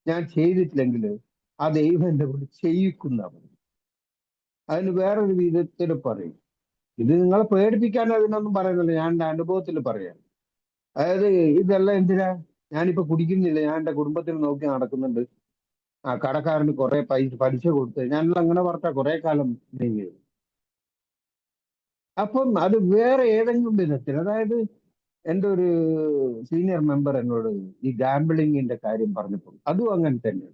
ഞാൻ ചെയ്തിട്ടില്ലെങ്കിൽ ആ ദൈവം എന്റെ കൂടെ ചെയ്യിക്കുന്നവൻ. അതിന് വേറൊരു വിധത്തിൽ പറയും. ഇത് നിങ്ങളെ പേടിപ്പിക്കാൻ അതിനൊന്നും പറയുന്നില്ല, ഞാൻ എൻ്റെ അനുഭവത്തിൽ പറയാം. അതായത് ഇതെല്ലാം എന്തിനാ, ഞാനിപ്പോ കുടിക്കുന്നില്ല, ഞാൻ എൻ്റെ കുടുംബത്തിൽ നോക്കി നടക്കുന്നുണ്ട്. ആ കടക്കാരന് കുറെ പലിശ കൊടുത്ത് ഞാനെല്ലാം അങ്ങനെ പറഞ്ഞ കുറെ കാലം നീങ്ങിയത്. അപ്പം അത് വേറെ ഏതെങ്കിലും വിധത്തിൽ, അതായത് എൻ്റെ ഒരു സീനിയർ മെമ്പർ എന്നോട് ഈ ഗാംബിളിങ്ങിന്റെ കാര്യം പറഞ്ഞപ്പോൾ അതും അങ്ങനെ തന്നെ.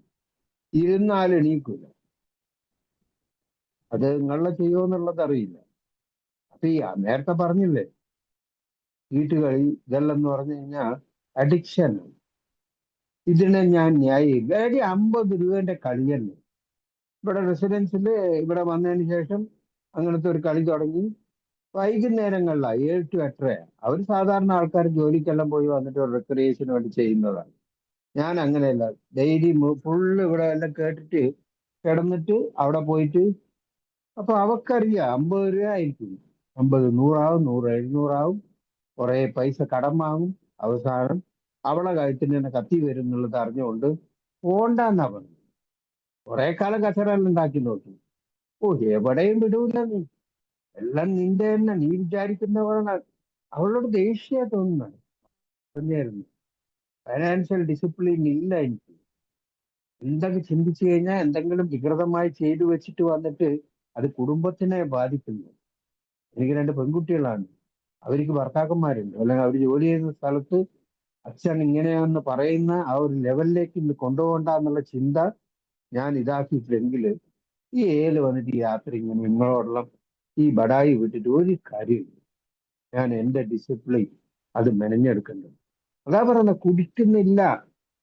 ഇരുന്നാലും എണീക്കൂല. അത് നിങ്ങളെ ചെയ്യുമെന്നുള്ളത് അറിയില്ല. അപ്പൊ ഈ നേരത്തെ പറഞ്ഞില്ലേ വീട്ടുകളി, ഇതെല്ലാം എന്ന് പറഞ്ഞു കഴിഞ്ഞാൽ അഡിക്ഷൻ. ഇതിനെ ഞാൻ ന്യായീകരിക്കും. 50 രൂപന്റെ കളിയല്ലേ. ഇവിടെ റെസിഡൻസില് ഇവിടെ വന്നതിന് ശേഷം അങ്ങനത്തെ ഒരു കളി തുടങ്ങി. വൈകുന്നേരങ്ങളിലാണ് 7 to 8. അവർ സാധാരണ ആൾക്കാർ ജോലിക്കെല്ലാം പോയി വന്നിട്ട് ഒരു റെക്രിയേഷന് വേണ്ടി ചെയ്യുന്നതാണ്. ഞാൻ അങ്ങനെയല്ല. ഡെയിലി ഫുള്ള് ഇവിടെ എല്ലാം കേട്ടിട്ട് കിടന്നിട്ട് അവിടെ പോയിട്ട്, അപ്പൊ അവക്കറിയാം 50 രൂപ ആയിരിക്കും. 50, 100 ആവും, 100, 700 ആവും. കുറെ പൈസ കടം വാങ്ങും. അവസാനം അവളെ കഴുത്തിന് തന്നെ കത്തി വരും എന്നുള്ളത് അറിഞ്ഞുകൊണ്ട് പോണ്ടെന്നാ പറഞ്ഞു. കുറെ കാലം കച്ചറെല്ലാം ഉണ്ടാക്കി നോക്കി. ഓ, എവിടെയും വിടൂല നീ, എല്ലാം നിന്റെ തന്നെ, നീ വിചാരിക്കുന്നവളാണ്. അവളോട് ദേഷ്യ തോന്നുന്നത് പറഞ്ഞായിരുന്നു. ഫൈനാൻഷ്യൽ ഡിസിപ്ലിൻ ഇല്ല എനിക്ക്. എന്തൊക്കെ ചിന്തിച്ചു കഴിഞ്ഞാൽ എന്തെങ്കിലും വികൃതമായി ചെയ്തു വെച്ചിട്ട് വന്നിട്ട് അത് കുടുംബത്തിനെ ബാധിക്കുന്നു. എനിക്ക് 2 പെൺകുട്ടികളാണ്. അവർക്ക് ഭർത്താക്കന്മാരുണ്ട്, അല്ലെങ്കിൽ അവർ ജോലി ചെയ്യുന്ന സ്ഥലത്ത് അച്ഛൻ ഇങ്ങനെയാണെന്ന് പറയുന്ന ആ ഒരു ലെവലിലേക്ക് ഇന്ന് കൊണ്ടുപോകണ്ട എന്നുള്ള ചിന്ത ഞാൻ ഇതാക്കിയിട്ടില്ലെങ്കിൽ ഈ വന്നിട്ട് ഈ യാത്ര ഇങ്ങനെ നിങ്ങളോടുള്ള ഈ ബടായി വിട്ടിട്ട് ഒരു കാര്യമില്ല. ഞാൻ എൻ്റെ ഡിസിപ്ലിൻ അത് മെനഞ്ഞെടുക്കേണ്ടത്. അതാ പറയുന്നത്, കുടിക്കുന്നില്ല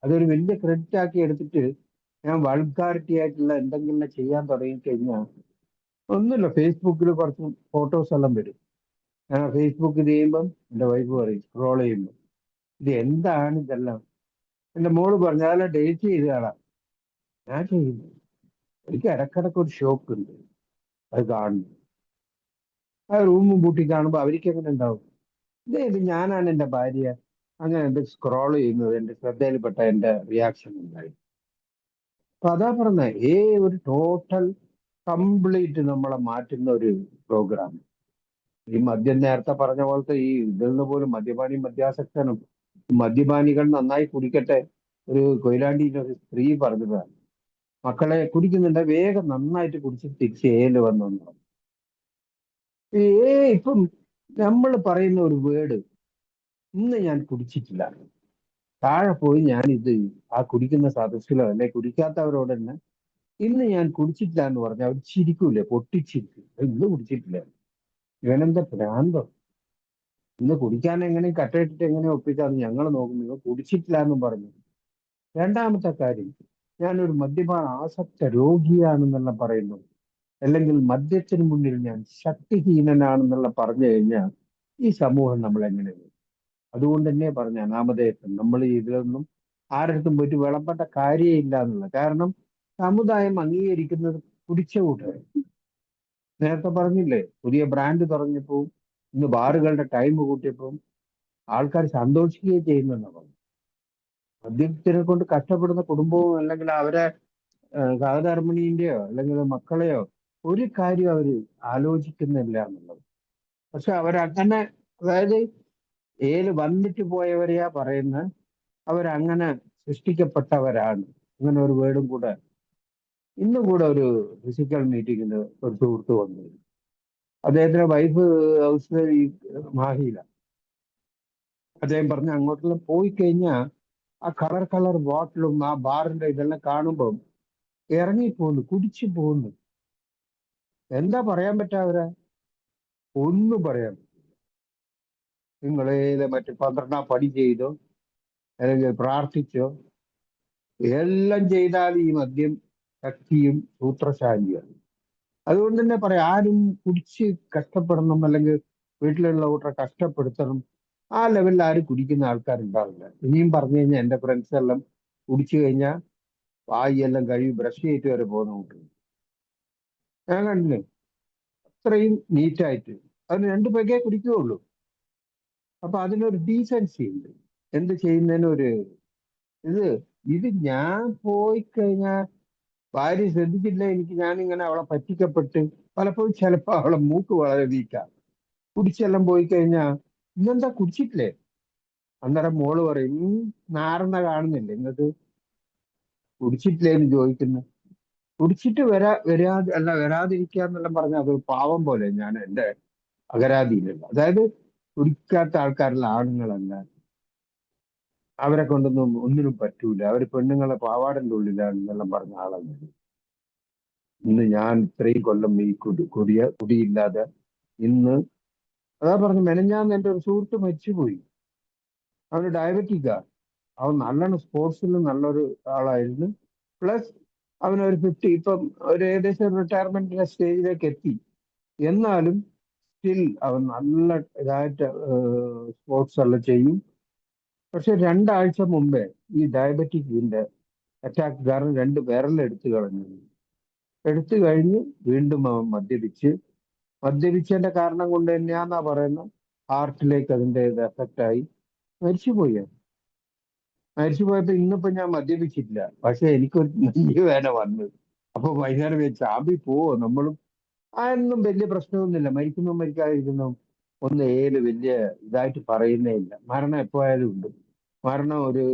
അതൊരു വലിയ ക്രെഡിറ്റ് ആക്കി എടുത്തിട്ട് ഞാൻ വൾഗാരിറ്റി ആയിട്ടുള്ള എന്തെങ്കിലും ചെയ്യാൻ തുടങ്ങി കഴിഞ്ഞാൽ ഒന്നുമില്ല, ഫേസ്ബുക്കിൽ കുറച്ച് ഫോട്ടോസ് എല്ലാം വരും. ഞാൻ ഫേസ്ബുക്ക് ഇത് ചെയ്യുമ്പം എൻ്റെ വൈഫ് പറയും സ്ക്രോൾ ചെയ്യുമ്പോൾ ഇത് എന്താണ് ഇതെല്ലാം. എൻ്റെ മോള് പറഞ്ഞു അതെല്ലാം ഡേറ്റ് ചെയ്ത് കാണാം. ഞാൻ ചെയ്യുന്നു. എനിക്ക് ഇടക്കിടക്ക് ഒരു ഷോക്ക് ഉണ്ട് അത് കാണുന്നു. ആ റൂമും പൂട്ടി കാണുമ്പോൾ അവർക്ക് എങ്ങനെ ഉണ്ടാവും? ഇത് ഞാനാണ് എൻ്റെ ഭാര്യ അങ്ങനെ എന്ത് സ്ക്രോൾ ചെയ്യുന്നത് എൻ്റെ ശ്രദ്ധയിൽപ്പെട്ട എൻ്റെ റിയാക്ഷൻ ഉണ്ടായി. അപ്പൊ അതാ പറഞ്ഞ ഒരു ടോട്ടൽ കംപ്ലീറ്റ് നമ്മളെ മാറ്റുന്ന ഒരു പ്രോഗ്രാം. ഈ മദ്യം നേരത്തെ പറഞ്ഞ പോലത്തെ ഈ ഇതിൽ നിന്ന് പോലും മദ്യാസക്തനും മദ്യപാനികൾ നന്നായി കുടിക്കട്ടെ. ഒരു കൊയിലാണ്ടിയിൽ ഒരു സ്ത്രീ പറഞ്ഞതാണ് മക്കളെ കുടിക്കുന്നുണ്ട് വേഗം നന്നായിട്ട് കുടിച്ച് തിരിച്ച് ഏല് വന്നു. ഇപ്പം നമ്മൾ പറയുന്ന ഒരു വേർഡ് ഇന്ന് ഞാൻ കുടിച്ചിട്ടില്ല, താഴെ പോയി ഞാൻ ഇത് ആ കുടിക്കുന്ന സദസ്സിലോ അല്ലെ കുടിക്കാത്തവരോട് തന്നെ ഇന്ന് ഞാൻ കുടിച്ചിട്ടില്ല എന്ന് പറഞ്ഞാൽ അവർ ചിരിക്കൂലേ, പൊട്ടിച്ചിരിക്കും. ഇന്ന് കുടിച്ചിട്ടില്ല, ഇവനെന്താ ഭ്രാന്തോ, ഇന്ന് കുടിക്കാൻ എങ്ങനെ കട്ടയിട്ടിട്ട് എങ്ങനെ ഒപ്പിക്കാന്ന് ഞങ്ങൾ നോക്കും, നിങ്ങൾ കുടിച്ചിട്ടില്ല എന്നും പറഞ്ഞു. രണ്ടാമത്തെ കാര്യം, ഞാനൊരു മദ്യപാന ആസക്ത രോഗിയാണെന്നുള്ള പറയുന്നു, അല്ലെങ്കിൽ മദ്യത്തിന് മുന്നിൽ ഞാൻ ശക്തിഹീനനാണെന്നുള്ള പറഞ്ഞു കഴിഞ്ഞാൽ ഈ സമൂഹം നമ്മൾ എങ്ങനെ? അതുകൊണ്ട് തന്നെ പറഞ്ഞ നാമധേയത്വം നമ്മൾ ഇതിലൊന്നും ആരടുത്തും പോയിട്ട് വിളമ്പേണ്ട കാര്യമില്ല എന്നുള്ളത്. കാരണം സമുദായം അംഗീകരിക്കുന്നത് കുടിച്ച കൂട്ടർ. നേരത്തെ പറഞ്ഞില്ലേ, പുതിയ ബ്രാൻഡ് തുടങ്ങിയപ്പോൾ ഇന്ന് ബാറുകളുടെ ടൈം കൂട്ടിയപ്പോൾ ആൾക്കാർ സന്തോഷിക്കുകയും ചെയ്യുന്നെന്നാണ് പറഞ്ഞു. മദ്യത്തിനെ കൊണ്ട് കഷ്ടപ്പെടുന്ന കുടുംബവും അല്ലെങ്കിൽ അവരെ സഹധർമ്മിണിന്റെയോ അല്ലെങ്കിൽ മക്കളെയോ ഒരു കാര്യം അവർ ആലോചിക്കുന്നില്ല എന്നുള്ളത്. പക്ഷെ അവരങ്ങനെ, അതായത് വന്നിട്ട് പോയവരെയാ പറയുന്നത്, അവരങ്ങനെ സൃഷ്ടിക്കപ്പെട്ടവരാണ്. അങ്ങനെ ഒരു വേർഡും കൂടെ ഇന്നും കൂടെ ഒരു ഫിസിക്കൽ മീറ്റിങ്ങിന് ഒരു സുഹൃത്ത് വന്നു. അദ്ദേഹത്തിന്റെ വൈഫ് ഹൗസ് ഈ മാഹിയില. അദ്ദേഹം പറഞ്ഞ അങ്ങോട്ടെല്ലാം പോയി കഴിഞ്ഞാൽ ആ കളർ ബോട്ടിലും ആ ബാറിന്റെ ഇതെല്ലാം കാണുമ്പം ഇറങ്ങിപ്പോന്നു, കുടിച്ചു പോകുന്നു. എന്താ പറയാൻ പറ്റാവരെ? ഒന്നും പറയാൻ പറ്റില്ല. നിങ്ങളേത് മറ്റു 12ാം പടി ചെയ്തോ അല്ലെങ്കിൽ പ്രാർത്ഥിച്ചോ എല്ലാം ചെയ്താൽ ഈ മദ്യം ശക്തിയും സൂത്രശാലിയാണ്. അതുകൊണ്ട് തന്നെ പറയാം, ആരും കുടിച്ച് കഷ്ടപ്പെടണം അല്ലെങ്കിൽ വീട്ടിലുള്ള കൂട്ടരെ കഷ്ടപ്പെടുത്തണം ആ ലെവലിൽ ആരും കുടിക്കുന്ന ആൾക്കാരുണ്ടാവില്ല. ഇനിയും പറഞ്ഞു കഴിഞ്ഞാൽ എൻ്റെ ഫ്രണ്ട്സ് എല്ലാം കുടിച്ചു കഴിഞ്ഞാൽ വായെല്ലാം കഴുകി ബ്രഷ് ചെയ്തിട്ട് വരെ പോകുന്ന കൂട്ടും ഞാൻ കണ്ടില്ലേ. അത്രയും നീറ്റായിട്ട് അതിന് 2 പേക്കേ കുടിക്കുകയുള്ളൂ. അപ്പൊ അതിനൊരു ഡീസൻസി ഉണ്ട്. എന്ത് ചെയ്യുന്നതിനൊരു ഇത് ഞാൻ പോയി കഴിഞ്ഞാൽ ഭാര്യ ശ്രദ്ധിച്ചില്ല, ഞാനിങ്ങനെ അവളെ പറ്റിക്കപ്പെട്ട് പലപ്പോഴും ചിലപ്പോൾ അവളെ മൂക്ക് വളരെ വീക്കാം. കുടിച്ചെല്ലാം പോയി കഴിഞ്ഞാൽ ഇന്നെന്താ കുടിച്ചിട്ടില്ലേ? അന്നേരം മോള് പറയും നാറുന്ന കാണുന്നില്ലേ നിങ്ങൾക്ക്, കുടിച്ചിട്ടില്ലേ എന്ന് ചോദിക്കുന്നു. കുടിച്ചിട്ട് വരാതിരിക്കുക എന്നെല്ലാം പറഞ്ഞാൽ അതൊരു പാവം പോലെ ഞാൻ എൻ്റെ അകരാതിയിലല്ല. അതായത് കുടിക്കാത്ത ആൾക്കാരുള്ള ആണുങ്ങളല്ല, അവരെ കൊണ്ടൊന്നും ഒന്നിനും പറ്റൂല, അവർ പെണ്ണുങ്ങളെ പാവാടൻ്റെ ഉള്ളിലാണെന്നെല്ലാം പറഞ്ഞ ആളാണ്. ഇന്ന് ഞാൻ ഇത്രയും കൊല്ലം ഈ കുടിയില്ലാതെ ഇന്ന് അതാ പറഞ്ഞു. മെനഞ്ഞാന്ന് എൻ്റെ ഒരു സുഹൃത്ത് മരിച്ചുപോയി. അവന് ഡയബറ്റിക്കാ. അവൻ നല്ലോണം സ്പോർട്സിൽ നല്ലൊരു ആളായിരുന്നു. പ്ലസ് അവനൊരു 50 ഇപ്പം ഒരു ഏകദേശം റിട്ടയർമെന്റിന്റെ സ്റ്റേജിലേക്ക് എത്തി. എന്നാലും സ്റ്റിൽ അവൻ നല്ല ഇതായിട്ട് സ്പോർട്സ് എല്ലാം ചെയ്യും. പക്ഷെ 2 ആഴ്ച മുമ്പേ ഈ ഡയബറ്റിക്കിന്റെ അറ്റാക്ക് കാരണം 2 വിരലെടുത്ത് കളഞ്ഞു. എടുത്തു കഴിഞ്ഞ് വീണ്ടും അവൻ മദ്യപിച്ചതിന്റെ കാരണം കൊണ്ട് തന്നെയാന്നാ പറയുന്നത്, ഹാർട്ടിലേക്ക് അതിന്റെ എഫക്റ്റ് ആയി മരിച്ചുപോയി. മരിച്ചുപോയപ്പോ ഇന്നിപ്പോ ഞാൻ മദ്യപിച്ചിട്ടില്ല, പക്ഷെ എനിക്കൊരു നെഞ്ച് വേദന വന്നു. അപ്പൊ വൈകുന്നേരം ചാമ്പി പോവോ നമ്മളും? അതൊന്നും വലിയ പ്രശ്നമൊന്നുമില്ല. മരിക്കാതിരിക്കുന്നു വലിയ ഇതായിട്ട് പറയുന്നേ ഇല്ല. മരണം എപ്പോയാലും ഉണ്ട്. മരണം ഒരു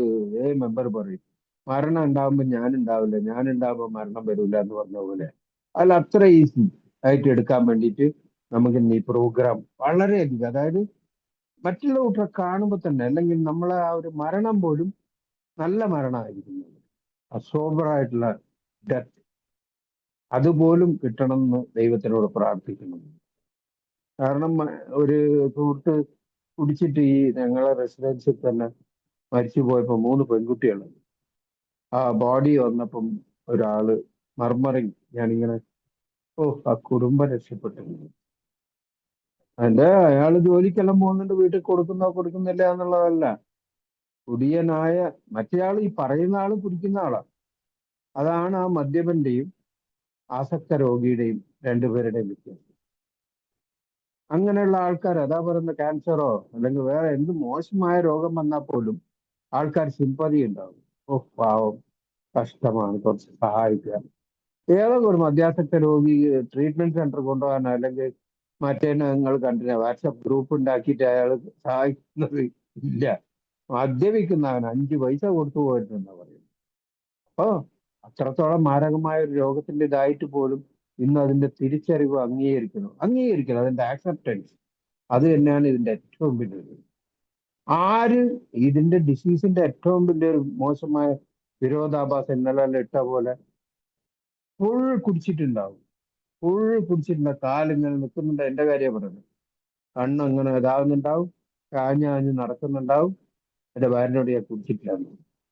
മെമ്പർ പറയും, മരണം ഉണ്ടാവുമ്പോൾ ഞാനുണ്ടാവുമ്പോൾ മരണം വരില്ല എന്ന് പറഞ്ഞ പോലെ. അതിൽ അത്ര ഈസി ആയിട്ട് എടുക്കാൻ വേണ്ടിയിട്ട് നമുക്ക് ഈ പ്രോഗ്രാം വളരെയധികം, അതായത് മറ്റുള്ള കൂട്ടരെ കാണുമ്പോൾ തന്നെ അല്ലെങ്കിൽ നമ്മളെ ആ ഒരു മരണം പോലും നല്ല മരണമായിരിക്കുന്നത്, അസോബറായിട്ടുള്ള ഡെത്ത്, അതുപോലും കിട്ടണം എന്ന് ദൈവത്തിനോട് പ്രാർത്ഥിക്കണം. കാരണം ഒരു സുഹൃത്ത് കുടിച്ചിട്ട് ഈ ഞങ്ങളെ റെസിഡൻസിൽ തന്നെ മരിച്ചു പോയപ്പോ 3 പെൺകുട്ടികൾ. ആ ബോഡി വന്നപ്പം ഒരാള് മർമറിങ്, ഞാനിങ്ങനെ ആ കുടുംബം രക്ഷപ്പെട്ടു. അതിന്റെ അയാൾ ജോലിക്കെല്ലാം പോകുന്നുണ്ട്, വീട്ടിൽ കൊടുക്കുന്നില്ല എന്നുള്ളതല്ല. കുടിയനായ മറ്റേയാൾ, ഈ പറയുന്ന ആള് കുടിക്കുന്ന ആളാണ്. അതാണ് ആ മദ്യപന്റെയും ആസക്ത രോഗിയുടെയും രണ്ടുപേരുടെയും വ്യത്യാസം. അങ്ങനെയുള്ള ആൾക്കാർ, അതാ പറയുന്ന ക്യാൻസറോ അല്ലെങ്കിൽ വേറെ എന്ത് മോശമായ രോഗം വന്നാൽ പോലും ആൾക്കാർ സിമ്പതി ഉണ്ടാവും. ഓ പാവം, കഷ്ടമാണ്, കുറച്ച് സഹായിക്കുക. ഏതൊക്കെ ഒരു മദ്യാസക്ത രോഗി ട്രീറ്റ്മെന്റ് സെന്റർ കൊണ്ടുപോകാനോ അല്ലെങ്കിൽ മറ്റേ നിങ്ങൾ കണ്ടില്ല വാട്സപ്പ് ഗ്രൂപ്പ് ഉണ്ടാക്കിയിട്ട് അയാൾ സഹായിക്കുന്നത് ഇല്ല. മദ്യപിക്കുന്നവൻ 5 പൈസ കൊടുത്തു പോയിരുന്നെന്നാ പറയുന്നത്. അപ്പോ അത്രത്തോളം മാരകമായ ഒരു രോഗത്തിന്റെ ഇതായിട്ട് പോലും ഇന്ന് അതിന്റെ തിരിച്ചറിവ് അംഗീകരിക്കണം, അതിന്റെ ആക്സെപ്റ്റൻസ്. അത് തന്നെയാണ് ഇതിന്റെ ഏറ്റവും വലിയ ആര് ഇതിന്റെ ഡിസീസിന്റെ ഏറ്റവും വലിയൊരു മോശമായ വിരോധാഭാസം ഇന്നലെ ഇട്ട പോലെ ഫുൾ കുടിച്ചിട്ടുണ്ടാവും. കാലിങ്ങനെ നിൽക്കുന്നുണ്ട്. എന്റെ കാര്യം പറയുന്നത്, കണ്ണ് അങ്ങനെ ഇതാവുന്നുണ്ടാവും, കാഞ്ഞാഞ്ഞ് നടക്കുന്നുണ്ടാവും. എന്റെ ഭാര്യനോട് ഞാൻ കുടിച്ചിട്ടില്ല,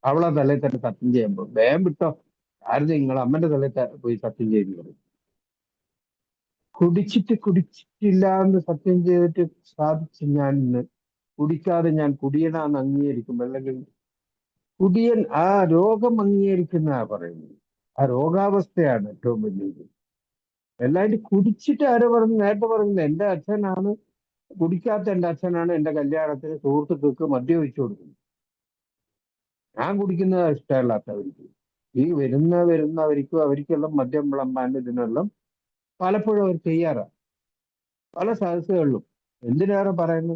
അവളെ തലയിൽ തന്നെ സത്യം ചെയ്യുമ്പോൾ വേഗം വിട്ടോ, ആരും നിങ്ങൾ അമ്മന്റെ തലയിൽ പോയി സത്യം ചെയ്യുന്നത്. കുടിച്ചിട്ടില്ല എന്ന് സത്യം ചെയ്തിട്ട് സാധിച്ച് ഞാൻ ഇന്ന് കുടിക്കാതെ ഞാൻ കുടിയനാന്ന് അംഗീകരിക്കുമ്പോൾ, അല്ലെങ്കിൽ കുടിയൻ ആ രോഗം അംഗീകരിക്കുന്ന പറയുന്നത്, ആ രോഗാവസ്ഥയാണ് ഏറ്റവും വലിയത്. എല്ലാവരും കുടിച്ചിട്ട് ആരോ പറഞ്ഞു, നേരത്തെ പറയുന്നത് എന്റെ അച്ഛനാണ് കുടിക്കാത്ത, എന്റെ അച്ഛനാണ് എന്റെ കല്യാണത്തിന് സുഹൃത്തുക്കൾക്ക് മദ്യം ഒഴിച്ചു കൊടുക്കുന്നത്. ഞാൻ കുടിക്കുന്നത് ഇഷ്ടമല്ലാത്തവർക്ക്, ഈ വരുന്നവർക്കും അവർക്കെല്ലാം മദ്യം വിളമ്പാൻ ഇതിനെല്ലാം പലപ്പോഴും അവർ ചെയ്യാറാണ്, പല സദസ്സുകളിലും. എന്തിനേറെ പറയുന്നു,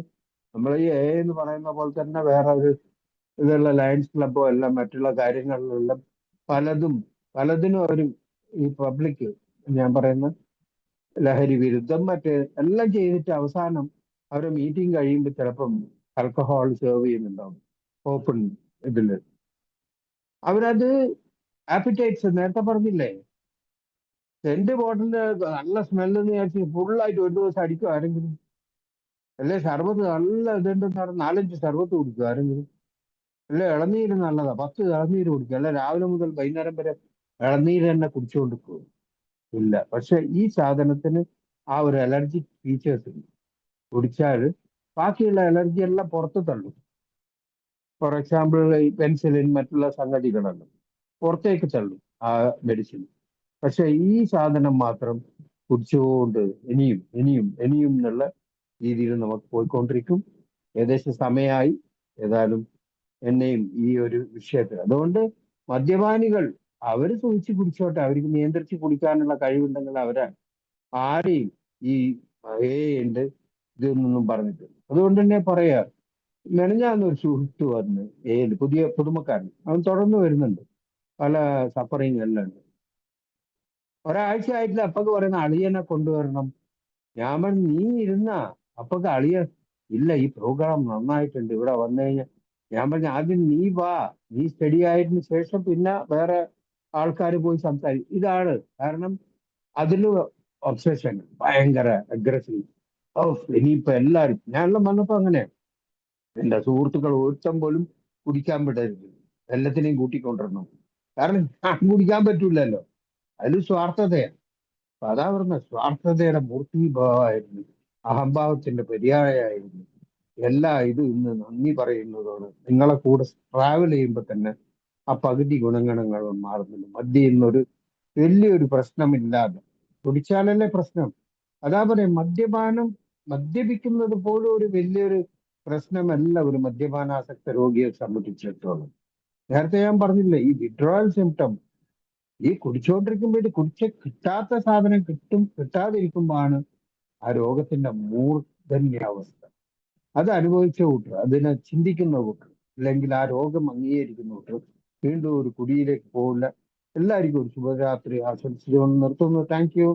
നമ്മൾ ഈ എന്ന് പറയുന്ന പോലെ തന്നെ വേറെ ഒരു ഇതുള്ള ലയൺസ് ക്ലബോ എല്ലാം മറ്റുള്ള കാര്യങ്ങളിലെല്ലാം പലതിനും അവർ ഈ പബ്ലിക്, ഞാൻ പറയുന്ന ലഹരി വിരുദ്ധം മറ്റേ എല്ലാം ചെയ്തിട്ട് അവസാനം അവരെ മീറ്റിംഗ് കഴിയുമ്പോൾ ചിലപ്പം ആൽക്കഹോൾ സെർവ് ചെയ്യുന്നുണ്ടാവും ഓപ്പൺ ഇതില്. അവരത് ആപ്പിറ്റൈറ്റ്സ് നേരത്തെ പറഞ്ഞില്ലേ, സെന്റ് ബോട്ടിലിന്റെ നല്ല സ്മെല്ലെന്ന് വിചാരിച്ച് ഫുള്ളായിട്ട് ഒരു ദിവസം അടിക്കും ആരെങ്കിലും? അല്ലെ സർബത്ത് നല്ല ഇതുണ്ടെന്ന് പറഞ്ഞാൽ 4-5 സർബത്ത് കുടിക്കും ആരെങ്കിലും? അല്ലെ ഇളനീര് നല്ലതാ, 10 ഇളനീര് കുടിക്കും. അല്ലെ രാവിലെ മുതൽ വൈകുന്നേരം വരെ ഇളനീര് തന്നെ കുടിച്ചുകൊണ്ടിരിക്കും? ഇല്ല. പക്ഷെ ഈ സാധനത്തിന് ആ ഒരു അലർജിക് ഫീച്ചേഴ്സ് ഉണ്ട്. കുടിച്ചാൽ ബാക്കിയുള്ള അലർജി എല്ലാം പുറത്ത് തള്ളും. ഫോർ എക്സാമ്പിൾ ഈ പെൻസിലിൻ മറ്റുള്ള സംഗതികളെല്ലാം പുറത്തേക്ക് തള്ളും ആ മെഡിസിൻ. പക്ഷെ ഈ സാധനം മാത്രം കുടിച്ചുകൊണ്ട് ഇനിയും ഇനിയും ഇനിയും എന്നുള്ള രീതിയിൽ നമുക്ക് പോയിക്കൊണ്ടിരിക്കും. ഏകദേശം സമയമായി ഏതായാലും എന്നെയും ഈ ഒരു വിഷയത്തിൽ. അതുകൊണ്ട് മദ്യപാനികൾ അവര് സൂക്ഷിച്ച് കുടിച്ചോട്ടെ, അവർക്ക് നിയന്ത്രിച്ച് കുടിക്കാനുള്ള കഴിവുണ്ടെങ്കിൽ അവരെ ആരെയും ഈ ഉണ്ട് ഇതൊന്നും പറഞ്ഞിട്ട്. അതുകൊണ്ട് തന്നെ പറയാ, മെനഞ്ഞാന്നൊരു സുഹൃത്ത് വന്ന് പുതിയ പുതുമക്കാരൻ, അവൻ തുടർന്ന് വരുന്നുണ്ട്, പല സഫറിങ് എല്ലാം ഉണ്ട്. ഒരാഴ്ച ആയിട്ടില്ല, അപ്പൊക്ക് പറയുന്ന അളിയനെ കൊണ്ടുവരണം. ഞാൻ പറഞ്ഞു നീ ഇരുന്ന, അപ്പൊക്ക് അളിയൻ ഇല്ല ഈ പ്രോഗ്രാം നന്നായിട്ടുണ്ട് ഇവിടെ വന്നു കഴിഞ്ഞാൽ. ഞാൻ പറഞ്ഞു ആദ്യം നീ വാ, നീ സ്റ്റഡി ആയതിനു ശേഷം പിന്നെ വേറെ ആൾക്കാർ പോയി സംസാരിക്കും. ഇതാണ് കാരണം, അതിന് ഒബ്സഷൻ ഭയങ്കര അഗ്രസീവ്. ഓ ഇനിയിപ്പോ എല്ലാവരും, ഞാനെല്ലാം വന്നപ്പോ അങ്ങനെ എന്റെ സുഹൃത്തുക്കൾ ഒരുത്തം പോലും കുടിക്കാൻ വിടരുത്, എല്ലാത്തിനെയും കൂട്ടിക്കൊണ്ടിരണം. കാരണം ഞാൻ കുടിക്കാൻ പറ്റൂലല്ലോ, അതിൽ സ്വാർത്ഥതയാണ്. അപ്പൊ അതാ പറഞ്ഞ സ്വാർത്ഥതയുടെ മൂർത്തീഭാവമായിരുന്നു, അഹംഭാവത്തിന്റെ പര്യായമായിരുന്നു. ഇത് ഇന്ന് നന്ദി പറയുന്നതാണ്. നിങ്ങളെ കൂടെ ട്രാവൽ ചെയ്യുമ്പോൾ തന്നെ ആ പകുതി ഗുണഗണങ്ങൾ മാറുന്നുണ്ട്. മദ്യം ഇന്നൊരു വലിയൊരു പ്രശ്നമില്ലാതെ, കുടിച്ചാലല്ലേ പ്രശ്നം. അതാ പറയും, മദ്യപിക്കുന്നത് പോലും ഒരു വലിയൊരു പ്രശ്നമല്ല ഒരു മദ്യപാനാസക്ത രോഗിയെ സംബന്ധിച്ചിടത്തോളം. നേരത്തെ ഞാൻ പറഞ്ഞില്ലേ, ഈ വിഡ്രോവൽ സിംറ്റം, ഈ കുടിച്ചുകൊണ്ടിരിക്കുമ്പോൾ ഇത് കിട്ടാത്ത സാധനം കിട്ടാതിരിക്കുമ്പോഴാണ് ആ രോഗത്തിന്റെ മൂർധന്യാവസ്ഥ. അത് അനുഭവിച്ച കൂട്ടർ, അതിനെ ചിന്തിക്കുന്ന കൂട്ടർ, അല്ലെങ്കിൽ ആ രോഗം അംഗീകരിക്കുന്ന കൂട്ടർ വീണ്ടും ഒരു കുടിയിലേക്ക് പോകില്ല. എല്ലാവർക്കും ഒരു ശുഭരാത്രി ആശംസിച്ചുകൊണ്ട് നിർത്തുന്നു. Thank you.